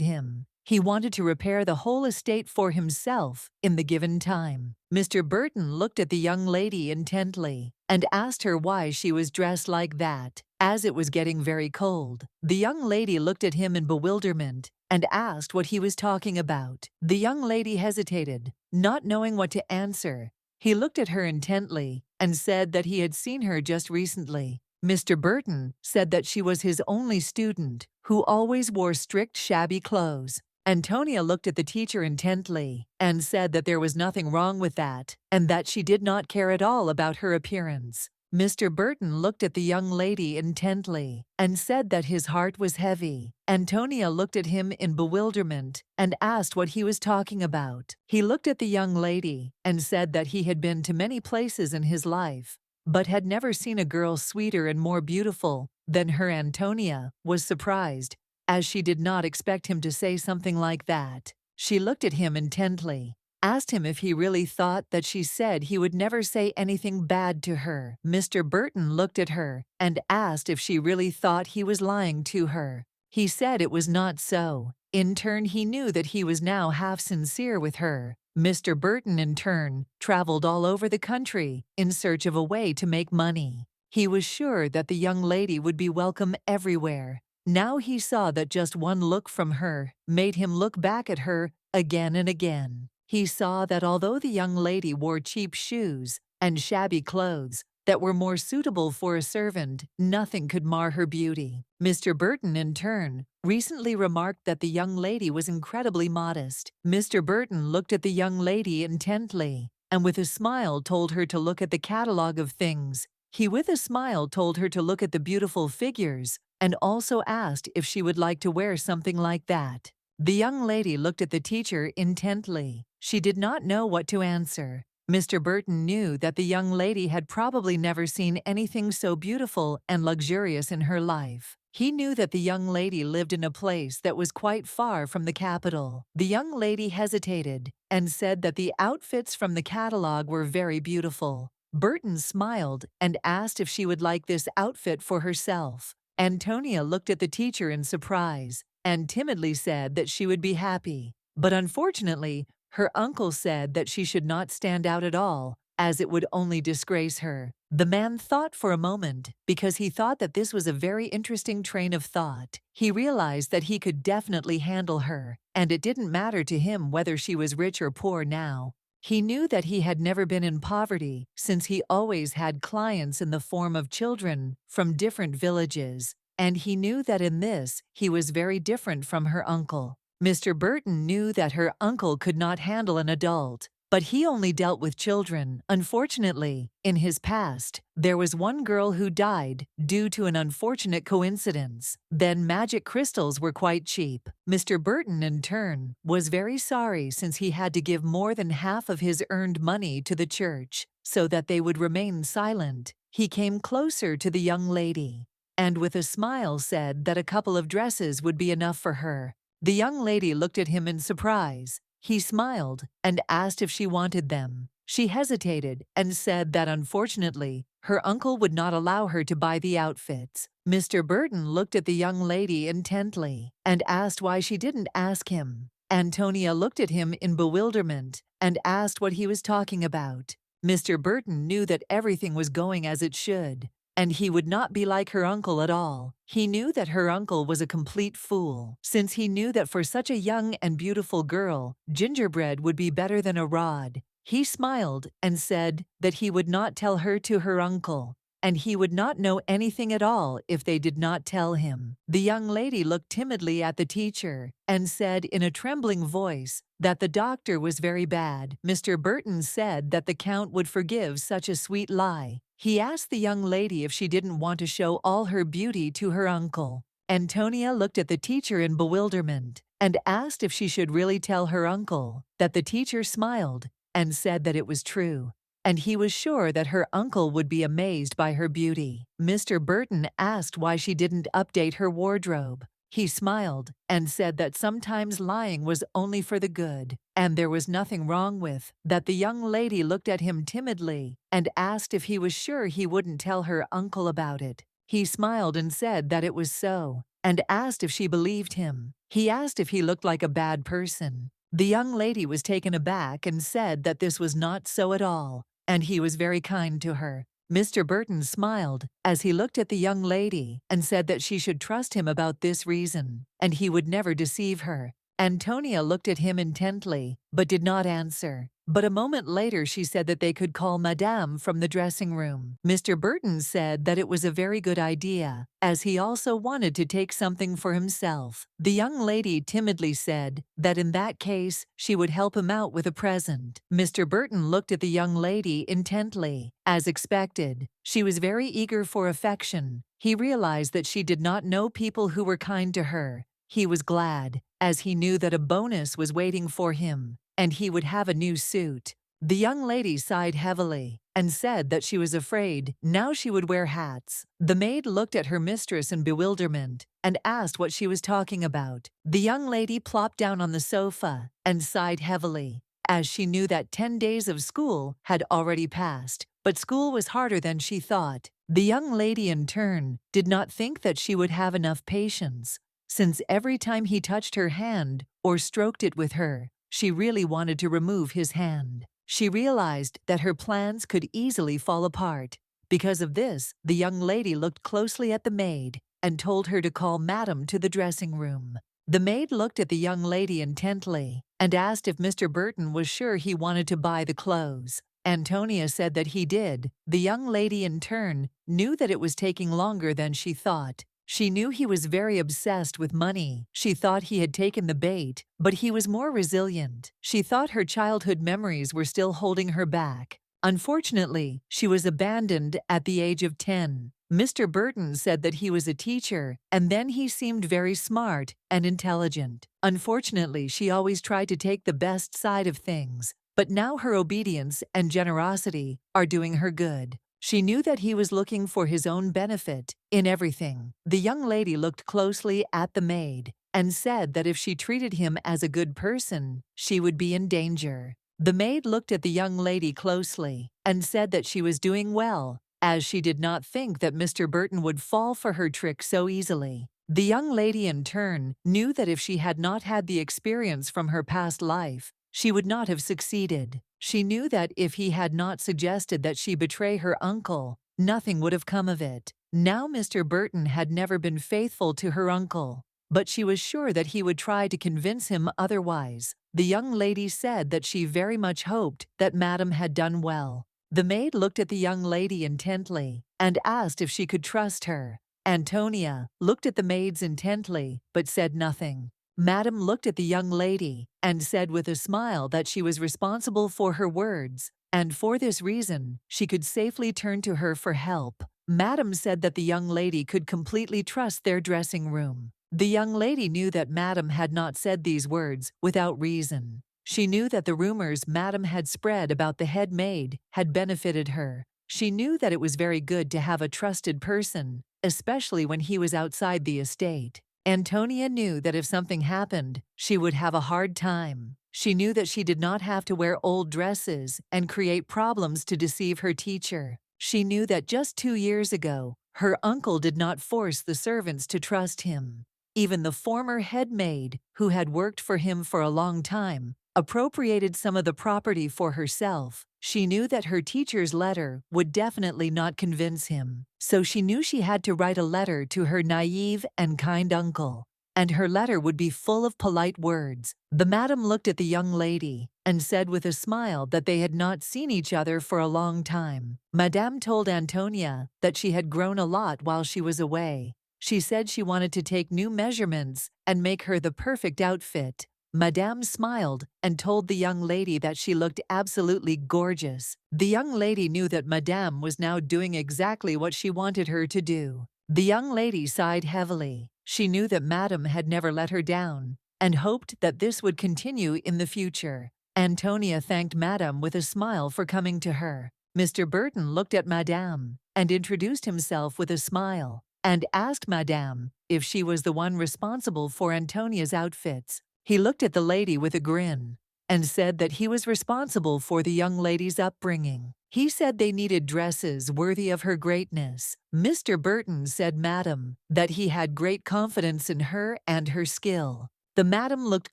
him. He wanted to repair the whole estate for himself in the given time. Mr. Burton looked at the young lady intently and asked her why she was dressed like that, as it was getting very cold. The young lady looked at him in bewilderment and asked what he was talking about. The young lady hesitated, not knowing what to answer. He looked at her intently and said that he had seen her just recently. Mr. Burton said that she was his only student, who always wore strict, shabby clothes. Antonia looked at the teacher intently and said that there was nothing wrong with that, and that she did not care at all about her appearance. Mr. Burton looked at the young lady intently and said that his heart was heavy. Antonia looked at him in bewilderment and asked what he was talking about. He looked at the young lady and said that he had been to many places in his life, but had never seen a girl sweeter and more beautiful than her. Antonia was surprised, as she did not expect him to say something like that. She looked at him intently, asked him if he really thought that she said he would never say anything bad to her. Mr. Burton looked at her and asked if she really thought he was lying to her. He said it was not so. In turn, he knew that he was now half sincere with her. Mr. Burton, in turn, traveled all over the country in search of a way to make money. He was sure that the young lady would be welcome everywhere. Now he saw that just one look from her made him look back at her again and again. He saw that although the young lady wore cheap shoes and shabby clothes that were more suitable for a servant, nothing could mar her beauty. Mr. Burton, in turn, recently remarked that the young lady was incredibly modest. Mr. Burton looked at the young lady intently and with a smile told her to look at the catalogue of things. He with a smile told her to look at the beautiful figures and also asked if she would like to wear something like that. The young lady looked at the teacher intently. She did not know what to answer. Mr. Burton knew that the young lady had probably never seen anything so beautiful and luxurious in her life. He knew that the young lady lived in a place that was quite far from the capital. The young lady hesitated and said that the outfits from the catalog were very beautiful. Burton smiled and asked if she would like this outfit for herself. Antonia looked at the teacher in surprise and timidly said that she would be happy. But unfortunately, her uncle said that she should not stand out at all, as it would only disgrace her. The man thought for a moment, because he thought that this was a very interesting train of thought. He realized that he could definitely handle her, and it didn't matter to him whether she was rich or poor now. He knew that he had never been in poverty, since he always had clients in the form of children from different villages, and he knew that in this he was very different from her uncle. Mr. Burton knew that her uncle could not handle an adult, but he only dealt with children. Unfortunately, in his past, there was one girl who died due to an unfortunate coincidence. Then magic crystals were quite cheap. Mr. Burton, in turn, was very sorry since he had to give more than half of his earned money to the church so that they would remain silent. He came closer to the young lady and with a smile said that a couple of dresses would be enough for her. The young lady looked at him in surprise. He smiled and asked if she wanted them. She hesitated and said that unfortunately, her uncle would not allow her to buy the outfits. Mr. Burton looked at the young lady intently and asked why she didn't ask him. Antonia looked at him in bewilderment and asked what he was talking about. Mr. Burton knew that everything was going as it should, and he would not be like her uncle at all. He knew that her uncle was a complete fool, since he knew that for such a young and beautiful girl, gingerbread would be better than a rod. He smiled and said that he would not tell her to her uncle, and he would not know anything at all if they did not tell him. The young lady looked timidly at the teacher and said in a trembling voice that the doctor was very bad. Mr. Burton said that the Count would forgive such a sweet lie. He asked the young lady if she didn't want to show all her beauty to her uncle. Antonia looked at the teacher in bewilderment and asked if she should really tell her uncle. That the teacher smiled and said that it was true, and he was sure that her uncle would be amazed by her beauty. Mr. Burton asked why she didn't update her wardrobe. He smiled and said that sometimes lying was only for the good, and there was nothing wrong with that. The young lady looked at him timidly and asked if he was sure he wouldn't tell her uncle about it. He smiled and said that it was so, and asked if she believed him. He asked if he looked like a bad person. The young lady was taken aback and said that this was not so at all, and he was very kind to her. Mr. Burton smiled as he looked at the young lady and said that she should trust him about this reason, and he would never deceive her. Antonia looked at him intently, but did not answer. But a moment later she said that they could call Madame from the dressing room. Mr. Burton said that it was a very good idea, as he also wanted to take something for himself. The young lady timidly said that in that case she would help him out with a present. Mr. Burton looked at the young lady intently. As expected, she was very eager for affection. He realized that she did not know people who were kind to her. He was glad, as he knew that a bonus was waiting for him, and he would have a new suit. The young lady sighed heavily and said that she was afraid now she would wear hats. The maid looked at her mistress in bewilderment and asked what she was talking about. The young lady plopped down on the sofa and sighed heavily, as she knew that 10 days of school had already passed, but school was harder than she thought. The young lady, in turn, did not think that she would have enough patience, since every time he touched her hand or stroked it with her, she really wanted to remove his hand. She realized that her plans could easily fall apart. Because of this, the young lady looked closely at the maid and told her to call Madame to the dressing room. The maid looked at the young lady intently and asked if Mr. Burton was sure he wanted to buy the clothes. Antonia said that he did. The young lady, in turn, knew that it was taking longer than she thought. She knew he was very obsessed with money. She thought he had taken the bait, but he was more resilient. She thought her childhood memories were still holding her back. Unfortunately, she was abandoned at the age of 10. Mr. Burton said that he was a teacher, and then he seemed very smart and intelligent. Unfortunately, she always tried to take the best side of things, but now her obedience and generosity are doing her good. She knew that he was looking for his own benefit in everything. The young lady looked closely at the maid and said that if she treated him as a good person, she would be in danger. The maid looked at the young lady closely and said that she was doing well, as she did not think that Mr. Burton would fall for her trick so easily. The young lady in turn knew that if she had not had the experience from her past life, she would not have succeeded. She knew that if he had not suggested that she betray her uncle, nothing would have come of it. Now Mr. Burton had never been faithful to her uncle, but she was sure that he would try to convince him otherwise. The young lady said that she very much hoped that Madam had done well. The maid looked at the young lady intently and asked if she could trust her. Antonia looked at the maids intently, but said nothing. Madam looked at the young lady and said with a smile that she was responsible for her words, and for this reason she could safely turn to her for help. Madam said that the young lady could completely trust their dressing room. The young lady knew that Madam had not said these words without reason. She knew that the rumors Madam had spread about the head maid had benefited her. She knew that it was very good to have a trusted person, especially when he was outside the estate. Antonia knew that if something happened, she would have a hard time. She knew that she did not have to wear old dresses and create problems to deceive her teacher. She knew that just 2 years ago, her uncle did not force the servants to trust him. Even the former head maid, who had worked for him for a long time, appropriated some of the property for herself. She knew that her teacher's letter would definitely not convince him, so she knew she had to write a letter to her naive and kind uncle, and her letter would be full of polite words. The madam looked at the young lady and said with a smile that they had not seen each other for a long time. Madame told Antonia that she had grown a lot while she was away. She said she wanted to take new measurements and make her the perfect outfit. Madame smiled and told the young lady that she looked absolutely gorgeous. The young lady knew that Madame was now doing exactly what she wanted her to do. The young lady sighed heavily. She knew that Madame had never let her down and hoped that this would continue in the future. Antonia thanked Madame with a smile for coming to her. Mr. Burton looked at Madame and introduced himself with a smile and asked Madame if she was the one responsible for Antonia's outfits. He looked at the lady with a grin and said that he was responsible for the young lady's upbringing. He said they needed dresses worthy of her greatness. Mr. Burton said Madam that he had great confidence in her and her skill. The madam looked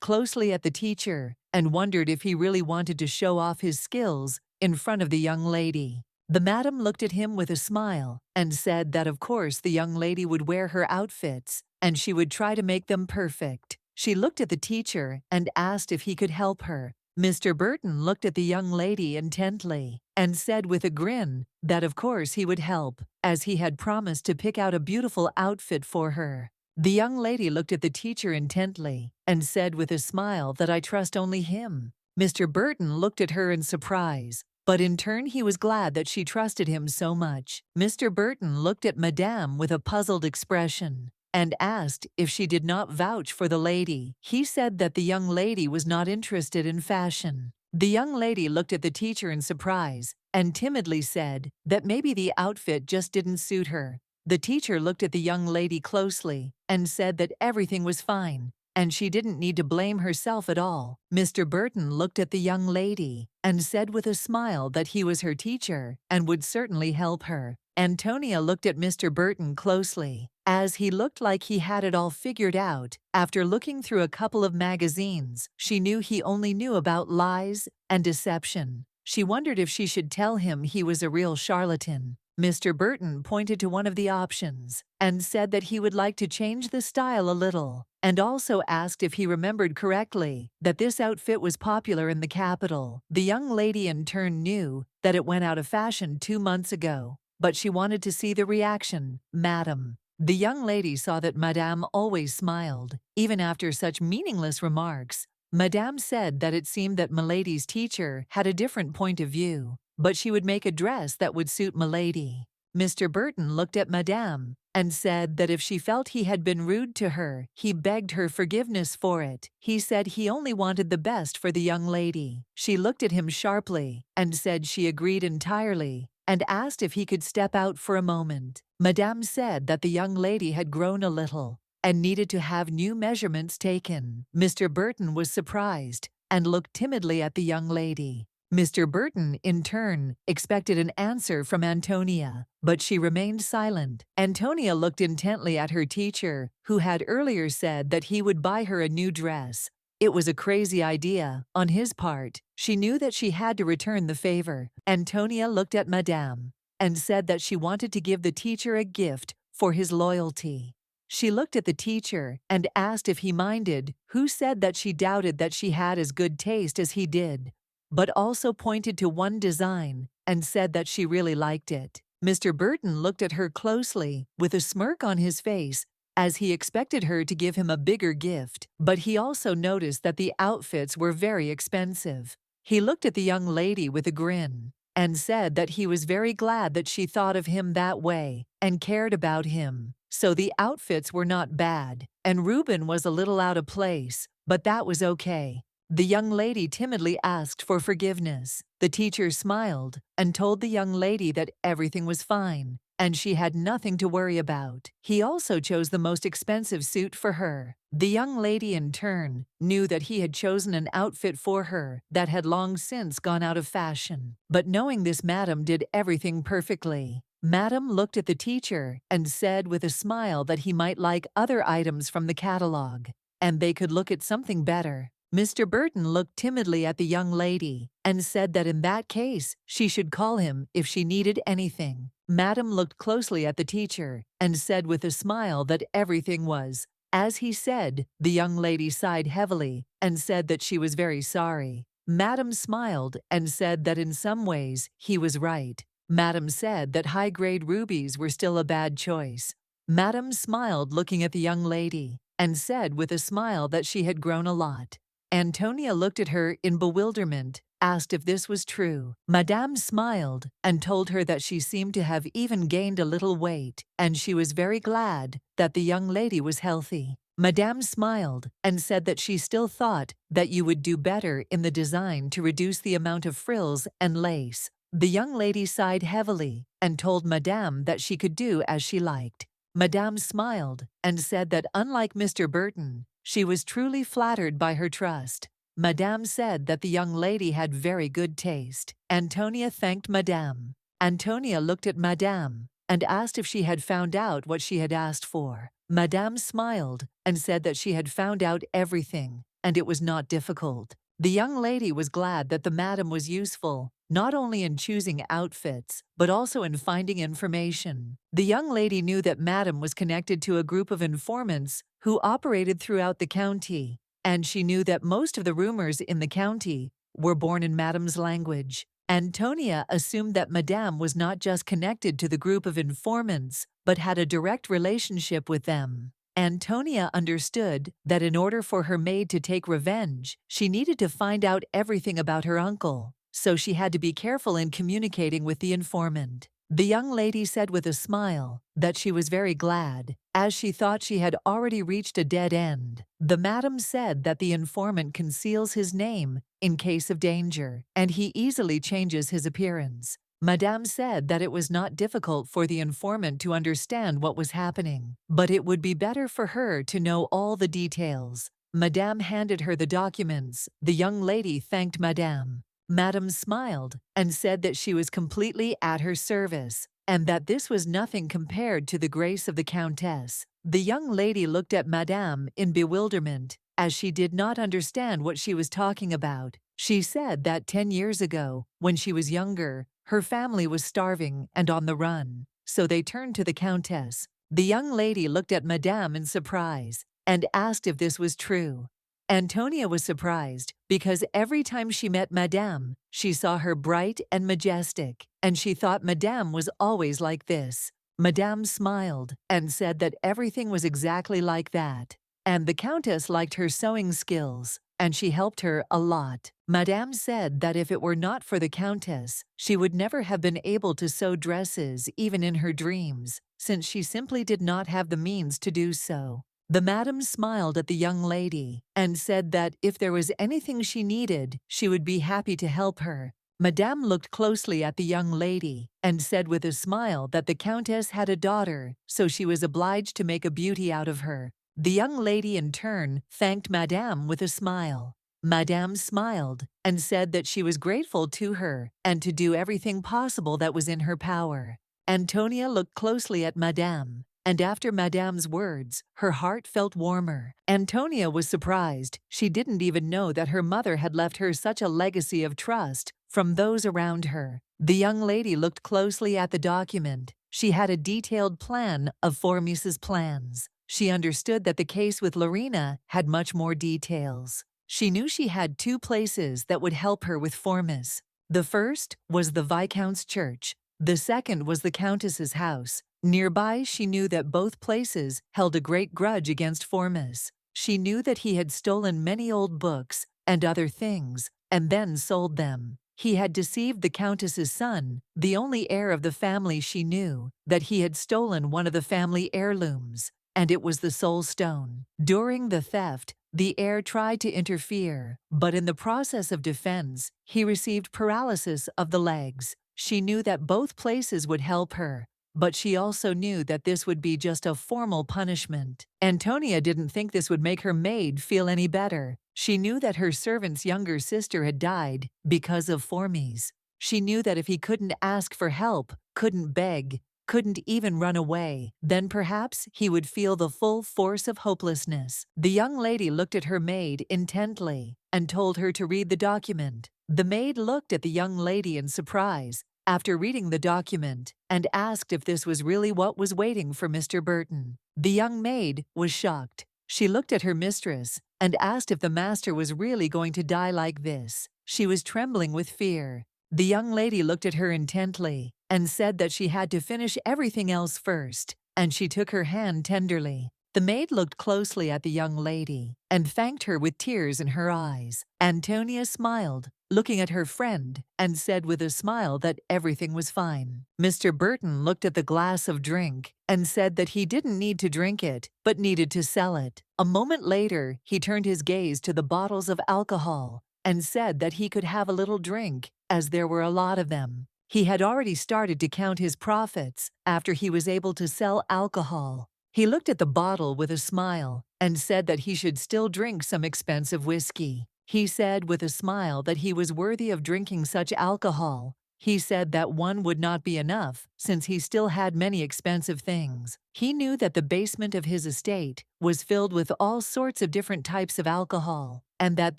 closely at the teacher and wondered if he really wanted to show off his skills in front of the young lady. The madam looked at him with a smile and said that of course the young lady would wear her outfits and she would try to make them perfect. She looked at the teacher and asked if he could help her. Mr. Burton looked at the young lady intently and said with a grin that of course he would help, as he had promised to pick out a beautiful outfit for her. The young lady looked at the teacher intently and said with a smile that I trust only him. Mr. Burton looked at her in surprise, but in turn he was glad that she trusted him so much. Mr. Burton looked at Madame with a puzzled expression and asked if she did not vouch for the lady. He said that the young lady was not interested in fashion. The young lady looked at the teacher in surprise and timidly said that maybe the outfit just didn't suit her. The teacher looked at the young lady closely and said that everything was fine and she didn't need to blame herself at all. Mr. Burton looked at the young lady and said with a smile that he was her teacher and would certainly help her. Antonia looked at Mr. Burton closely, as he looked like he had it all figured out. After looking through a couple of magazines, she knew he only knew about lies and deception. She wondered if she should tell him he was a real charlatan. Mr. Burton pointed to one of the options and said that he would like to change the style a little, and also asked if he remembered correctly that this outfit was popular in the capital. The young lady in turn knew that it went out of fashion 2 months ago, but she wanted to see the reaction. Madam. The young lady saw that Madame always smiled, even after such meaningless remarks. Madame said that it seemed that Milady's teacher had a different point of view, but she would make a dress that would suit Milady. Mr. Burton looked at Madame and said that if she felt he had been rude to her, he begged her forgiveness for it. He said he only wanted the best for the young lady. She looked at him sharply and said she agreed entirely and asked if he could step out for a moment. Madame said that the young lady had grown a little and needed to have new measurements taken. Mr. Burton was surprised and looked timidly at the young lady. Mr. Burton, in turn, expected an answer from Antonia, but she remained silent. Antonia looked intently at her teacher, who had earlier said that he would buy her a new dress. It was a crazy idea on his part. She knew that she had to return the favor. Antonia looked at Madame and said that she wanted to give the teacher a gift for his loyalty. She looked at the teacher and asked if he minded, who said that she doubted that she had as good taste as he did, but also pointed to one design and said that she really liked it. Mr. Burton looked at her closely with a smirk on his face, as he expected her to give him a bigger gift, but he also noticed that the outfits were very expensive. He looked at the young lady with a grin and said that he was very glad that she thought of him that way and cared about him. So the outfits were not bad, and Reuben was a little out of place, but that was okay. The young lady timidly asked for forgiveness. The teacher smiled and told the young lady that everything was fine and she had nothing to worry about. He also chose the most expensive suit for her. The young lady, in turn, knew that he had chosen an outfit for her that had long since gone out of fashion. But knowing this, Madame did everything perfectly. Madame looked at the teacher and said with a smile that he might like other items from the catalog, and they could look at something better. Mr. Burton looked timidly at the young lady and said that in that case she should call him if she needed anything. Madame looked closely at the teacher and said with a smile that everything was as he said. The young lady sighed heavily and said that she was very sorry. Madame smiled and said that in some ways he was right. Madame said that high-grade rubies were still a bad choice. Madame smiled looking at the young lady and said with a smile that she had grown a lot. Antonia looked at her in bewilderment, asked if this was true. Madame smiled and told her that she seemed to have even gained a little weight, and she was very glad that the young lady was healthy. Madame smiled and said that she still thought that you would do better in the design to reduce the amount of frills and lace. The young lady sighed heavily and told Madame that she could do as she liked. Madame smiled and said that unlike Mr. Burton, she was truly flattered by her trust. Madame said that the young lady had very good taste. Antonia thanked Madame. Antonia looked at Madame and asked if she had found out what she had asked for. Madame smiled and said that she had found out everything, and it was not difficult. The young lady was glad that the madam was useful, not only in choosing outfits, but also in finding information. The young lady knew that Madam was connected to a group of informants who operated throughout the county, and she knew that most of the rumors in the county were born in Madam's language. Antonia assumed that Madame was not just connected to the group of informants, but had a direct relationship with them. Antonia understood that in order for her maid to take revenge, she needed to find out everything about her uncle, so she had to be careful in communicating with the informant. The young lady said with a smile that she was very glad, as she thought she had already reached a dead end. The madam said that the informant conceals his name in case of danger, and he easily changes his appearance. Madame said that it was not difficult for the informant to understand what was happening, but it would be better for her to know all the details. Madame handed her the documents. The young lady thanked Madame. Madame smiled and said that she was completely at her service, and that this was nothing compared to the grace of the Countess. The young lady looked at Madame in bewilderment, as she did not understand what she was talking about. She said that 10 years ago, when she was younger, her family was starving and on the run, so they turned to the Countess. The young lady looked at Madame in surprise and asked if this was true. Antonia was surprised because every time she met Madame, she saw her bright and majestic, and she thought Madame was always like this. Madame smiled and said that everything was exactly like that, and the Countess liked her sewing skills, and she helped her a lot. Madame said that if it were not for the Countess, she would never have been able to sew dresses even in her dreams, since she simply did not have the means to do so. The madam smiled at the young lady and said that if there was anything she needed, she would be happy to help her. Madame looked closely at the young lady and said with a smile that the countess had a daughter, so she was obliged to make a beauty out of her. The young lady in turn thanked Madame with a smile. Madame smiled and said that she was grateful to her and to do everything possible that was in her power. Antonia looked closely at Madame, and after Madame's words, her heart felt warmer. Antonia was surprised. She didn't even know that her mother had left her such a legacy of trust from those around her. The young lady looked closely at the document. She had a detailed plan of Formice's plans. She understood that the case with Lorena had much more details. She knew she had two places that would help her with Formice. The first was the Viscount's church. The second was the Countess's house. Nearby, she knew that both places held a great grudge against Formice. She knew that he had stolen many old books and other things, and then sold them. He had deceived the Countess's son, the only heir of the family. She knew that he had stolen one of the family heirlooms, and it was the soul stone. During the theft, the heir tried to interfere, but in the process of defense, he received paralysis of the legs. She knew that both places would help her, but she also knew that this would be just a formal punishment. Antonia didn't think this would make her maid feel any better. She knew that her servant's younger sister had died because of Formice. She knew that if he couldn't ask for help, couldn't beg, couldn't even run away, then perhaps he would feel the full force of hopelessness. The young lady looked at her maid intently and told her to read the document. The maid looked at the young lady in surprise after reading the document and asked if this was really what was waiting for Mr. Burton. The young maid was shocked. She looked at her mistress and asked if the master was really going to die like this. She was trembling with fear. The young lady looked at her intently and said that she had to finish everything else first, and she took her hand tenderly. The maid looked closely at the young lady and thanked her with tears in her eyes. Antonia smiled, looking at her friend, and said with a smile that everything was fine. Mr. Burton looked at the glass of drink and said that he didn't need to drink it, but needed to sell it. A moment later, he turned his gaze to the bottles of alcohol and said that he could have a little drink, as there were a lot of them. He had already started to count his profits after he was able to sell alcohol. He looked at the bottle with a smile and said that he should still drink some expensive whiskey. He said with a smile that he was worthy of drinking such alcohol. He said that one would not be enough, since he still had many expensive things. He knew that the basement of his estate was filled with all sorts of different types of alcohol, and that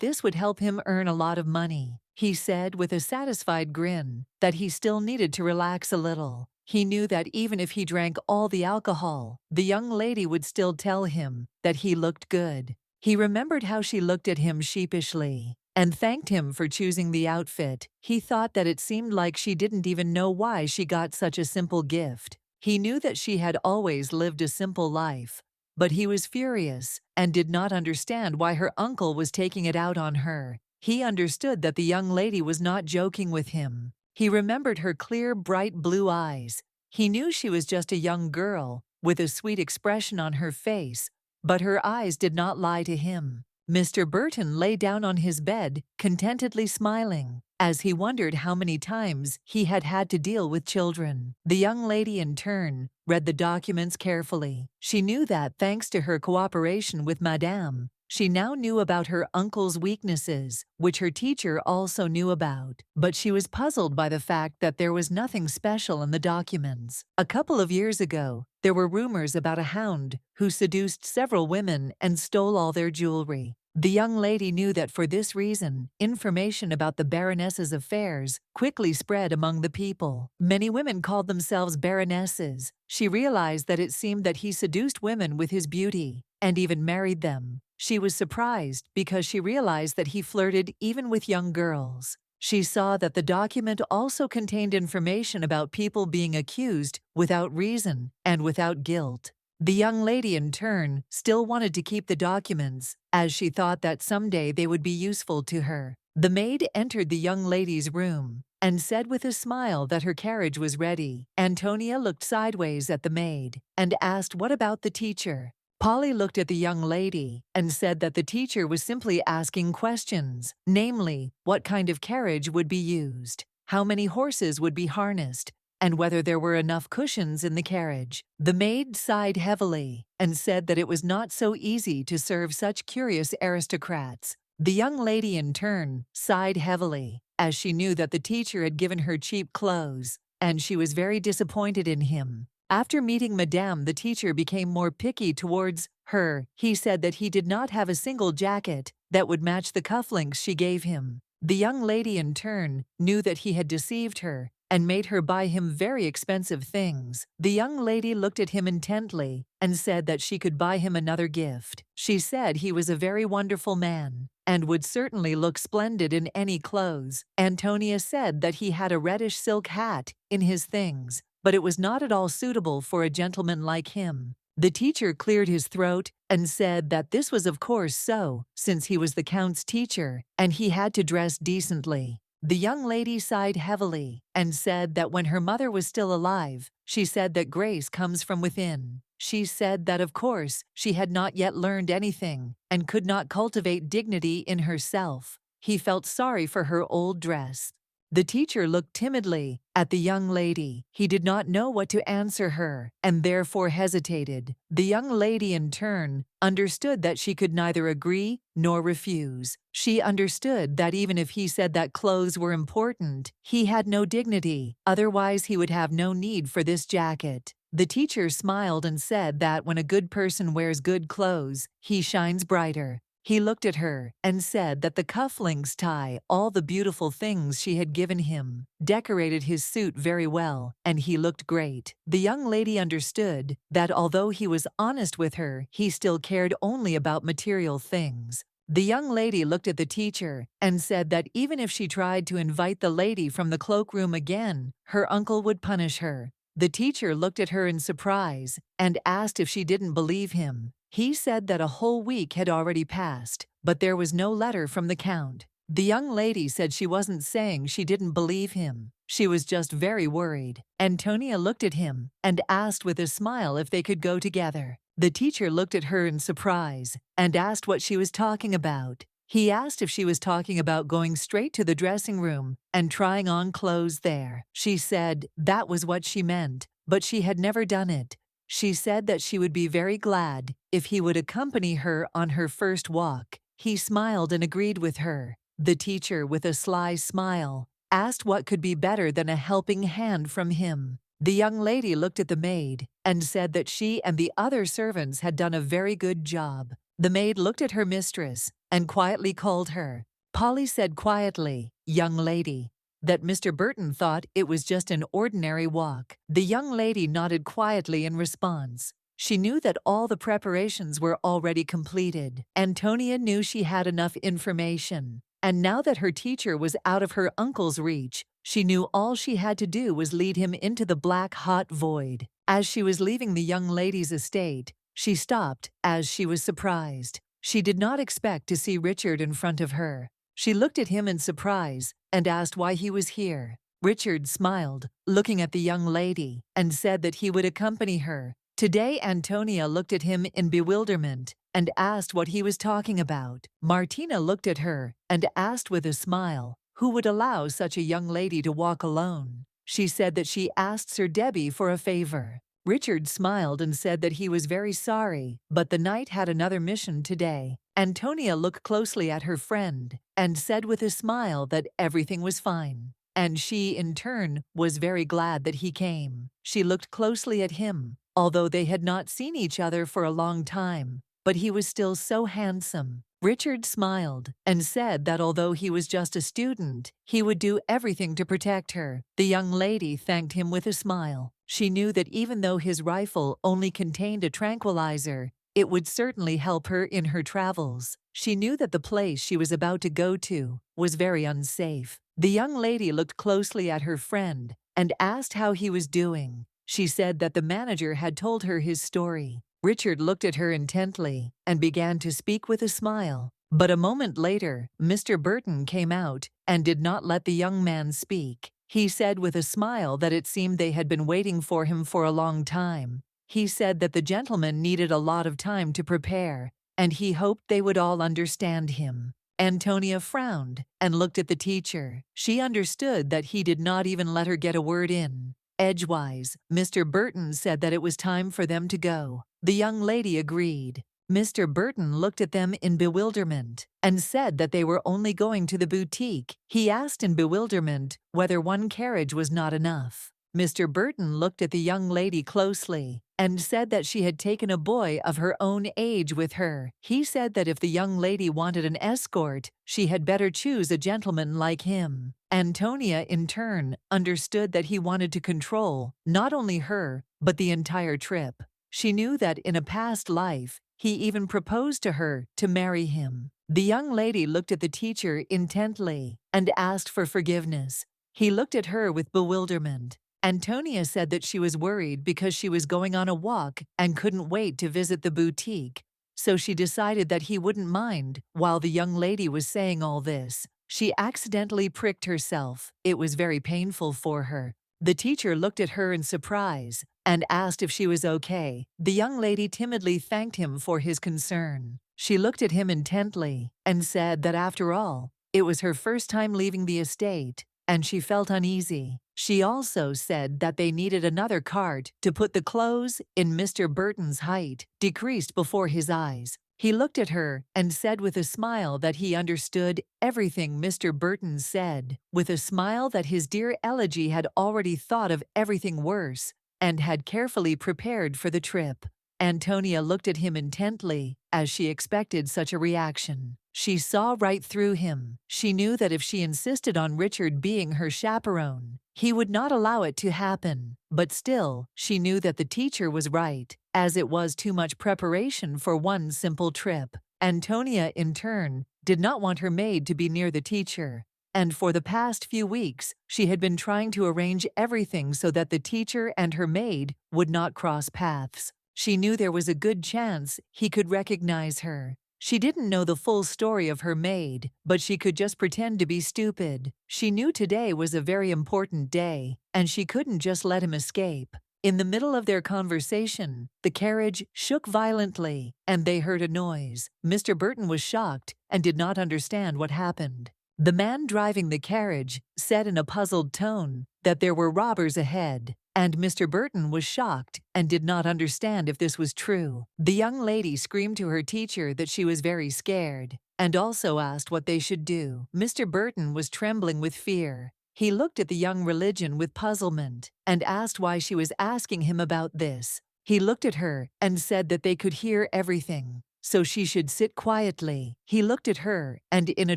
this would help him earn a lot of money. He said with a satisfied grin that he still needed to relax a little. He knew that even if he drank all the alcohol, the young lady would still tell him that he looked good. He remembered how she looked at him sheepishly and thanked him for choosing the outfit. He thought that it seemed like she didn't even know why she got such a simple gift. He knew that she had always lived a simple life, but he was furious and did not understand why her uncle was taking it out on her. He understood that the young lady was not joking with him. He remembered her clear, bright blue eyes. He knew she was just a young girl with a sweet expression on her face, but her eyes did not lie to him. Mr. Burton lay down on his bed, contentedly smiling, as he wondered how many times he had had to deal with children. The young lady, in turn, read the documents carefully. She knew that, thanks to her cooperation with Madame, she now knew about her uncle's weaknesses, which her teacher also knew about. But she was puzzled by the fact that there was nothing special in the documents. A couple of years ago, there were rumors about a hound who seduced several women and stole all their jewelry. The young lady knew that for this reason, information about the Baroness's affairs quickly spread among the people. Many women called themselves baronesses. She realized that it seemed that he seduced women with his beauty and even married them. She was surprised because she realized that he flirted even with young girls. She saw that the document also contained information about people being accused without reason and without guilt. The young lady, in turn, still wanted to keep the documents, as she thought that someday they would be useful to her. The maid entered the young lady's room and said with a smile that her carriage was ready. Antonia looked sideways at the maid and asked what about the teacher. Polly looked at the young lady and said that the teacher was simply asking questions, namely, what kind of carriage would be used. how many horses would be harnessed, and whether there were enough cushions in the carriage. The maid sighed heavily and said that it was not so easy to serve such curious aristocrats. The young lady, in turn, sighed heavily, as she knew that the teacher had given her cheap clothes, and she was very disappointed in him. After meeting Madame, the teacher became more picky towards her. He said that he did not have a single jacket that would match the cufflinks she gave him. The young lady, in turn, knew that he had deceived her and made her buy him very expensive things. The young lady looked at him intently and said that she could buy him another gift. She said he was a very wonderful man and would certainly look splendid in any clothes. Antonia said that he had a reddish silk hat in his things, but it was not at all suitable for a gentleman like him. The teacher cleared his throat and said that this was of course so, since he was the Count's teacher, and he had to dress decently. The young lady sighed heavily and said that when her mother was still alive, she said that grace comes from within. She said that of course she had not yet learned anything and could not cultivate dignity in herself. He felt sorry for her old dress. The teacher looked timidly at the young lady. He did not know what to answer her and therefore hesitated. The young lady, in turn, understood that she could neither agree nor refuse. She understood that even if he said that clothes were important, he had no dignity, otherwise he would have no need for this jacket. The teacher smiled and said that when a good person wears good clothes, he shines brighter. He looked at her and said that the cufflinks tie all the beautiful things she had given him, decorated his suit very well, and he looked great. The young lady understood that although he was honest with her, he still cared only about material things. The young lady looked at the teacher and said that even if she tried to invite the lady from the cloakroom again, her uncle would punish her. The teacher looked at her in surprise and asked if she didn't believe him. He said that a whole week had already passed, but there was no letter from the Count. The young lady said she wasn't saying she didn't believe him. She was just very worried. Antonia looked at him and asked with a smile if they could go together. The teacher looked at her in surprise and asked what she was talking about. He asked if she was talking about going straight to the dressing room and trying on clothes there. She said that was what she meant, but she had never done it. She said that she would be very glad if he would accompany her on her first walk. He smiled and agreed with her. The teacher, with a sly smile, asked what could be better than a helping hand from him. The young lady looked at the maid and said that she and the other servants had done a very good job. The maid looked at her mistress and quietly called her. Polly said quietly, "Young lady," that Mr. Burton thought it was just an ordinary walk. The young lady nodded quietly in response. She knew that all the preparations were already completed. Antonia knew she had enough information, and now that her teacher was out of her uncle's reach, she knew all she had to do was lead him into the black, hot void. As she was leaving the young lady's estate, she stopped as she was surprised. She did not expect to see Richard in front of her. She looked at him in surprise and asked why he was here. Richard smiled, looking at the young lady, and said that he would accompany her. Today Antonia looked at him in bewilderment and asked what he was talking about. Martina looked at her and asked with a smile, who would allow such a young lady to walk alone? She said that she asked Sir Debbie for a favor. Richard smiled and said that he was very sorry, but the knight had another mission today. Antonia looked closely at her friend and said with a smile that everything was fine, and she, in turn, was very glad that he came. She looked closely at him, although they had not seen each other for a long time, but he was still so handsome. Richard smiled and said that although he was just a student, he would do everything to protect her. The young lady thanked him with a smile. She knew that even though his rifle only contained a tranquilizer, it would certainly help her in her travels. She knew that the place she was about to go to was very unsafe. The young lady looked closely at her friend and asked how he was doing. She said that the manager had told her his story. Richard looked at her intently and began to speak with a smile. But a moment later, Mr. Burton came out and did not let the young man speak. He said with a smile that it seemed they had been waiting for him for a long time. He said that the gentleman needed a lot of time to prepare, and he hoped they would all understand him. Antonia frowned and looked at the teacher. She understood that he did not even let her get a word in. Edgewise, Mr. Burton said that it was time for them to go. The young lady agreed. Mr. Burton looked at them in bewilderment and said that they were only going to the boutique. He asked in bewilderment whether one carriage was not enough. Mr. Burton looked at the young lady closely and said that she had taken a boy of her own age with her. He said that if the young lady wanted an escort, she had better choose a gentleman like him. Antonia, in turn, understood that he wanted to control not only her, but the entire trip. She knew that in a past life, he even proposed to her to marry him. The young lady looked at the teacher intently and asked for forgiveness. He looked at her with bewilderment. Antonia said that she was worried because she was going on a walk and couldn't wait to visit the boutique, so she decided that he wouldn't mind. While the young lady was saying all this, she accidentally pricked herself. It was very painful for her. The teacher looked at her in surprise and asked if she was okay. The young lady timidly thanked him for his concern. She looked at him intently and said that after all, it was her first time leaving the estate, and she felt uneasy. She also said that they needed another cart to put the clothes in. Mr. Burton's height decreased before his eyes. He looked at her and said with a smile that he understood everything Mr. Burton said, with a smile that his dear Elegy had already thought of everything worse and had carefully prepared for the trip. Antonia looked at him intently, as she expected such a reaction. She saw right through him. She knew that if she insisted on Richard being her chaperone, he would not allow it to happen. But still, she knew that the teacher was right, as it was too much preparation for one simple trip. Antonia, in turn, did not want her maid to be near the teacher, and for the past few weeks, she had been trying to arrange everything so that the teacher and her maid would not cross paths. She knew there was a good chance he could recognize her. She didn't know the full story of her maid, but she could just pretend to be stupid. She knew today was a very important day, and she couldn't just let him escape. In the middle of their conversation, the carriage shook violently, and they heard a noise. Mr. Burton was shocked and did not understand what happened. The man driving the carriage said in a puzzled tone that there were robbers ahead, and Mr. Burton was shocked and did not understand if this was true. The young lady screamed to her teacher that she was very scared, and also asked what they should do. Mr. Burton was trembling with fear. He looked at the young religion with puzzlement and asked why she was asking him about this. He looked at her and said that they could hear everything, so she should sit quietly. He looked at her and, in a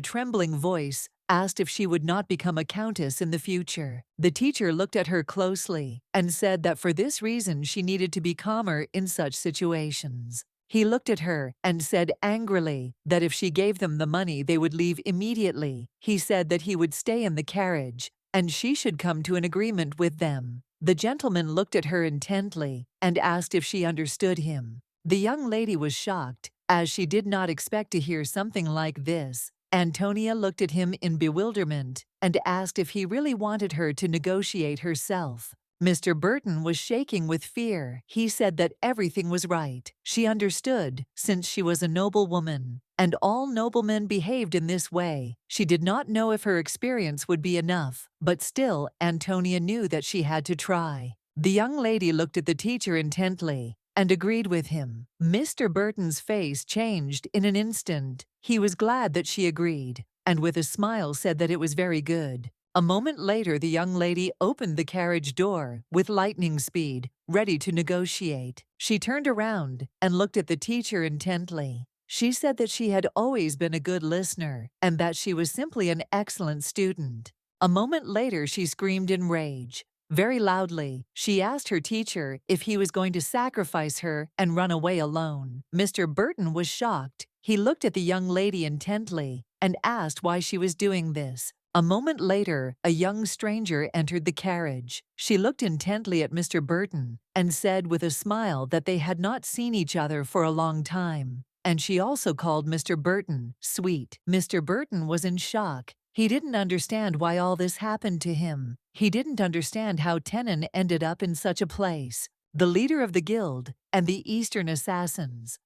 trembling voice, asked if she would not become a countess in the future. The teacher looked at her closely and said that for this reason she needed to be calmer in such situations. He looked at her and said angrily that if she gave them the money they would leave immediately. He said that he would stay in the carriage and she should come to an agreement with them. The gentleman looked at her intently and asked if she understood him. The young lady was shocked, as she did not expect to hear something like this. Antonia looked at him in bewilderment and asked if he really wanted her to negotiate herself. Mr. Burton was shaking with fear. He said that everything was right. She understood, since she was a noble woman, and all noblemen behaved in this way. She did not know if her experience would be enough, but still Antonia knew that she had to try. The young lady looked at the teacher intently and agreed with him. Mr. Burton's face changed in an instant. He was glad that she agreed, and with a smile said that it was very good. A moment later, the young lady opened the carriage door with lightning speed, ready to negotiate. She turned around and looked at the teacher intently. She said that she had always been a good listener and that she was simply an excellent student. A moment later, she screamed in rage. Very loudly, she asked her teacher if he was going to sacrifice her and run away alone. Mr. Burton was shocked. He looked at the young lady intently and asked why she was doing this. A moment later, a young stranger entered the carriage. She looked intently at Mr. Burton and said with a smile that they had not seen each other for a long time. And she also called Mr. Burton sweet. Mr. Burton was in shock. He didn't understand why all this happened to him. He didn't understand how Tenon ended up in such a place. The leader of the guild and the Eastern assassins.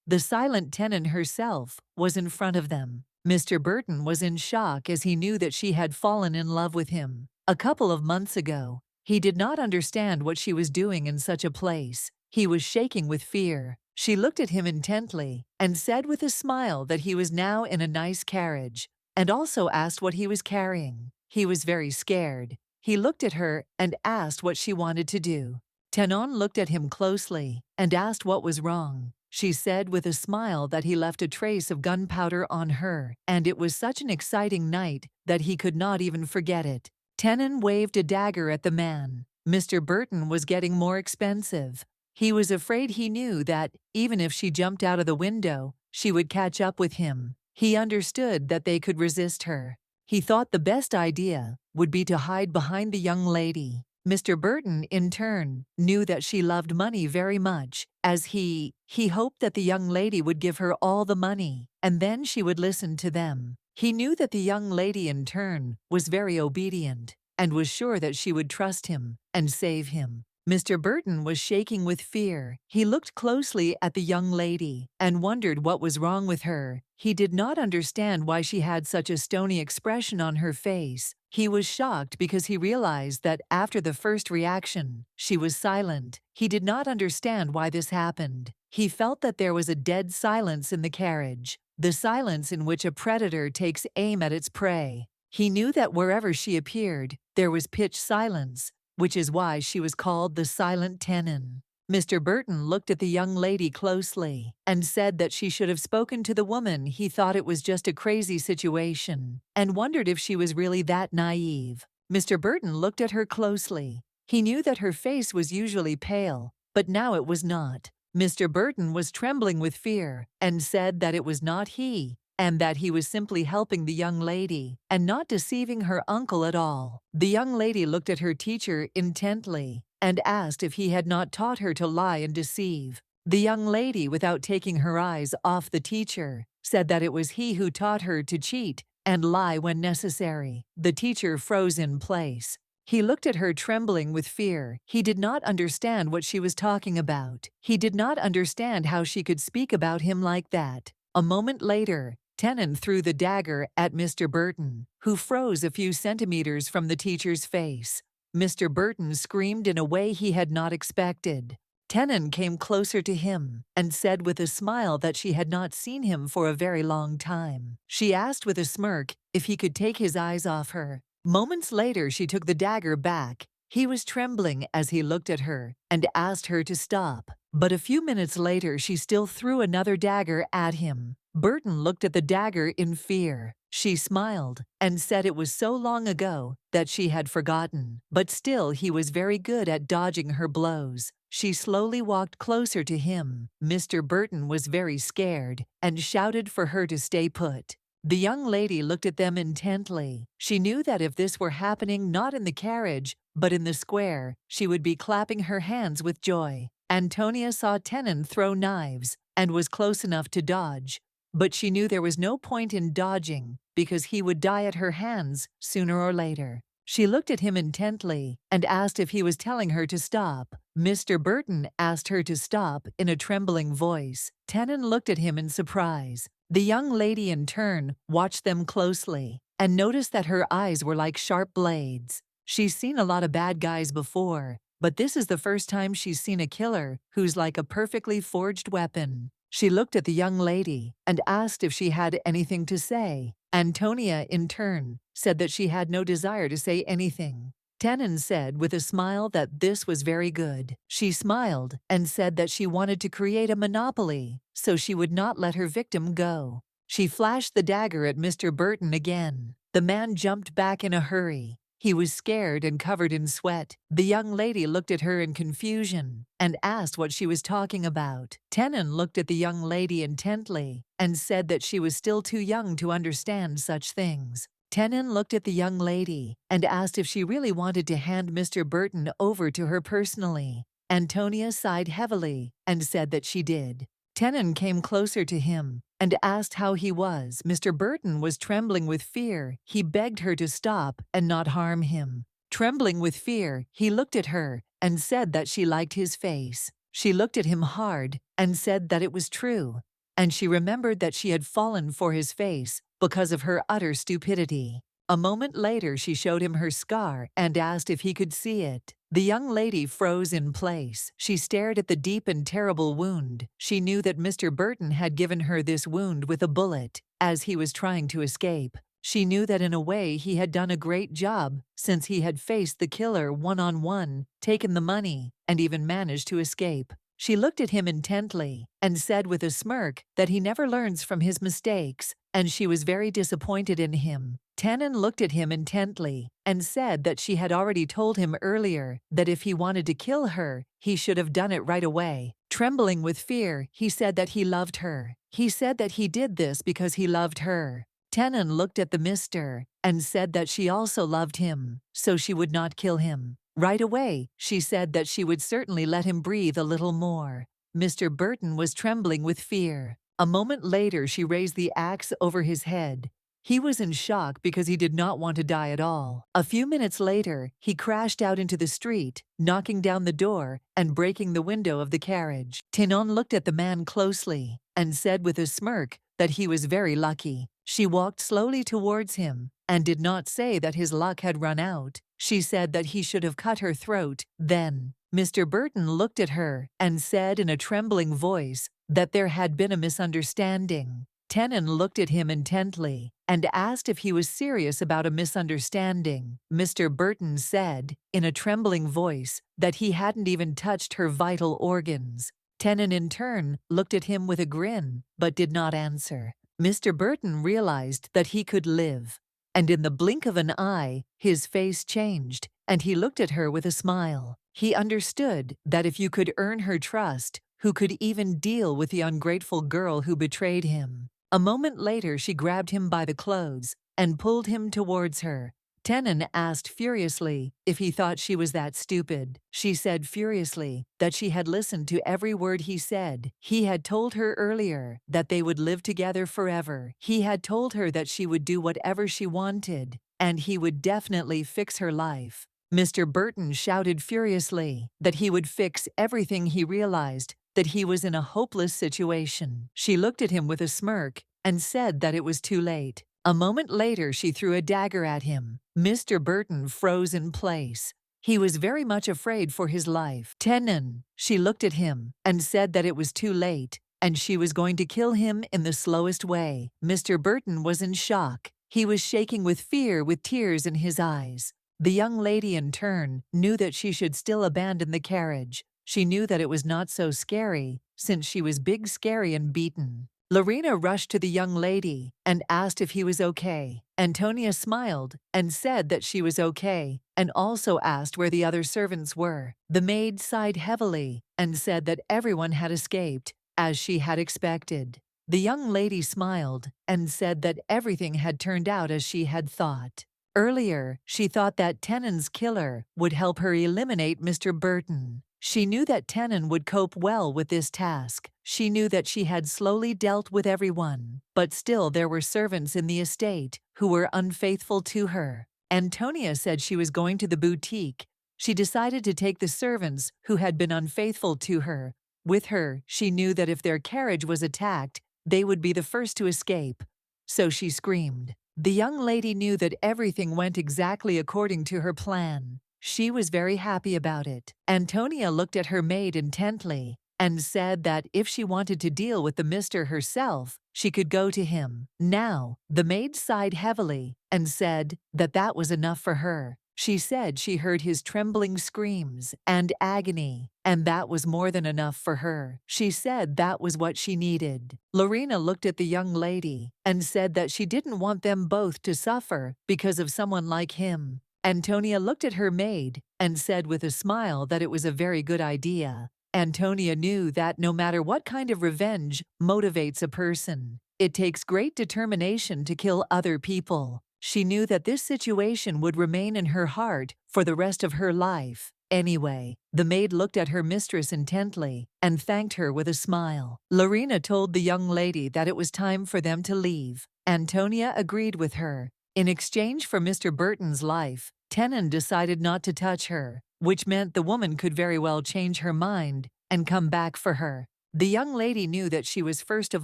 The silent Tenon herself was in front of them. Mr. Burton was in shock as he knew that she had fallen in love with him a couple of months ago. He did not understand what she was doing in such a place. He was shaking with fear. She looked at him intently and said with a smile that he was now in a nice carriage, and also asked what he was carrying. He was very scared. He looked at her and asked what she wanted to do. Tenon looked at him closely and asked what was wrong. She said with a smile that he left a trace of gunpowder on her, and it was such an exciting night that he could not even forget it. Tenon waved a dagger at the man. Mr. Burton was getting more expensive. He was afraid. He knew that, even if she jumped out of the window, she would catch up with him. He understood that they could resist her. He thought the best idea would be to hide behind the young lady. Mr. Burton, in turn, knew that she loved money very much, as he hoped that the young lady would give her all the money, and then she would listen to them. He knew that the young lady, in turn, was very obedient, and was sure that she would trust him and save him. Mr. Burton was shaking with fear. He looked closely at the young lady and wondered what was wrong with her. He did not understand why she had such a stony expression on her face. He was shocked because he realized that after the first reaction, she was silent. He did not understand why this happened. He felt that there was a dead silence in the carriage, the silence in which a predator takes aim at its prey. He knew that wherever she appeared, there was pitch silence, which is why she was called the Silent Tenon. Mr. Burton looked at the young lady closely and said that she should have spoken to the woman. He thought it was just a crazy situation and wondered if she was really that naive. Mr. Burton looked at her closely. He knew that her face was usually pale, but now it was not. Mr. Burton was trembling with fear and said that it was not he, and that he was simply helping the young lady and not deceiving her uncle at all. The young lady looked at her teacher intently and asked if he had not taught her to lie and deceive. The young lady, without taking her eyes off the teacher, said that it was he who taught her to cheat and lie when necessary. The teacher froze in place. He looked at her trembling with fear. He did not understand what she was talking about. He did not understand how she could speak about him like that. A moment later, Tenon threw the dagger at Mr. Burton, who froze a few centimeters from the teacher's face. Mr. Burton screamed in a way he had not expected. Tenon came closer to him and said with a smile that she had not seen him for a very long time. She asked with a smirk if he could take his eyes off her. Moments later, she took the dagger back. He was trembling as he looked at her and asked her to stop. But a few minutes later, she still threw another dagger at him. Burton looked at the dagger in fear. She smiled and said it was so long ago that she had forgotten, but still he was very good at dodging her blows. She slowly walked closer to him. Mr. Burton was very scared and shouted for her to stay put. The young lady looked at them intently. She knew that if this were happening not in the carriage, but in the square, she would be clapping her hands with joy. Antonia saw Tenon throw knives and was close enough to dodge, but she knew there was no point in dodging because he would die at her hands sooner or later. She looked at him intently and asked if he was telling her to stop. Mr. Burton asked her to stop in a trembling voice. Tenon looked at him in surprise. The young lady, in turn, watched them closely and noticed that her eyes were like sharp blades. She's seen a lot of bad guys before, but this is the first time she's seen a killer who's like a perfectly forged weapon. She looked at the young lady and asked if she had anything to say. Antonia, in turn, said that she had no desire to say anything. Tenon said with a smile that this was very good. She smiled and said that she wanted to create a monopoly, so she would not let her victim go. She flashed the dagger at Mr. Burton again. The man jumped back in a hurry. He was scared and covered in sweat. The young lady looked at her in confusion and asked what she was talking about. Tenon looked at the young lady intently and said that she was still too young to understand such things. Tenon looked at the young lady and asked if she really wanted to hand Mr. Burton over to her personally. Antonia sighed heavily and said that she did. Tenon came closer to him and asked how he was. Mr. Burton was trembling with fear. He begged her to stop and not harm him. Trembling with fear, he looked at her and said that she liked his face. She looked at him hard and said that it was true. and she remembered that she had fallen for his face because of her utter stupidity. A moment later, she showed him her scar and asked if he could see it. The young lady froze in place. She stared at the deep and terrible wound. She knew that Mr. Burton had given her this wound with a bullet as he was trying to escape. She knew that in a way he had done a great job since he had faced the killer one-on-one, taken the money, and even managed to escape. She looked at him intently and said with a smirk that he never learns from his mistakes, and she was very disappointed in him. Tannen looked at him intently and said that she had already told him earlier that if he wanted to kill her, he should have done it right away. Trembling with fear, he said that he loved her. He said that he did this because he loved her. Tannen looked at the mister and said that she also loved him, so she would not kill him. Right away, she said that she would certainly let him breathe a little more. Mr. Burton was trembling with fear. A moment later, she raised the axe over his head. He was in shock because he did not want to die at all. A few minutes later, he crashed out into the street, knocking down the door and breaking the window of the carriage. Tannen looked at the man closely and said with a smirk that he was very lucky. She walked slowly towards him and did not say that his luck had run out. She said that he should have cut her throat. Then, Mr. Burton looked at her and said in a trembling voice that there had been a misunderstanding. Tannen looked at him intently and asked if he was serious about a misunderstanding. Mr. Burton said, in a trembling voice, that he hadn't even touched her vital organs. Tannen in turn looked at him with a grin, but did not answer. Mr. Burton realized that he could live, and in the blink of an eye, his face changed, and he looked at her with a smile. He understood that if you could earn her trust, who could even deal with the ungrateful girl who betrayed him? A moment later, she grabbed him by the clothes and pulled him towards her. Tannen asked furiously if he thought she was that stupid. She said furiously that she had listened to every word he said. He had told her earlier that they would live together forever. He had told her that she would do whatever she wanted, and he would definitely fix her life. Mr. Burton shouted furiously that he would fix everything. He realized that he was in a hopeless situation. She looked at him with a smirk and said that it was too late. A moment later, she threw a dagger at him. Mr. Burton froze in place. He was very much afraid for his life. Tannen, she looked at him and said that it was too late, and she was going to kill him in the slowest way. Mr. Burton was in shock. He was shaking with fear, with tears in his eyes. The young lady, in turn, knew that she should still abandon the carriage. She knew that it was not so scary, since she was big, scary, and beaten. Lorena rushed to the young lady and asked if he was okay. Antonia smiled and said that she was okay, and also asked where the other servants were. The maid sighed heavily and said that everyone had escaped, as she had expected. The young lady smiled and said that everything had turned out as she had thought. Earlier, she thought that Tannen's killer would help her eliminate Mr. Burton. She knew that Tannen would cope well with this task. She knew that she had slowly dealt with everyone, but still there were servants in the estate who were unfaithful to her. Antonia said she was going to the boutique. She decided to take the servants who had been unfaithful to her. With her, she knew that if their carriage was attacked, they would be the first to escape. So she screamed. The young lady knew that everything went exactly according to her plan. She was very happy about it. Antonia looked at her maid intently and said that if she wanted to deal with the mister herself, she could go to him. Now, the maid sighed heavily and said that that was enough for her. She said she heard his trembling screams and agony, and that was more than enough for her. She said that was what she needed. Lorena looked at the young lady and said that she didn't want them both to suffer because of someone like him. Antonia looked at her maid and said with a smile that it was a very good idea. Antonia knew that no matter what kind of revenge motivates a person, it takes great determination to kill other people. She knew that this situation would remain in her heart for the rest of her life. Anyway, the maid looked at her mistress intently and thanked her with a smile. Lorena told the young lady that it was time for them to leave. Antonia agreed with her. In exchange for Mr. Burton's life, Tannen decided not to touch her, which meant the woman could very well change her mind and come back for her. The young lady knew that she was first of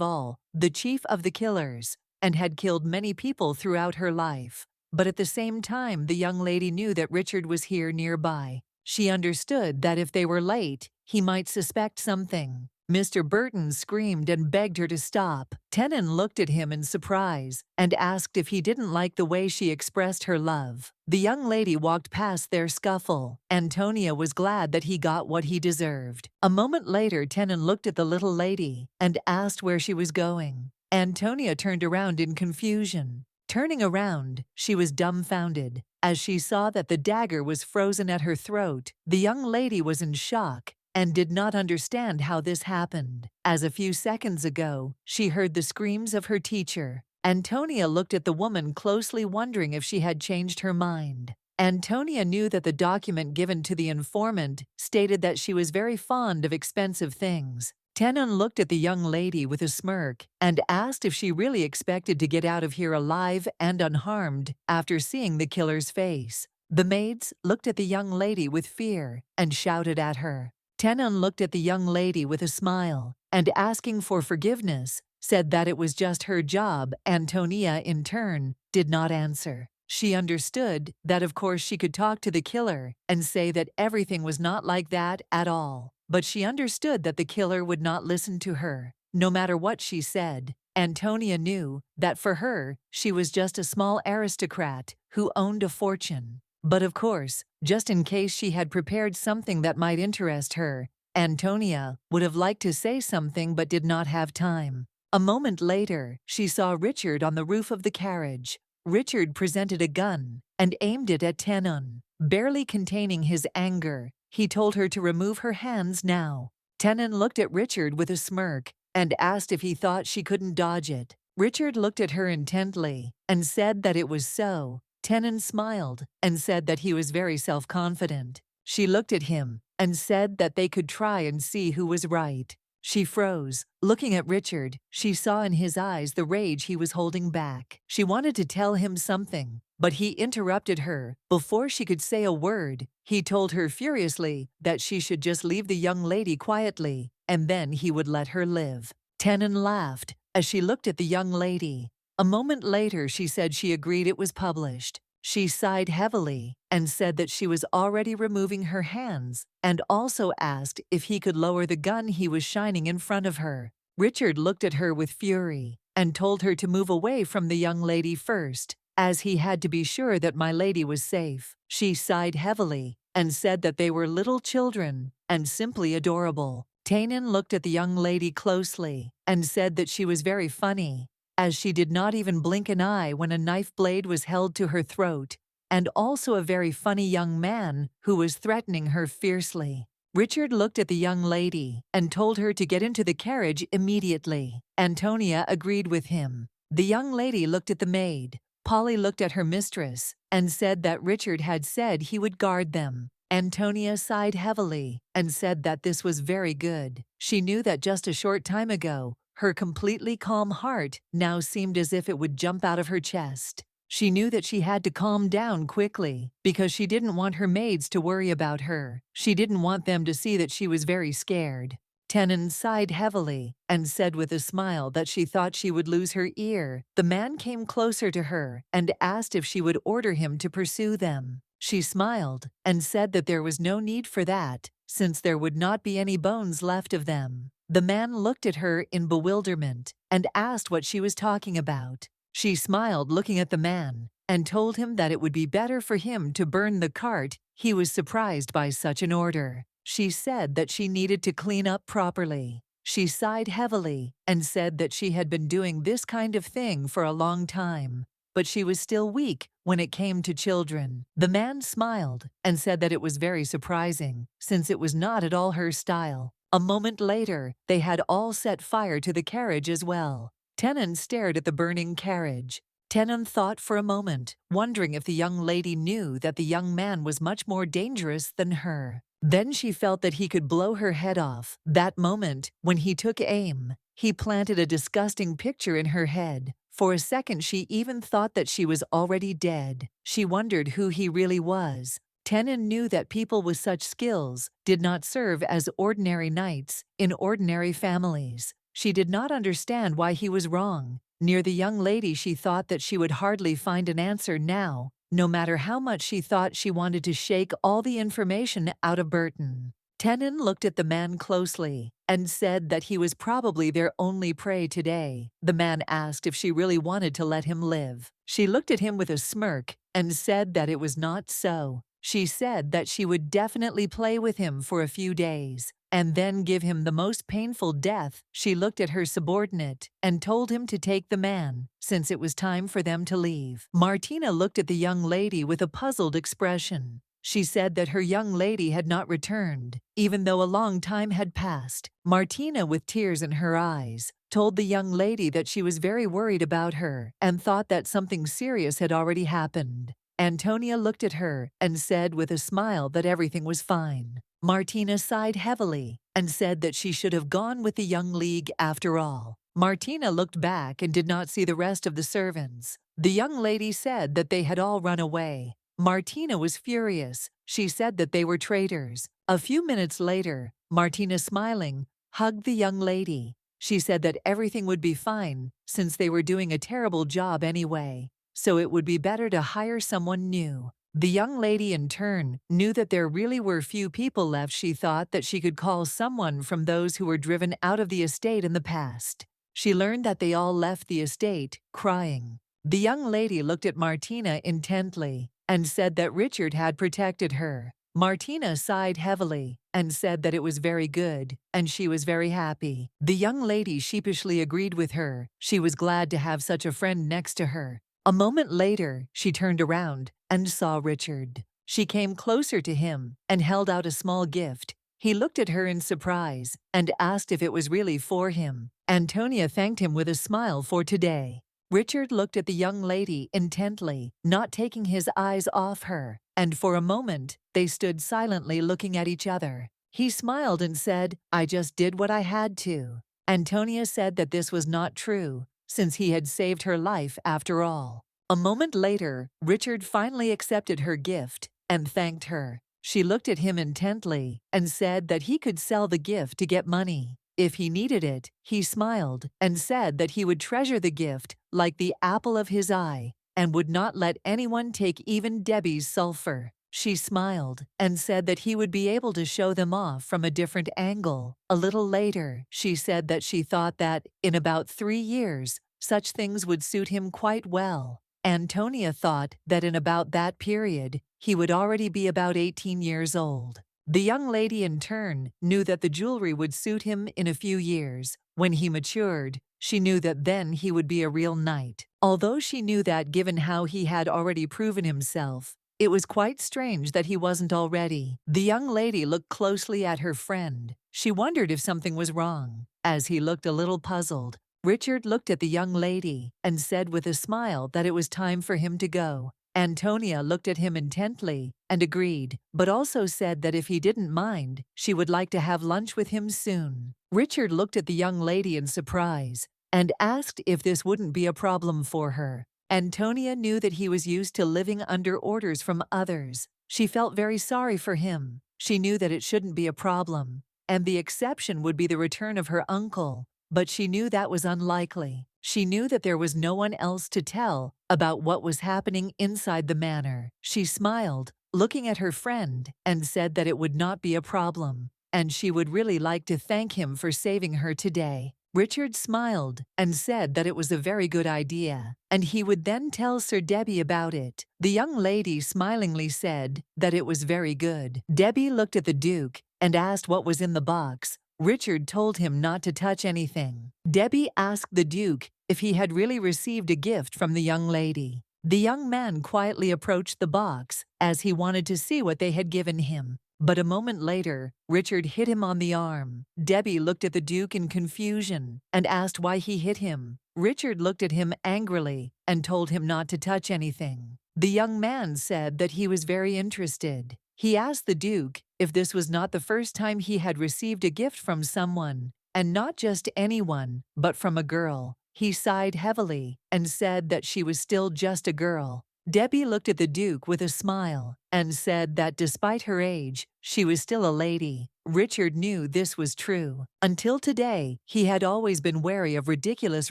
all the chief of the killers and had killed many people throughout her life. But at the same time, the young lady knew that Richard was here nearby. She understood that if they were late, he might suspect something. Mr. Burton screamed and begged her to stop. Tenon looked at him in surprise and asked if he didn't like the way she expressed her love. The young lady walked past their scuffle. Antonia was glad that he got what he deserved. A moment later, Tenon looked at the little lady and asked where she was going. Antonia turned around in confusion. Turning around, she was dumbfounded. As she saw that the dagger was frozen at her throat, the young lady was in shock and did not understand how this happened, as a few seconds ago, she heard the screams of her teacher. Antonia looked at the woman closely, wondering if she had changed her mind. Antonia knew that the document given to the informant stated that she was very fond of expensive things. Tenon looked at the young lady with a smirk and asked if she really expected to get out of here alive and unharmed after seeing the killer's face. The maids looked at the young lady with fear and shouted at her. Tenon looked at the young lady with a smile and, asking for forgiveness, said that it was just her job. Antonia, in turn, did not answer. She understood that of course she could talk to the killer and say that everything was not like that at all. But she understood that the killer would not listen to her, no matter what she said. Antonia knew that for her, she was just a small aristocrat who owned a fortune. But of course, just in case she had prepared something that might interest her, Antonia would have liked to say something but did not have time. A moment later, she saw Richard on the roof of the carriage. Richard presented a gun and aimed it at Tenon. Barely containing his anger, he told her to remove her hands now. Tenon looked at Richard with a smirk and asked if he thought she couldn't dodge it. Richard looked at her intently and said that it was so. Tenon smiled and said that he was very self-confident. She looked at him and said that they could try and see who was right. She froze. Looking at Richard, she saw in his eyes the rage he was holding back. She wanted to tell him something, but he interrupted her. Before she could say a word, he told her furiously that she should just leave the young lady quietly, and then he would let her live. Tenon laughed as she looked at the young lady. A moment later, she said she agreed it was published. She sighed heavily and said that she was already removing her hands and also asked if he could lower the gun he was shining in front of her. Richard looked at her with fury and told her to move away from the young lady first, as he had to be sure that my lady was safe. She sighed heavily and said that they were little children and simply adorable. Tenon looked at the young lady closely and said that she was very funny, as she did not even blink an eye when a knife blade was held to her throat, and also a very funny young man who was threatening her fiercely. Richard looked at the young lady and told her to get into the carriage immediately. Antonia agreed with him. The young lady looked at the maid. Polly looked at her mistress and said that Richard had said he would guard them. Antonia sighed heavily and said that this was very good. She knew that just a short time ago, her completely calm heart now seemed as if it would jump out of her chest. She knew that she had to calm down quickly because she didn't want her maids to worry about her. She didn't want them to see that she was very scared. Tenon sighed heavily and said with a smile that she thought she would lose her ear. The man came closer to her and asked if she would order him to pursue them. She smiled and said that there was no need for that, since there would not be any bones left of them. The man looked at her in bewilderment and asked what she was talking about. She smiled, looking at the man, and told him that it would be better for him to burn the cart. He was surprised by such an order. She said that she needed to clean up properly. She sighed heavily and said that she had been doing this kind of thing for a long time, but she was still weak when it came to children. The man smiled and said that it was very surprising, since it was not at all her style. A moment later, they had all set fire to the carriage as well. Tenon stared at the burning carriage. Tenon thought for a moment, wondering if the young lady knew that the young man was much more dangerous than her. Then she felt that he could blow her head off. That moment, when he took aim, he planted a disgusting picture in her head. For a second, she even thought that she was already dead. She wondered who he really was. Tenon knew that people with such skills did not serve as ordinary knights in ordinary families. She did not understand why he was wrong. Near the young lady, she thought that she would hardly find an answer now, no matter how much she thought she wanted to shake all the information out of Burton. Tenon looked at the man closely and said that he was probably their only prey today. The man asked if she really wanted to let him live. She looked at him with a smirk and said that it was not so. She said that she would definitely play with him for a few days and then give him the most painful death. She looked at her subordinate and told him to take the man, since it was time for them to leave. Martina looked at the young lady with a puzzled expression. She said that her young lady had not returned, even though a long time had passed. Martina, with tears in her eyes, told the young lady that she was very worried about her and thought that something serious had already happened. Antonia looked at her and said with a smile that everything was fine. Martina sighed heavily and said that she should have gone with the young league after all. Martina looked back and did not see the rest of the servants. The young lady said that they had all run away. Martina was furious. She said that they were traitors. A few minutes later, Martina, smiling, hugged the young lady. She said that everything would be fine since they were doing a terrible job anyway, so it would be better to hire someone new. The young lady, in turn, knew that there really were few people left. She thought that she could call someone from those who were driven out of the estate in the past. She learned that they all left the estate, crying. The young lady looked at Martina intently and said that Richard had protected her. Martina sighed heavily and said that it was very good, and she was very happy. The young lady sheepishly agreed with her. She was glad to have such a friend next to her. A moment later, she turned around and saw Richard. She came closer to him and held out a small gift. He looked at her in surprise and asked if it was really for him. Antonia thanked him with a smile for today. Richard looked at the young lady intently, not taking his eyes off her, and for a moment, they stood silently looking at each other. He smiled and said, "I just did what I had to." Antonia said that this was not true, since he had saved her life after all. A moment later, Richard finally accepted her gift and thanked her. She looked at him intently and said that he could sell the gift to get money. If he needed it, he smiled and said that he would treasure the gift like the apple of his eye and would not let anyone take even Debbie's sulfur. She smiled and said that he would be able to show them off from a different angle. A little later, she said that she thought that, in about 3 years, such things would suit him quite well. Antonia thought that in about that period, he would already be about 18 years old. The young lady, in turn, knew that the jewelry would suit him in a few years. When he matured, she knew that then he would be a real knight. Although she knew that, given how he had already proven himself, it was quite strange that he wasn't already. The young lady looked closely at her friend. She wondered if something was wrong. As he looked a little puzzled, Richard looked at the young lady and said with a smile that it was time for him to go. Antonia looked at him intently and agreed, but also said that if he didn't mind, she would like to have lunch with him soon. Richard looked at the young lady in surprise and asked if this wouldn't be a problem for her. Antonia knew that he was used to living under orders from others. She felt very sorry for him. She knew that it shouldn't be a problem, and the exception would be the return of her uncle, but she knew that was unlikely. She knew that there was no one else to tell about what was happening inside the manor. She smiled, looking at her friend, and said that it would not be a problem, and she would really like to thank him for saving her today. Richard smiled and said that it was a very good idea, and he would then tell Sir Debbie about it. The young lady smilingly said that it was very good. Debbie looked at the Duke and asked what was in the box. Richard told him not to touch anything. Debbie asked the Duke if he had really received a gift from the young lady. The young man quietly approached the box as he wanted to see what they had given him. But a moment later, Richard hit him on the arm. Debbie looked at the Duke in confusion and asked why he hit him. Richard looked at him angrily and told him not to touch anything. The young man said that he was very interested. He asked the Duke if this was not the first time he had received a gift from someone, and not just anyone, but from a girl. He sighed heavily and said that she was still just a girl. Debbie looked at the Duke with a smile and said that despite her age, she was still a lady. Richard knew this was true. Until today, he had always been wary of ridiculous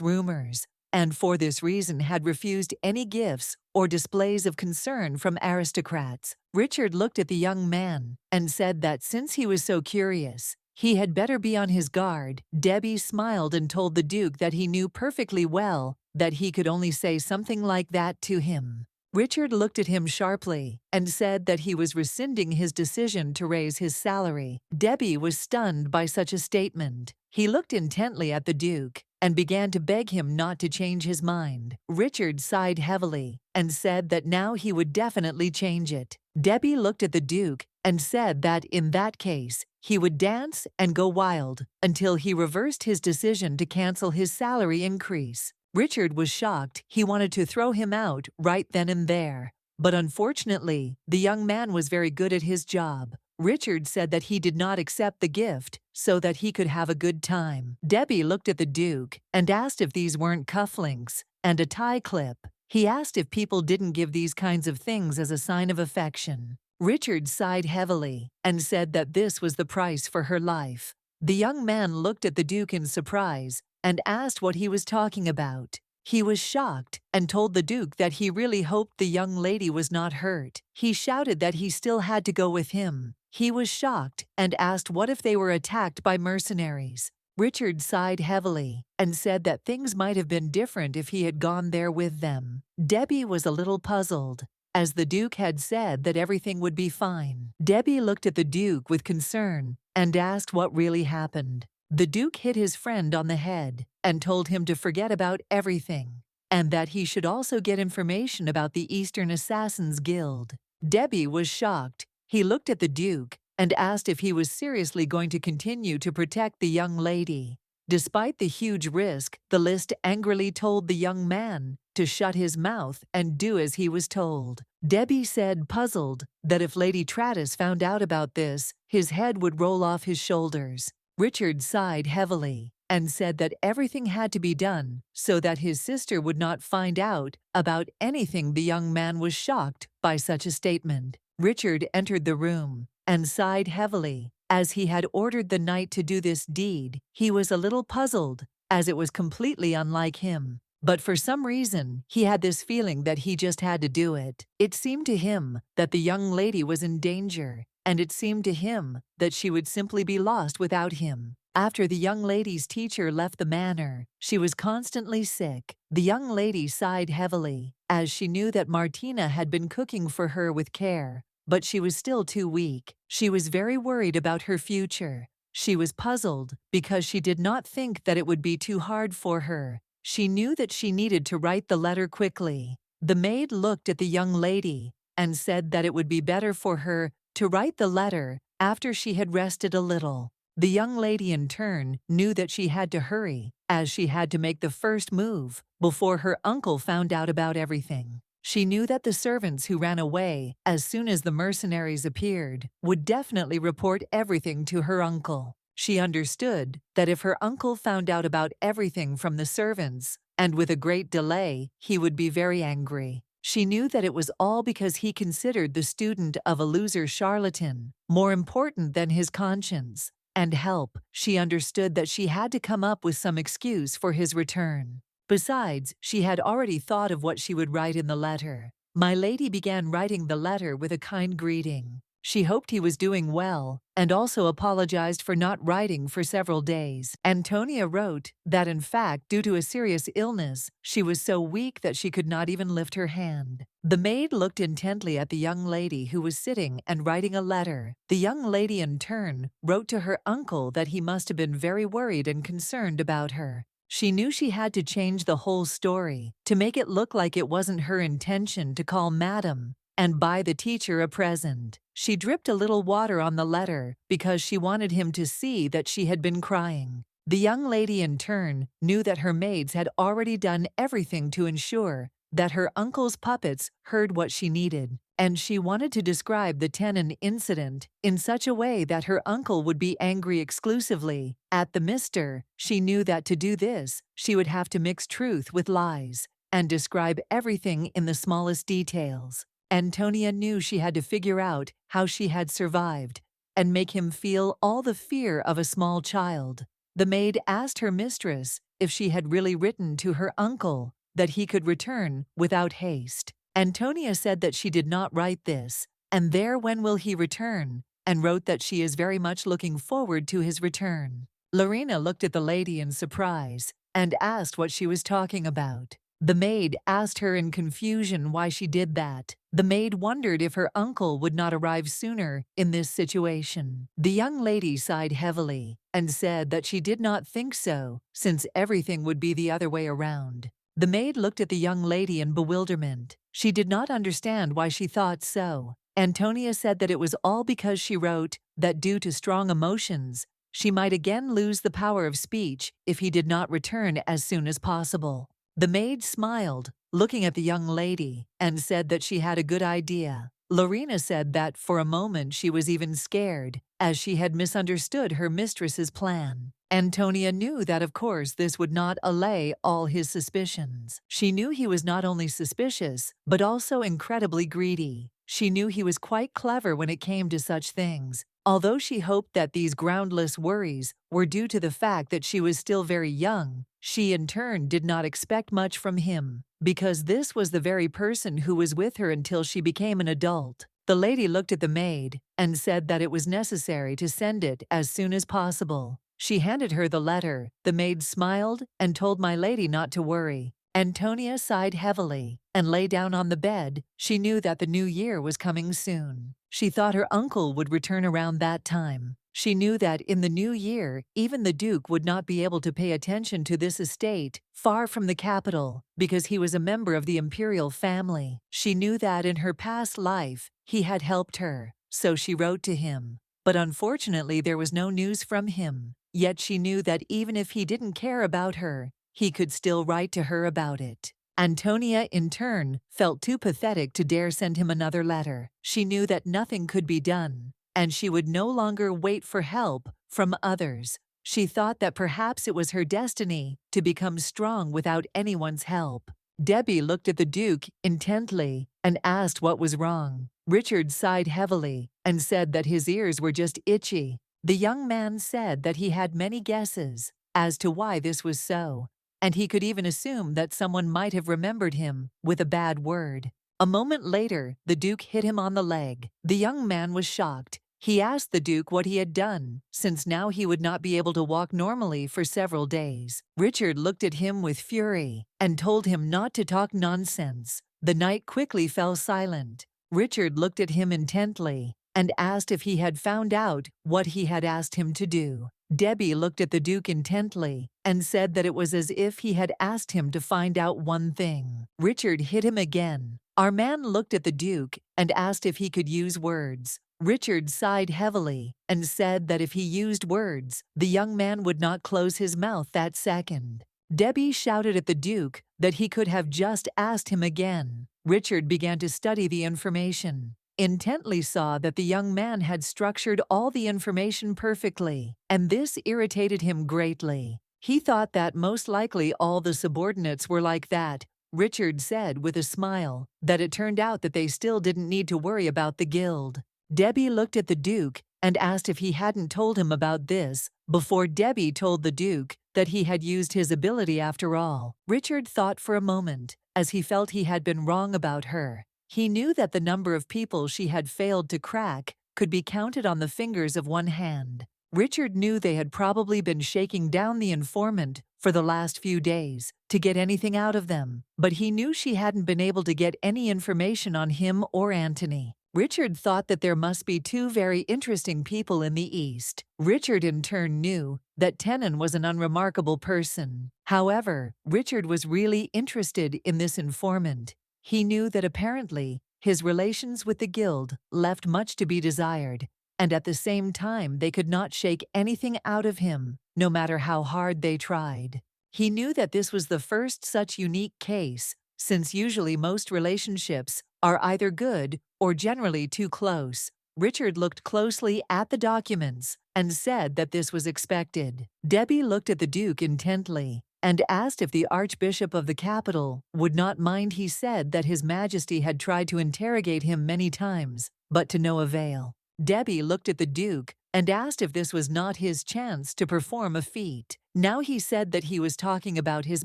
rumors, and for this reason had refused any gifts or displays of concern from aristocrats. Richard looked at the young man and said that since he was so curious, he had better be on his guard. Debbie smiled and told the Duke that he knew perfectly well that he could only say something like that to him. Richard looked at him sharply and said that he was rescinding his decision to raise his salary. Debbie was stunned by such a statement. He looked intently at the Duke and began to beg him not to change his mind. Richard sighed heavily and said that now he would definitely change it. Debbie looked at the Duke and said that in that case, he would dance and go wild until he reversed his decision to cancel his salary increase. Richard was shocked. He wanted to throw him out right then and there. But unfortunately, the young man was very good at his job. Richard said that he did not accept the gift so that he could have a good time. Debbie looked at the Duke and asked if these weren't cufflinks and a tie clip. He asked if people didn't give these kinds of things as a sign of affection. Richard sighed heavily and said that this was the price for her life. The young man looked at the Duke in surprise and asked what he was talking about. He was shocked and told the Duke that he really hoped the young lady was not hurt. He shouted that he still had to go with him. He was shocked and asked what if they were attacked by mercenaries. Richard sighed heavily and said that things might have been different if he had gone there with them. Debbie was a little puzzled, as the Duke had said that everything would be fine. Debbie looked at the Duke with concern and asked what really happened. The Duke hit his friend on the head and told him to forget about everything, and that he should also get information about the Eastern Assassins Guild. Debbie was shocked. He looked at the Duke and asked if he was seriously going to continue to protect the young lady. Despite the huge risk, the list angrily told the young man to shut his mouth and do as he was told. Debbie said, puzzled, that if Lady Traddis found out about this, his head would roll off his shoulders. Richard sighed heavily and said that everything had to be done so that his sister would not find out about anything. The young man was shocked by such a statement. Richard entered the room and sighed heavily. As he had ordered the knight to do this deed, he was a little puzzled, as it was completely unlike him. But for some reason, he had this feeling that he just had to do it. It seemed to him that the young lady was in danger, and it seemed to him that she would simply be lost without him. After the young lady's teacher left the manor, she was constantly sick. The young lady sighed heavily, as she knew that Martina had been cooking for her with care, but she was still too weak. She was very worried about her future. She was puzzled because she did not think that it would be too hard for her. She knew that she needed to write the letter quickly. The maid looked at the young lady and said that it would be better for her to write the letter after she had rested a little. The young lady in turn knew that she had to hurry, as she had to make the first move before her uncle found out about everything. She knew that the servants who ran away as soon as the mercenaries appeared would definitely report everything to her uncle. She understood that if her uncle found out about everything from the servants, and with a great delay, he would be very angry. She knew that it was all because he considered the student of a loser charlatan more important than his conscience and help. She understood that she had to come up with some excuse for his return. Besides, she had already thought of what she would write in the letter. My lady began writing the letter with a kind greeting. She hoped he was doing well, and also apologized for not writing for several days. Antonia wrote that in fact, due to a serious illness, she was so weak that she could not even lift her hand. The maid looked intently at the young lady who was sitting and writing a letter. The young lady in turn wrote to her uncle that he must have been very worried and concerned about her. She knew she had to change the whole story to make it look like it wasn't her intention to call Madam and buy the teacher a present. She dripped a little water on the letter because she wanted him to see that she had been crying. The young lady in turn knew that her maids had already done everything to ensure that her uncle's puppets heard what she needed, and she wanted to describe the Tenon incident in such a way that her uncle would be angry exclusively at the mister. She knew that to do this, she would have to mix truth with lies, and describe everything in the smallest details. Antonia knew she had to figure out how she had survived and make him feel all the fear of a small child. The maid asked her mistress if she had really written to her uncle that he could return without haste. Antonia said that she did not write this, and there when will he return, and wrote that she is very much looking forward to his return. Lorena looked at the lady in surprise and asked what she was talking about. The maid asked her in confusion why she did that. The maid wondered if her uncle would not arrive sooner in this situation. The young lady sighed heavily and said that she did not think so, since everything would be the other way around. The maid looked at the young lady in bewilderment. She did not understand why she thought so. Antonia said that it was all because she wrote that due to strong emotions, she might again lose the power of speech if he did not return as soon as possible. The maid smiled, looking at the young lady, and said that she had a good idea. Lorena said that for a moment she was even scared, as she had misunderstood her mistress's plan. Antonia knew that of course this would not allay all his suspicions. She knew he was not only suspicious, but also incredibly greedy. She knew he was quite clever when it came to such things, although she hoped that these groundless worries were due to the fact that she was still very young. She in turn did not expect much from him, because this was the very person who was with her until she became an adult. The lady looked at the maid and said that it was necessary to send it as soon as possible. She handed her the letter. The maid smiled and told my lady not to worry. Antonia sighed heavily and lay down on the bed. She knew that the new year was coming soon. She thought her uncle would return around that time. She knew that in the new year, even the Duke would not be able to pay attention to this estate far from the capital because he was a member of the imperial family. She knew that in her past life, he had helped her, so she wrote to him. But unfortunately, there was no news from him. Yet she knew that even if he didn't care about her, he could still write to her about it. Antonia, in turn, felt too pathetic to dare send him another letter. She knew that nothing could be done, and she would no longer wait for help from others. She thought that perhaps it was her destiny to become strong without anyone's help. Debbie looked at the Duke intently and asked what was wrong. Richard sighed heavily and said that his ears were just itchy. The young man said that he had many guesses as to why this was so, and he could even assume that someone might have remembered him with a bad word. A moment later, the Duke hit him on the leg. The young man was shocked. He asked the Duke what he had done, since now he would not be able to walk normally for several days. Richard looked at him with fury and told him not to talk nonsense. The night quickly fell silent. Richard looked at him intently and asked if he had found out what he had asked him to do. Debbie looked at the Duke intently and said that it was as if he had asked him to find out one thing. Richard hit him again. Our man looked at the Duke and asked if he could use words. Richard sighed heavily and said that if he used words, the young man would not close his mouth that second. Debbie shouted at the Duke that he could have just asked him again. Richard began to study the information, intently saw that the young man had structured all the information perfectly, and this irritated him greatly. He thought that most likely all the subordinates were like that. Richard said with a smile that it turned out that they still didn't need to worry about the guild. Debbie looked at the Duke and asked if he hadn't told him about this before Debbie told the Duke that he had used his ability after all. Richard thought for a moment, as he felt he had been wrong about her. He knew that the number of people she had failed to crack could be counted on the fingers of one hand. Richard knew they had probably been shaking down the informant for the last few days to get anything out of them, but he knew she hadn't been able to get any information on him or Antony. Richard thought that there must be two very interesting people in the East. Richard in turn knew that Tenon was an unremarkable person. However, Richard was really interested in this informant. He knew that apparently his relations with the guild left much to be desired, and at the same time they could not shake anything out of him, no matter how hard they tried. He knew that this was the first such unique case, since usually most relationships are either good or generally too close. Richard looked closely at the documents and said that this was expected. Debbie looked at the Duke intently and asked if the Archbishop of the capital would not mind. He said that His Majesty had tried to interrogate him many times, but to no avail. Debbie looked at the Duke and asked if this was not his chance to perform a feat. Now he said that he was talking about His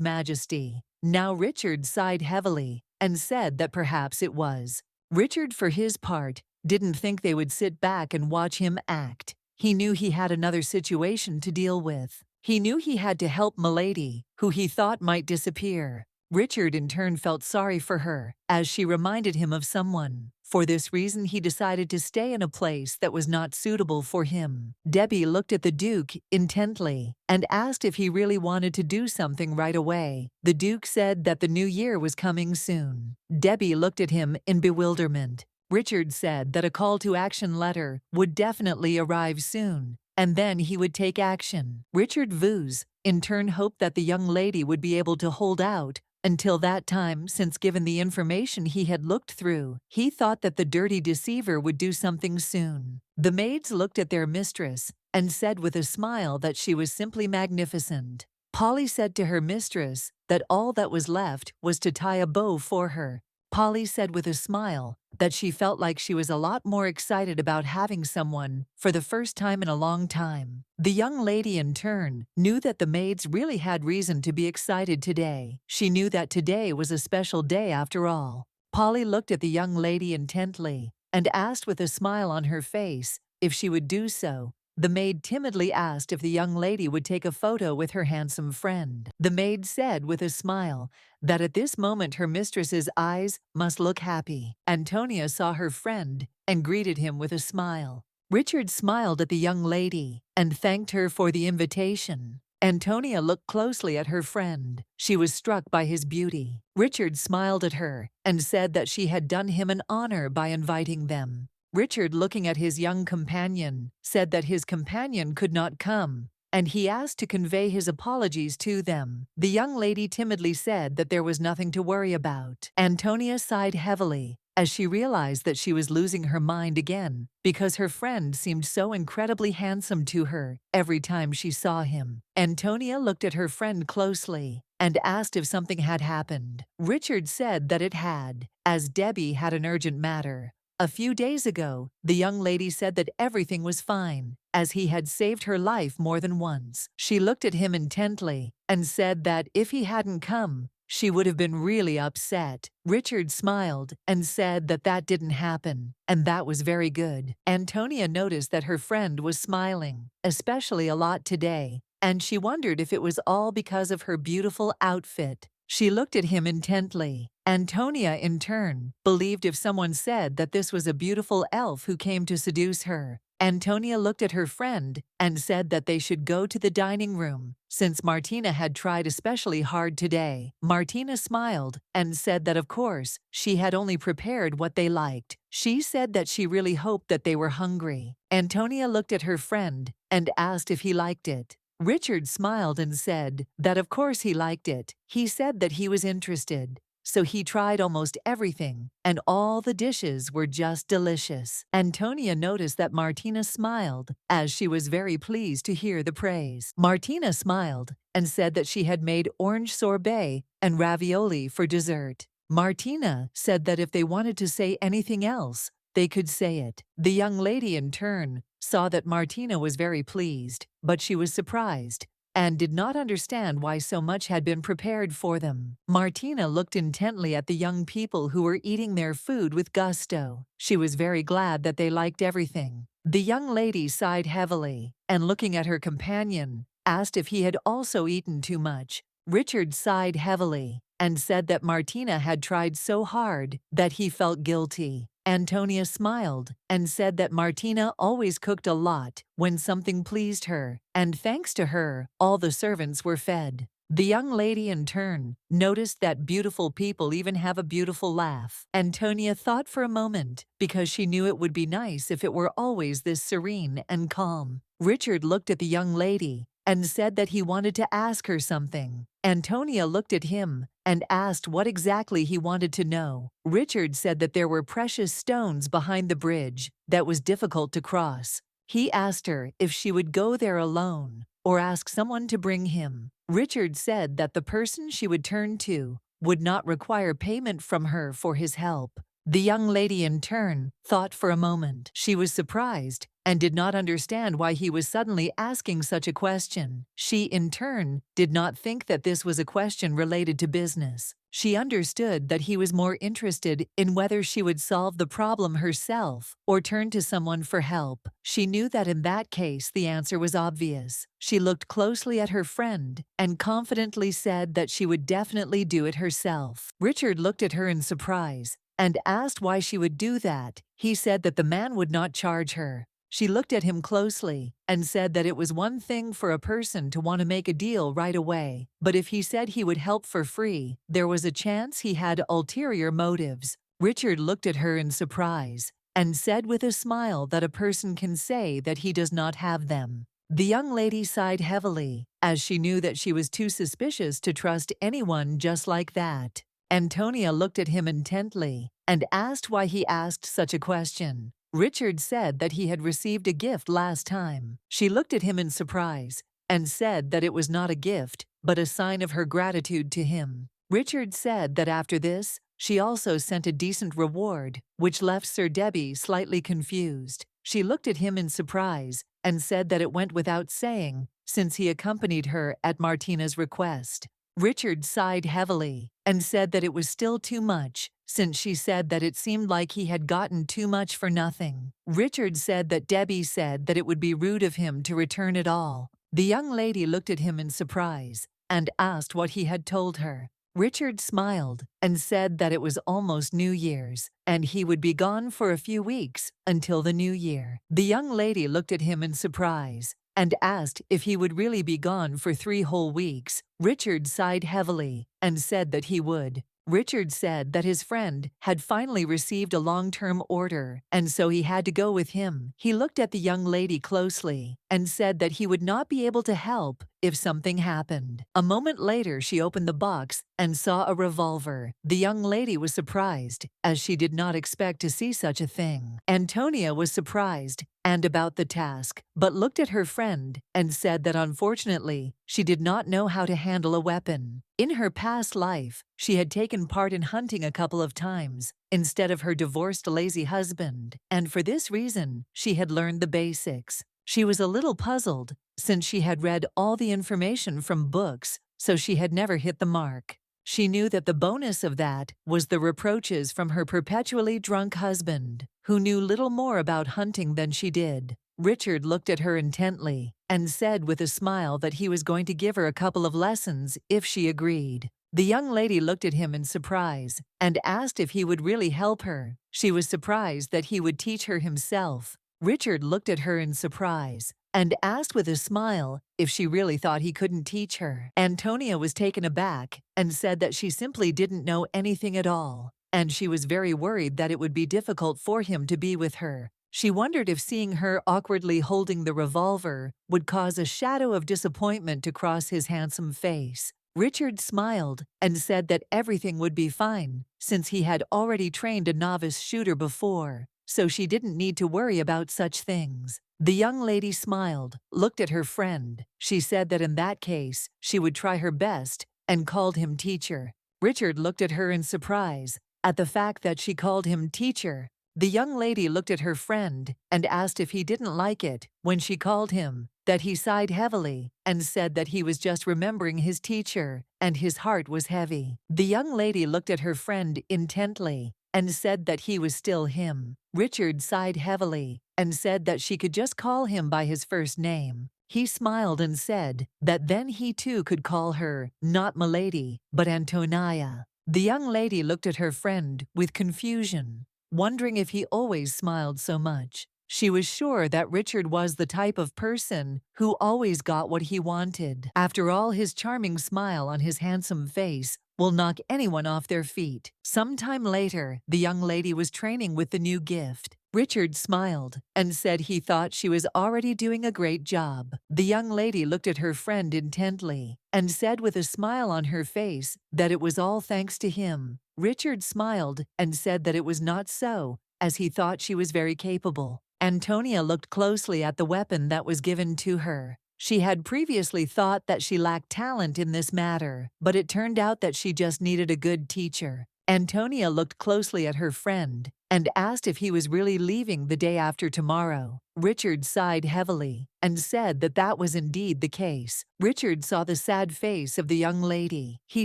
Majesty. Now Richard sighed heavily and said that perhaps it was. Richard, for his part, didn't think they would sit back and watch him act. He knew he had another situation to deal with. He knew he had to help Milady, who he thought might disappear. Richard in turn felt sorry for her, as she reminded him of someone. For this reason he decided to stay in a place that was not suitable for him. Debbie looked at the Duke intently and asked if he really wanted to do something right away. The Duke said that the new year was coming soon. Debbie looked at him in bewilderment. Richard said that a call-to-action letter would definitely arrive soon, and then he would take action. Richard Vuz, in turn, hoped that the young lady would be able to hold out until that time, since given the information he had looked through, he thought that the dirty deceiver would do something soon. The maids looked at their mistress and said with a smile that she was simply magnificent. Polly said to her mistress that all that was left was to tie a bow for her. Polly said with a smile that she felt like she was a lot more excited about having someone for the first time in a long time. The young lady in turn knew that the maids really had reason to be excited today. She knew that today was a special day after all. Polly looked at the young lady intently and asked with a smile on her face if she would do so. The maid timidly asked if the young lady would take a photo with her handsome friend. The maid said with a smile that at this moment her mistress's eyes must look happy. Antonia saw her friend and greeted him with a smile. Richard smiled at the young lady and thanked her for the invitation. Antonia looked closely at her friend. She was struck by his beauty. Richard smiled at her and said that she had done him an honor by inviting them. Richard, looking at his young companion, said that his companion could not come, and he asked to convey his apologies to them. The young lady timidly said that there was nothing to worry about. Antonia sighed heavily as she realized that she was losing her mind again because her friend seemed so incredibly handsome to her every time she saw him. Antonia looked at her friend closely and asked if something had happened. Richard said that it had, as Debbie had an urgent matter. A few days ago, the young lady said that everything was fine, as he had saved her life more than once. She looked at him intently and said that if he hadn't come, she would have been really upset. Richard smiled and said that that didn't happen, and that was very good. Antonia noticed that her friend was smiling, especially a lot today, and she wondered if it was all because of her beautiful outfit. She looked at him intently. Antonia, in turn, believed if someone said that this was a beautiful elf who came to seduce her. Antonia looked at her friend and said that they should go to the dining room, since Martina had tried especially hard today. Martina smiled and said that of course, she had only prepared what they liked. She said that she really hoped that they were hungry. Antonia looked at her friend and asked if he liked it. Richard smiled and said that of course he liked it. He said that he was interested. So he tried almost everything, and all the dishes were just delicious. Antonia noticed that Martina smiled, as she was very pleased to hear the praise. Martina smiled and said that she had made orange sorbet and ravioli for dessert. Martina said that if they wanted to say anything else, they could say it. The young lady, in turn, saw that Martina was very pleased, but she was surprised and did not understand why so much had been prepared for them. Martina looked intently at the young people who were eating their food with gusto. She was very glad that they liked everything. The young lady sighed heavily, and looking at her companion, asked if he had also eaten too much. Richard sighed heavily and said that Martina had tried so hard that he felt guilty. Antonia smiled and said that Martina always cooked a lot when something pleased her, and thanks to her, all the servants were fed. The young lady, in turn, noticed that beautiful people even have a beautiful laugh. Antonia thought for a moment, because she knew it would be nice if it were always this serene and calm. Richard looked at the young lady and said that he wanted to ask her something. Antonia looked at him and asked what exactly he wanted to know. Richard said that there were precious stones behind the bridge that was difficult to cross. He asked her if she would go there alone or ask someone to bring him. Richard said that the person she would turn to would not require payment from her for his help. The young lady, in turn, thought for a moment. She was surprised and did not understand why he was suddenly asking such a question. She, in turn, did not think that this was a question related to business. She understood that he was more interested in whether she would solve the problem herself or turn to someone for help. She knew that in that case the answer was obvious. She looked closely at her friend and confidently said that she would definitely do it herself. Richard looked at her in surprise and asked why she would do that. He said that the man would not charge her. She looked at him closely and said that it was one thing for a person to want to make a deal right away, but if he said he would help for free, there was a chance he had ulterior motives. Richard looked at her in surprise and said with a smile that a person can say that he does not have them. The young lady sighed heavily, as she knew that she was too suspicious to trust anyone just like that. Antonia looked at him intently and asked why he asked such a question. Richard said that he had received a gift last time. She looked at him in surprise and said that it was not a gift, but a sign of her gratitude to him. Richard said that after this, she also sent a decent reward, which left Sir Debbie slightly confused. She looked at him in surprise and said that it went without saying, since he accompanied her at Martina's request. Richard sighed heavily and said that it was still too much, since she said that it seemed like he had gotten too much for nothing. Richard said that Debbie said that it would be rude of him to return it all. The young lady looked at him in surprise and asked what he had told her. Richard smiled and said that it was almost New Year's, and he would be gone for a few weeks until the new year. The young lady looked at him in surprise and asked if he would really be gone for 3 whole weeks. Richard sighed heavily and said that he would. Richard said that his friend had finally received a long-term order, and so he had to go with him. He looked at the young lady closely and said that he would not be able to help if something happened. A moment later, she opened the box and saw a revolver. The young lady was surprised, as she did not expect to see such a thing. Antonia was surprised and about the task, but looked at her friend and said that unfortunately, she did not know how to handle a weapon. In her past life, she had taken part in hunting a couple of times, instead of her divorced lazy husband, and for this reason, she had learned the basics. She was a little puzzled, since she had read all the information from books, so she had never hit the mark. She knew that the bonus of that was the reproaches from her perpetually drunk husband, who knew little more about hunting than she did. Richard looked at her intently and said with a smile that he was going to give her a couple of lessons if she agreed. The young lady looked at him in surprise and asked if he would really help her. She was surprised that he would teach her himself. Richard looked at her in surprise and asked with a smile if she really thought he couldn't teach her. Antonia was taken aback and said that she simply didn't know anything at all, and she was very worried that it would be difficult for him to be with her. She wondered if seeing her awkwardly holding the revolver would cause a shadow of disappointment to cross his handsome face. Richard smiled and said that everything would be fine, since he had already trained a novice shooter before, so she didn't need to worry about such things. The young lady smiled, looked at her friend. She said that in that case, she would try her best and called him teacher. Richard looked at her in surprise at the fact that she called him teacher. The young lady looked at her friend and asked if he didn't like it when she called him, that he sighed heavily and said that he was just remembering his teacher and his heart was heavy. The young lady looked at her friend intently and said that he was still him. Richard sighed heavily and said that she could just call him by his first name. He smiled and said that then he too could call her not Milady, but Antonia. The young lady looked at her friend with confusion, wondering if he always smiled so much. She was sure that Richard was the type of person who always got what he wanted. After all, his charming smile on his handsome face will knock anyone off their feet. Sometime later, the young lady was training with the new gift. Richard smiled and said he thought she was already doing a great job. The young lady looked at her friend intently and said with a smile on her face that it was all thanks to him. Richard smiled and said that it was not so, as he thought she was very capable. Antonia looked closely at the weapon that was given to her. She had previously thought that she lacked talent in this matter, but it turned out that she just needed a good teacher. Antonia looked closely at her friend and asked if he was really leaving the day after tomorrow. Richard sighed heavily and said that that was indeed the case. Richard saw the sad face of the young lady. He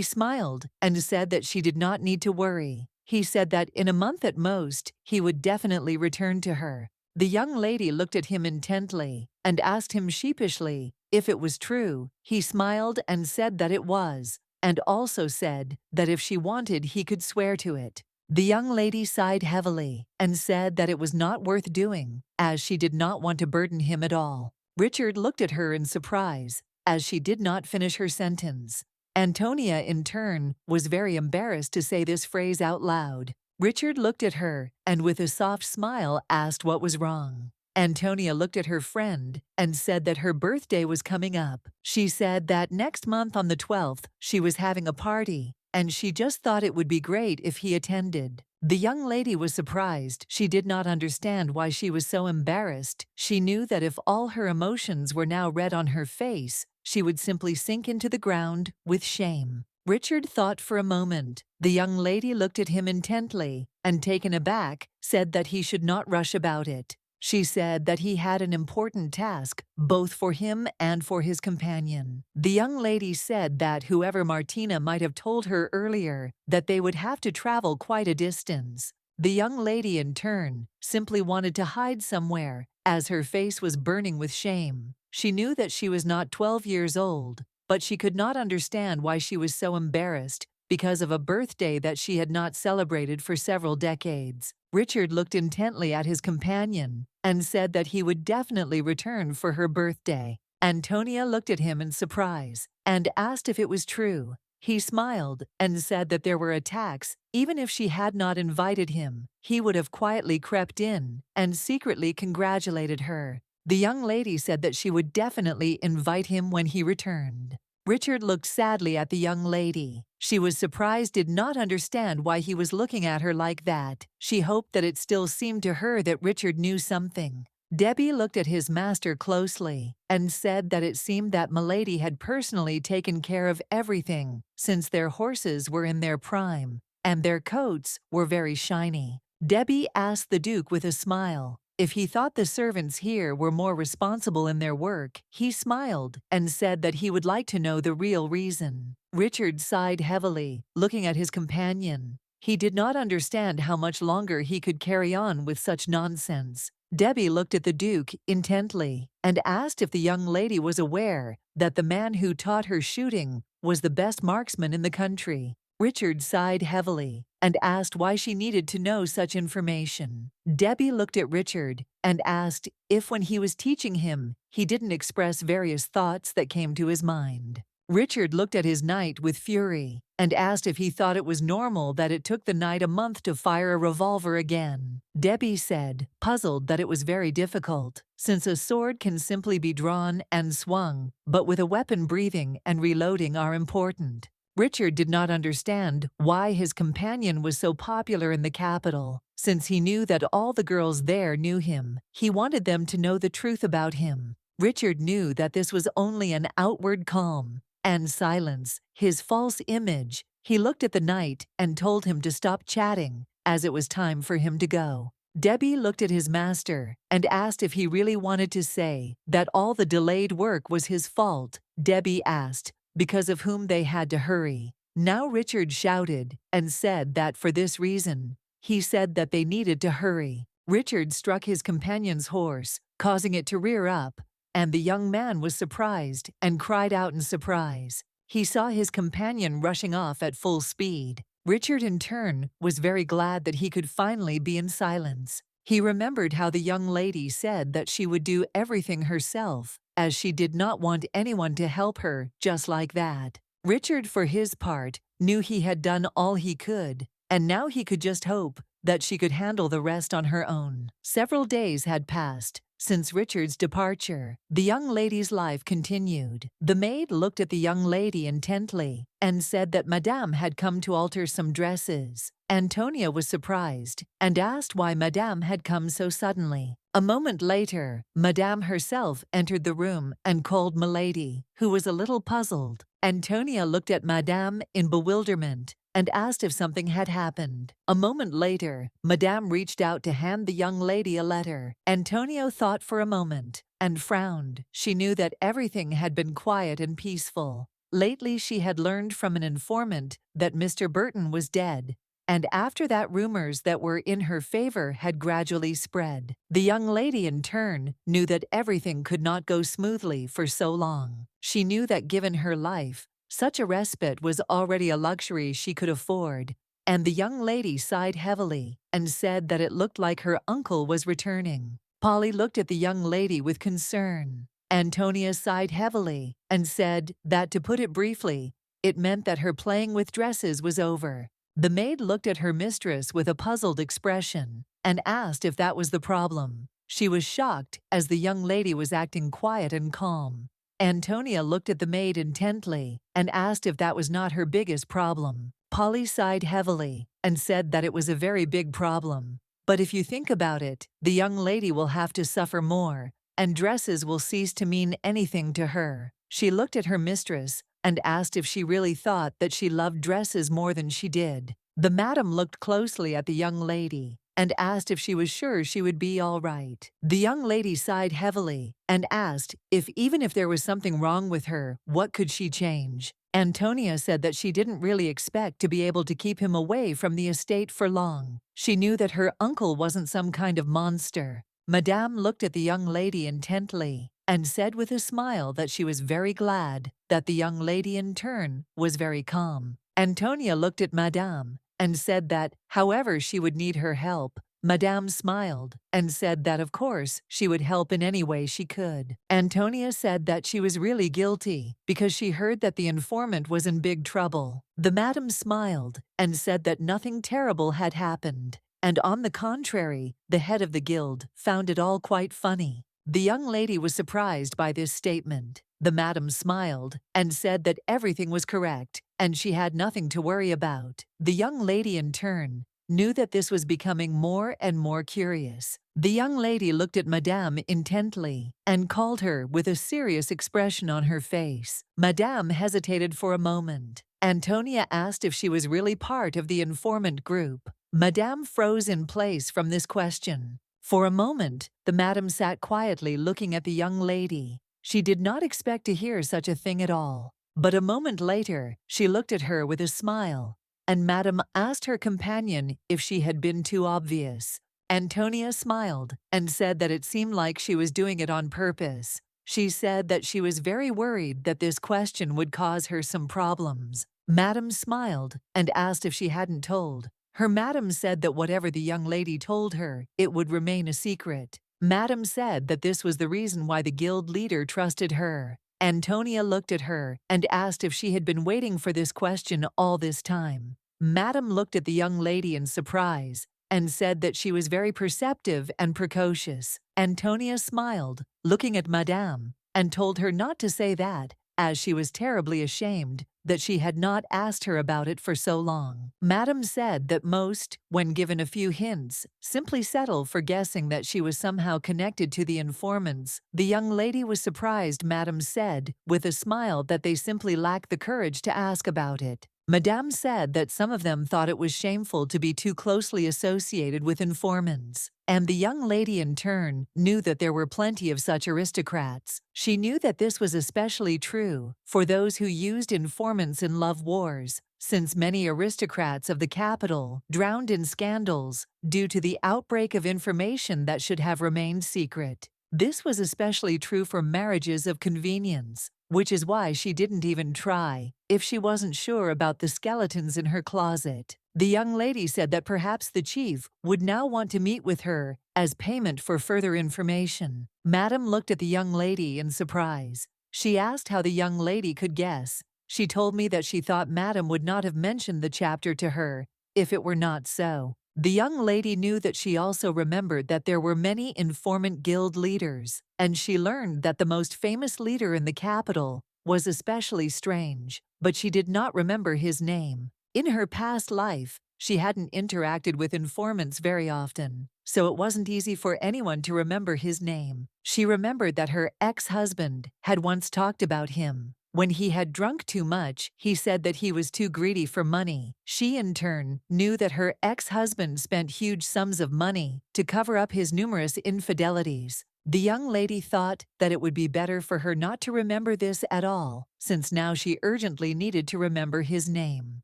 smiled and said that she did not need to worry. He said that in a month at most, he would definitely return to her. The young lady looked at him intently and asked him sheepishly if it was true. He smiled and said that it was, and also said that if she wanted, he could swear to it. The young lady sighed heavily and said that it was not worth doing, as she did not want to burden him at all. Richard looked at her in surprise, as she did not finish her sentence. Antonia, in turn, was very embarrassed to say this phrase out loud. Richard looked at her and with a soft smile asked what was wrong. Antonia looked at her friend and said that her birthday was coming up. She said that next month on the 12th, she was having a party, and she just thought it would be great if he attended. The young lady was surprised. She did not understand why she was so embarrassed. She knew that if all her emotions were now read on her face, she would simply sink into the ground with shame. Richard thought for a moment. The young lady looked at him intently and, taken aback, said that he should not rush about it. She said that he had an important task, both for him and for his companion. The young lady said that whoever Martina might have told her earlier that they would have to travel quite a distance. The young lady, in turn, simply wanted to hide somewhere, as her face was burning with shame. She knew that she was not 12 years old, but she could not understand why she was so embarrassed because of a birthday that she had not celebrated for several decades. Richard looked intently at his companion and said that he would definitely return for her birthday. Antonia looked at him in surprise and asked if it was true. He smiled and said that there were attacks. Even if she had not invited him, he would have quietly crept in and secretly congratulated her. The young lady said that she would definitely invite him when he returned. Richard looked sadly at the young lady. She was surprised, did not understand why he was looking at her like that. She hoped that it still seemed to her that Richard knew something. Debbie looked at his master closely and said that it seemed that Milady had personally taken care of everything, since their horses were in their prime and their coats were very shiny. Debbie asked the Duke with a smile if he thought the servants here were more responsible in their work. He smiled and said that he would like to know the real reason. Richard sighed heavily, looking at his companion. He did not understand how much longer he could carry on with such nonsense. Debbie looked at the Duke intently and asked if the young lady was aware that the man who taught her shooting was the best marksman in the country. Richard sighed heavily and asked why she needed to know such information. Debbie looked at Richard and asked if when he was teaching him, he didn't express various thoughts that came to his mind. Richard looked at his knight with fury and asked if he thought it was normal that it took the knight a month to fire a revolver again. Debbie said, puzzled, that it was very difficult, since a sword can simply be drawn and swung, but with a weapon breathing and reloading are important. Richard did not understand why his companion was so popular in the capital, since he knew that all the girls there knew him. He wanted them to know the truth about him. Richard knew that this was only an outward calm and silence, his false image. He looked at the knight and told him to stop chatting, as it was time for him to go. Debbie looked at his master and asked if he really wanted to say that all the delayed work was his fault. Debbie asked because of whom they had to hurry. Now Richard shouted and said that for this reason, he said that they needed to hurry. Richard struck his companion's horse, causing it to rear up, and the young man was surprised and cried out in surprise. He saw his companion rushing off at full speed. Richard, in turn, was very glad that he could finally be in silence. He remembered how the young lady said that she would do everything herself, as she did not want anyone to help her just like that. Richard, for his part, knew he had done all he could, and now he could just hope that she could handle the rest on her own. Several days had passed since Richard's departure. The young lady's life continued. The maid looked at the young lady intently and said that Madame had come to alter some dresses. Antonia was surprised and asked why Madame had come so suddenly. A moment later, Madame herself entered the room and called Milady, who was a little puzzled. Antonia looked at Madame in bewilderment and asked if something had happened. A moment later, Madame reached out to hand the young lady a letter. Antonia thought for a moment and frowned. She knew that everything had been quiet and peaceful. Lately she had learned from an informant that Mr. Burton was dead, and after that rumors that were in her favor had gradually spread. The young lady in turn knew that everything could not go smoothly for so long. She knew that given her life, such a respite was already a luxury she could afford, and the young lady sighed heavily and said that it looked like her uncle was returning. Polly looked at the young lady with concern. Antonia sighed heavily and said that, to put it briefly, it meant that her playing with dresses was over. The maid looked at her mistress with a puzzled expression and asked if that was the problem. She was shocked as the young lady was acting quiet and calm. Antonia looked at the maid intently and asked if that was not her biggest problem. Polly sighed heavily and said that it was a very big problem. But if you think about it, the young lady will have to suffer more, and dresses will cease to mean anything to her. She looked at her mistress and asked if she really thought that she loved dresses more than she did. The madam looked closely at the young lady and asked if she was sure she would be all right. The young lady sighed heavily and asked if even if there was something wrong with her, what could she change? Antonia said that she didn't really expect to be able to keep him away from the estate for long. She knew that her uncle wasn't some kind of monster. Madame looked at the young lady intently and said with a smile that she was very glad that the young lady in turn was very calm. Antonia looked at Madame and said that, however she would need her help, Madame smiled and said that of course she would help in any way she could. Antonia said that she was really guilty because she heard that the informant was in big trouble. The madam smiled and said that nothing terrible had happened, and on the contrary, the head of the guild found it all quite funny. The young lady was surprised by this statement. The madam smiled and said that everything was correct and she had nothing to worry about. The young lady in turn knew that this was becoming more and more curious. The young lady looked at Madame intently and called her with a serious expression on her face. Madame hesitated for a moment. Antonia asked if she was really part of the informant group. Madame froze in place from this question. For a moment, the madam sat quietly looking at the young lady. She did not expect to hear such a thing at all. But a moment later, she looked at her with a smile, and Madame asked her companion if she had been too obvious. Antonia smiled and said that it seemed like she was doing it on purpose. She said that she was very worried that this question would cause her some problems. Madame smiled and asked if she hadn't told. Her madam said that whatever the young lady told her, it would remain a secret. Madam said that this was the reason why the guild leader trusted her. Antonia looked at her and asked if she had been waiting for this question all this time. Madam looked at the young lady in surprise and said that she was very perceptive and precocious. Antonia smiled, looking at Madame, and told her not to say that, as she was terribly ashamed that she had not asked her about it for so long. Madame said that most, when given a few hints, simply settle for guessing that she was somehow connected to the informants. The young lady was surprised, Madame said, with a smile, that they simply lacked the courage to ask about it. Madame said that some of them thought it was shameful to be too closely associated with informants. And the young lady in turn knew that there were plenty of such aristocrats. She knew that this was especially true for those who used informants in love wars, since many aristocrats of the capital drowned in scandals due to the outbreak of information that should have remained secret. This was especially true for marriages of convenience, which is why she didn't even try if she wasn't sure about the skeletons in her closet. The young lady said that perhaps the chief would now want to meet with her as payment for further information. Madame looked at the young lady in surprise. She asked how the young lady could guess. She told me that she thought Madame would not have mentioned the chapter to her if it were not so. The young lady knew that she also remembered that there were many informant guild leaders, and she learned that the most famous leader in the capital was especially strange, but she did not remember his name. In her past life, She hadn't interacted with informants very often, so it wasn't easy for anyone to remember his name. She remembered that her ex-husband had once talked about him. When he had drunk too much, he said that he was too greedy for money. She, in turn, knew that her ex-husband spent huge sums of money to cover up his numerous infidelities. The young lady thought that it would be better for her not to remember this at all, since now she urgently needed to remember his name.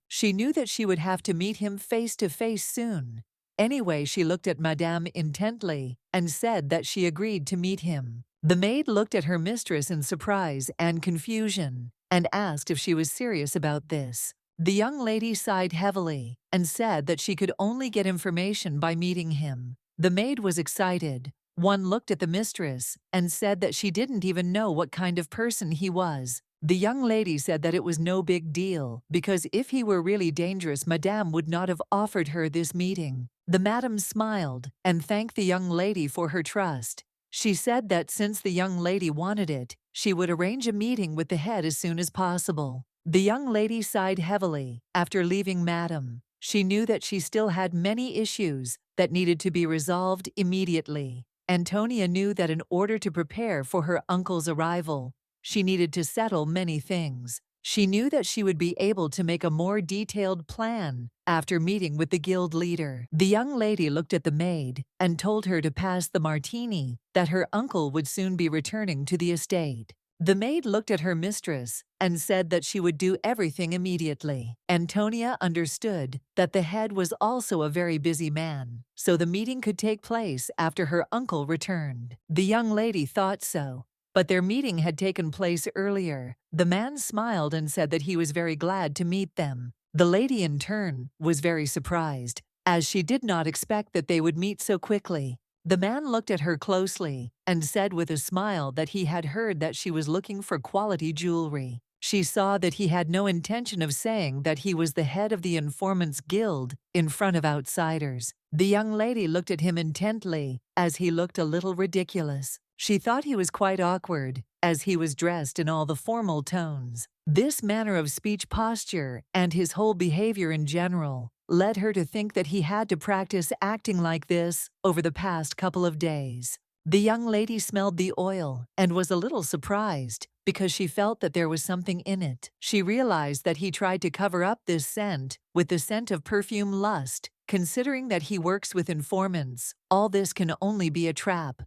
She knew that she would have to meet him face to face soon. Anyway, she looked at Madame intently and said that she agreed to meet him. The maid looked at her mistress in surprise and confusion and asked if she was serious about this. The young lady sighed heavily and said that she could only get information by meeting him. The maid was excited. One looked at the mistress and said that she didn't even know what kind of person he was. The young lady said that it was no big deal, because if he were really dangerous, Madame would not have offered her this meeting. The madam smiled and thanked the young lady for her trust. She said that since the young lady wanted it, she would arrange a meeting with the head as soon as possible. The young lady sighed heavily after leaving Madam. She knew that she still had many issues that needed to be resolved immediately. Antonia knew that in order to prepare for her uncle's arrival, she needed to settle many things. She knew that she would be able to make a more detailed plan after meeting with the guild leader. The young lady looked at the maid and told her to pass the martini, that her uncle would soon be returning to the estate. The maid looked at her mistress and said that she would do everything immediately. Antonia understood that the head was also a very busy man, so the meeting could take place after her uncle returned. The young lady thought so, but their meeting had taken place earlier. The man smiled and said that he was very glad to meet them. The lady, in turn, was very surprised, as she did not expect that they would meet so quickly. The man looked at her closely and said with a smile that he had heard that she was looking for quality jewelry. She saw that he had no intention of saying that he was the head of the Informants Guild in front of outsiders. The young lady looked at him intently, as he looked a little ridiculous. She thought he was quite awkward, as he was dressed in all the formal tones. This manner of speech posture and his whole behavior in general led her to think that he had to practice acting like this over the past couple of days. The young lady smelled the oil and was a little surprised because she felt that there was something in it. She realized that he tried to cover up this scent with the scent of perfume lust. Considering that he works with informants, all this can only be a trap.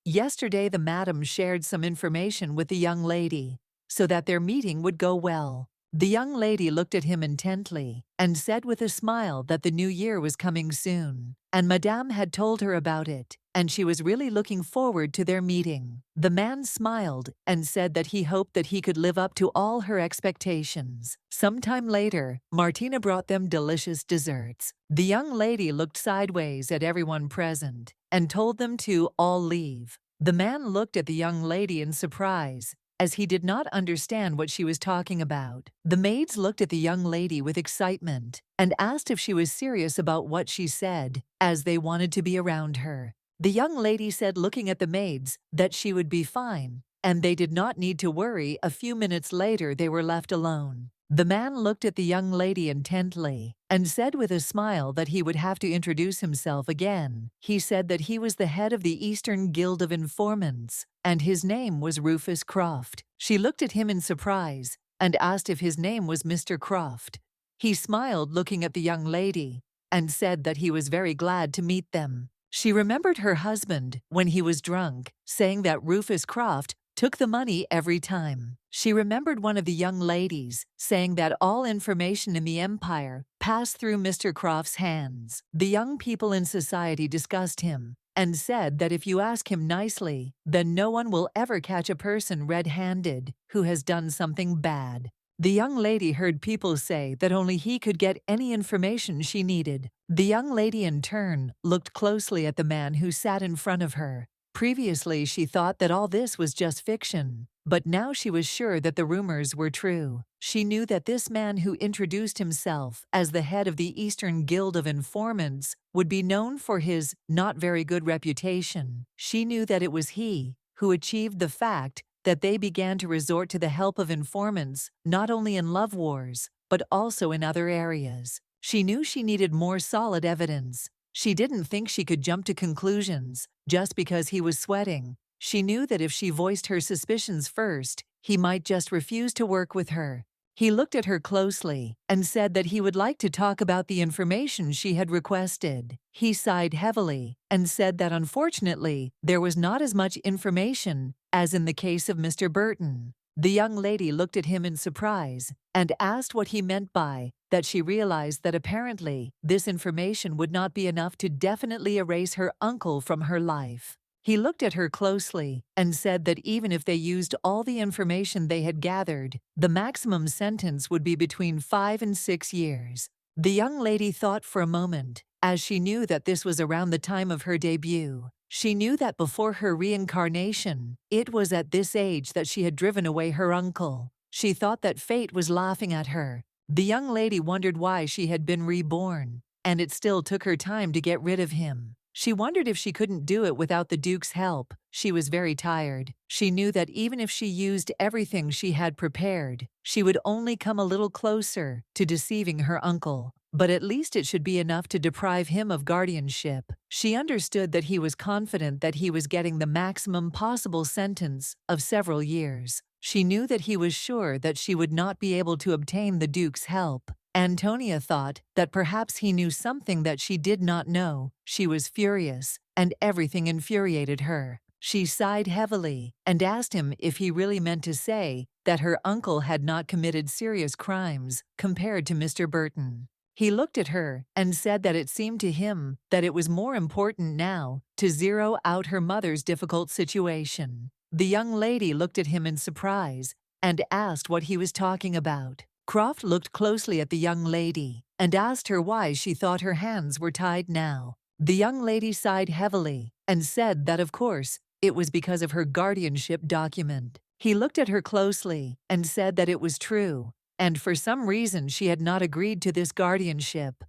Yesterday, the madam shared some information with the young lady so that their meeting would go well. The young lady looked at him intently and said with a smile that the new year was coming soon, and Madame had told her about it, and she was really looking forward to their meeting. The man smiled and said that he hoped that he could live up to all her expectations. Sometime later, Martina brought them delicious desserts. The young lady looked sideways at everyone present and told them to all leave. The man looked at the young lady in surprise, as he did not understand what she was talking about. The maids looked at the young lady with excitement and asked if she was serious about what she said, as they wanted to be around her. The young lady said, looking at the maids, that she would be fine, and they did not need to worry. A few minutes later, they were left alone. The man looked at the young lady intently and said with a smile that he would have to introduce himself again. He said that he was the head of the Eastern Guild of Informants, and his name was Rufus Croft. She looked at him in surprise and asked if his name was Mr. Croft. He smiled, looking at the young lady, and said that he was very glad to meet them. She remembered her husband, when he was drunk, saying that Rufus Croft took the money every time. She remembered one of the young ladies saying that all information in the empire passed through Mr. Croft's hands. The young people in society discussed him and said that if you ask him nicely, then no one will ever catch a person red-handed who has done something bad. The young lady heard people say that only he could get any information she needed. The young lady, in turn, looked closely at the man who sat in front of her. Previously, she thought that all this was just fiction, but now she was sure that the rumors were true. She knew that this man who introduced himself as the head of the Eastern Guild of Informants would be known for his not very good reputation. She knew that it was he who achieved the fact that they began to resort to the help of informants not only in love wars, but also in other areas. She knew she needed more solid evidence. She didn't think she could jump to conclusions just because he was sweating. She knew that if she voiced her suspicions first, he might just refuse to work with her. He looked at her closely and said that he would like to talk about the information she had requested. He sighed heavily and said that unfortunately there was not as much information as in the case of Mr. Burton. The young lady looked at him in surprise and asked what he meant by that. She realized that apparently this information would not be enough to definitely erase her uncle from her life. He looked at her closely and said that even if they used all the information they had gathered, the maximum sentence would be between 5 and 6 years. The young lady thought for a moment, as she knew that this was around the time of her debut. She knew that before her reincarnation, it was at this age that she had driven away her uncle. She thought that fate was laughing at her. The young lady wondered why she had been reborn, and it still took her time to get rid of him. She wondered if she couldn't do it without the Duke's help. She was very tired. She knew that even if she used everything she had prepared, she would only come a little closer to deceiving her uncle. But at least it should be enough to deprive him of guardianship. She understood that he was confident that he was getting the maximum possible sentence of several years. She knew that he was sure that she would not be able to obtain the Duke's help. Antonia thought that perhaps he knew something that she did not know. She was furious, and everything infuriated her. She sighed heavily and asked him if he really meant to say that her uncle had not committed serious crimes compared to Mr. Burton. He looked at her and said that it seemed to him that it was more important now to zero out her mother's difficult situation. The young lady looked at him in surprise and asked what he was talking about. Croft looked closely at the young lady and asked her why she thought her hands were tied now. The young lady sighed heavily and said that of course it was because of her guardianship document. He looked at her closely and said that it was true, and for some reason she had not agreed to this guardianship.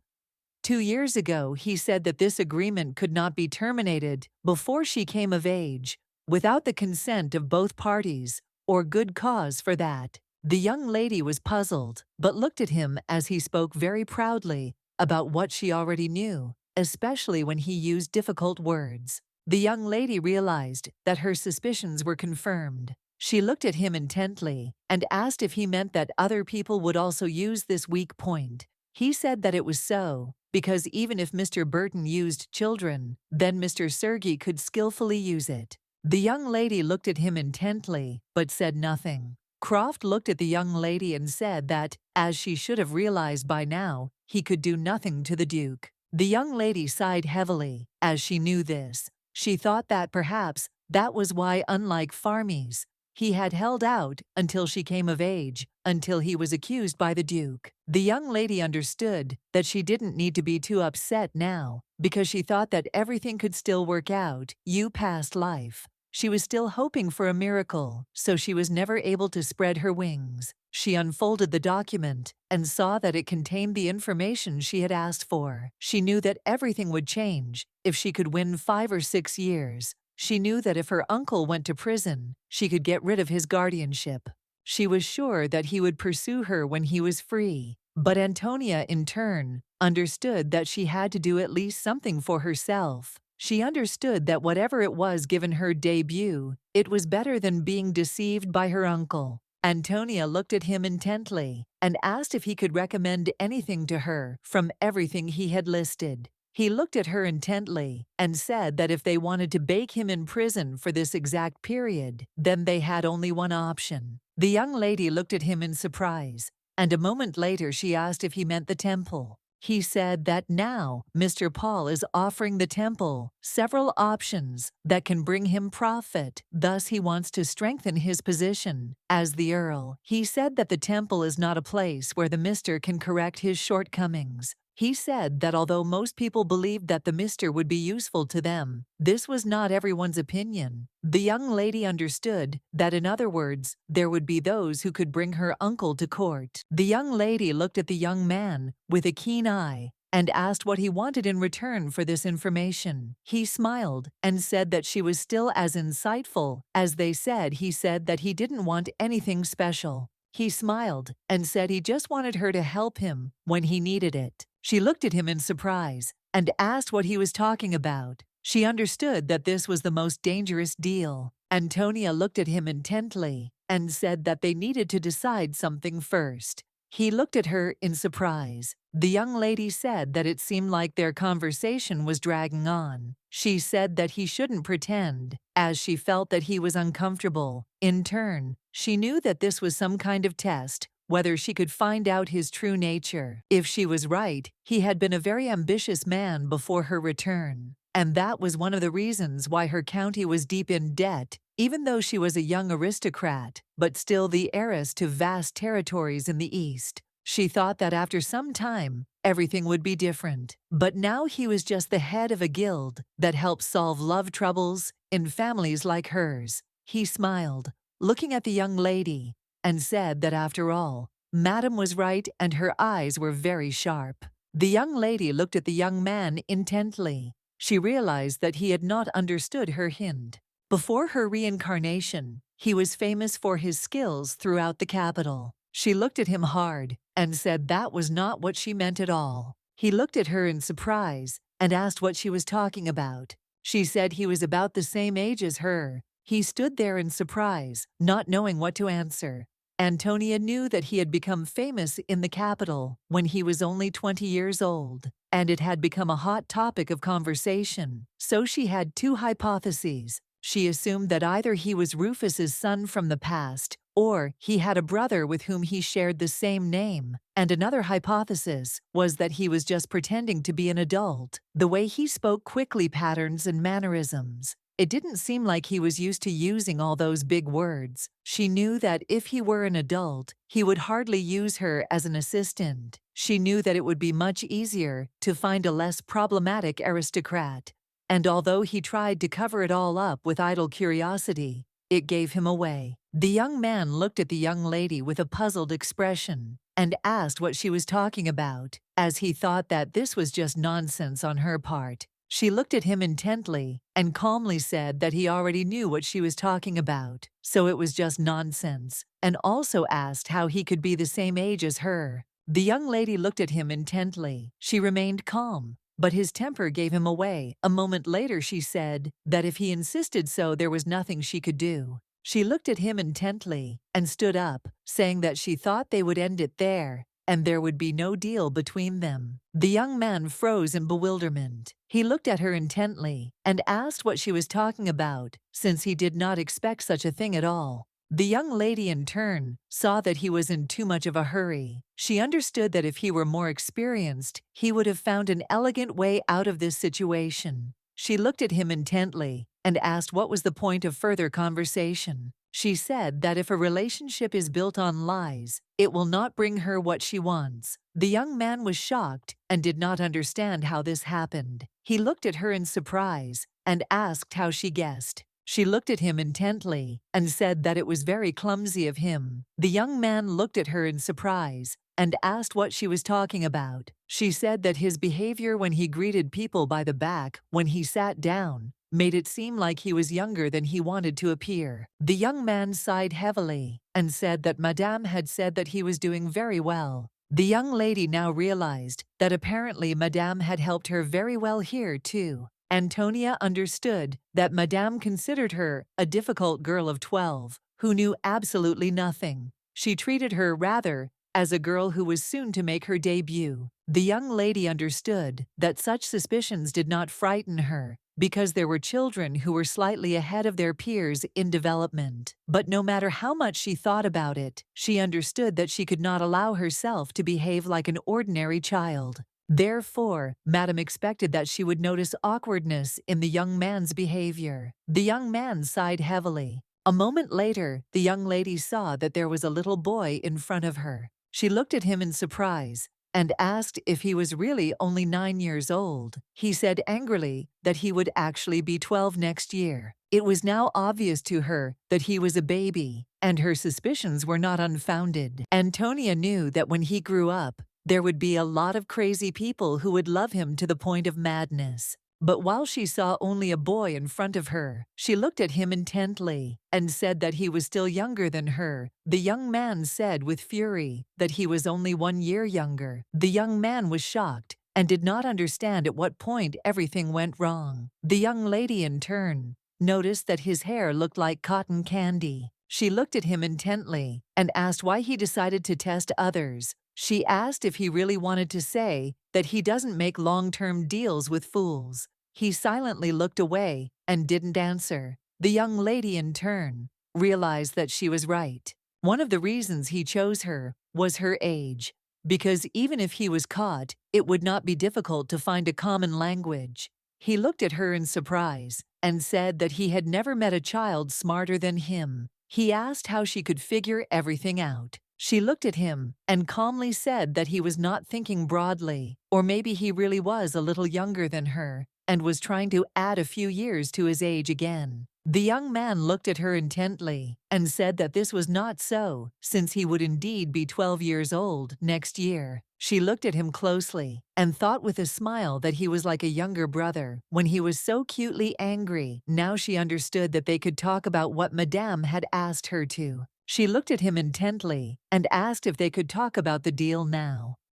2 years ago he said that this agreement could not be terminated before she came of age, without the consent of both parties, or good cause for that. The young lady was puzzled, but looked at him as he spoke very proudly about what she already knew, especially when he used difficult words. The young lady realized that her suspicions were confirmed. She looked at him intently and asked if he meant that other people would also use this weak point. He said that it was so, because even if Mr. Burton used children, then Mr. Sergey could skillfully use it. The young lady looked at him intently, but said nothing. Croft looked at the young lady and said that, as she should have realized by now, he could do nothing to the Duke. The young lady sighed heavily, as she knew this. She thought that perhaps that was why, unlike Farmies, he had held out until she came of age, until he was accused by the Duke. The young lady understood that she didn't need to be too upset now, because she thought that everything could still work out, past life. She was still hoping for a miracle, so she was never able to spread her wings. She unfolded the document and saw that it contained the information she had asked for. She knew that everything would change if she could win 5 or 6 years. She knew that if her uncle went to prison, she could get rid of his guardianship. She was sure that he would pursue her when he was free. But Antonia, in turn, understood that she had to do at least something for herself. She understood that whatever it was given her debut, it was better than being deceived by her uncle. Antonia looked at him intently and asked if he could recommend anything to her from everything he had listed. He looked at her intently and said that if they wanted to bake him in prison for this exact period, then they had only one option. The young lady looked at him in surprise, and a moment later she asked if he meant the temple. He said that now Mr. Paul is offering the temple several options that can bring him profit. Thus he wants to strengthen his position as the Earl. He said that the temple is not a place where the Mr. can correct his shortcomings. He said that although most people believed that the Mr. would be useful to them, this was not everyone's opinion. The young lady understood that, in other words, there would be those who could bring her uncle to court. The young lady looked at the young man with a keen eye and asked what he wanted in return for this information. He smiled and said that she was still as insightful as they said. He said that he didn't want anything special. He smiled and said he just wanted her to help him when he needed it. She looked at him in surprise and asked what he was talking about. She understood that this was the most dangerous deal. Antonia looked at him intently and said that they needed to decide something first. He looked at her in surprise. The young lady said that it seemed like their conversation was dragging on. She said that he shouldn't pretend, as she felt that he was uncomfortable. In turn, she knew that this was some kind of test, whether she could find out his true nature. If she was right, he had been a very ambitious man before her return. And that was one of the reasons why her county was deep in debt, even though she was a young aristocrat, but still the heiress to vast territories in the East. She thought that after some time, everything would be different. But now he was just the head of a guild that helps solve love troubles in families like hers. He smiled, looking at the young lady, and said that after all, Madam was right and her eyes were very sharp. The young lady looked at the young man intently. She realized that he had not understood her hint. Before her reincarnation, he was famous for his skills throughout the capital. She looked at him hard and said that was not what she meant at all. He looked at her in surprise and asked what she was talking about. She said he was about the same age as her. He stood there in surprise, not knowing what to answer. Antonia knew that he had become famous in the capital when he was only 20 years old, and it had become a hot topic of conversation. So she had two hypotheses. She assumed that either he was Rufus's son from the past, or he had a brother with whom he shared the same name. And another hypothesis was that he was just pretending to be an adult. The way he spoke quickly, patterns and mannerisms. It didn't seem like he was used to using all those big words. She knew that if he were an adult, he would hardly use her as an assistant. She knew that it would be much easier to find a less problematic aristocrat. And although he tried to cover it all up with idle curiosity, it gave him away. The young man looked at the young lady with a puzzled expression and asked what she was talking about, as he thought that this was just nonsense on her part. She looked at him intently and calmly said that he already knew what she was talking about, so it was just nonsense, and also asked how he could be the same age as her. The young lady looked at him intently. She remained calm, but his temper gave him away. A moment later she said that if he insisted so, there was nothing she could do. She looked at him intently and stood up, saying that she thought they would end it there, and there would be no deal between them. The young man froze in bewilderment. He looked at her intently and asked what she was talking about, since he did not expect such a thing at all. The young lady, in turn, saw that he was in too much of a hurry. She understood that if he were more experienced, he would have found an elegant way out of this situation. She looked at him intently and asked what was the point of further conversation. She said that if a relationship is built on lies, it will not bring her what she wants. The young man was shocked and did not understand how this happened. He looked at her in surprise and asked how she guessed. She looked at him intently and said that it was very clumsy of him. The young man looked at her in surprise and asked what she was talking about. She said that his behavior when he greeted people by the back when he sat down made it seem like he was younger than he wanted to appear. The young man sighed heavily and said that Madame had said that he was doing very well. The young lady now realized that apparently Madame had helped her very well here too. Antonia understood that Madame considered her a difficult girl of 12 who knew absolutely nothing. She treated her rather as a girl who was soon to make her debut. The young lady understood that such suspicions did not frighten her, because there were children who were slightly ahead of their peers in development. But no matter how much she thought about it, she understood that she could not allow herself to behave like an ordinary child. Therefore, Madame expected that she would notice awkwardness in the young man's behavior. The young man sighed heavily. A moment later, the young lady saw that there was a little boy in front of her. She looked at him in surprise and asked if he was really only 9 years old. He said angrily that he would actually be 12 next year. It was now obvious to her that he was a baby, and her suspicions were not unfounded. Antonia knew that when he grew up, there would be a lot of crazy people who would love him to the point of madness. But while she saw only a boy in front of her, she looked at him intently and said that he was still younger than her. The young man said with fury that he was only 1 year younger. The young man was shocked and did not understand at what point everything went wrong. The young lady, in turn, noticed that his hair looked like cotton candy. She looked at him intently and asked why he decided to test others. She asked if he really wanted to say that he doesn't make long-term deals with fools. He silently looked away and didn't answer. The young lady, in turn, realized that she was right. One of the reasons he chose her was her age, because even if he was caught, it would not be difficult to find a common language. He looked at her in surprise and said that he had never met a child smarter than him. He asked how she could figure everything out. She looked at him and calmly said that he was not thinking broadly, or maybe he really was a little younger than her and was trying to add a few years to his age again. The young man looked at her intently and said that this was not so, since he would indeed be 12 years old next year. She looked at him closely and thought with a smile that he was like a younger brother when he was so cutely angry. Now she understood that they could talk about what Madame had asked her to. She looked at him intently and asked if they could talk about the deal now.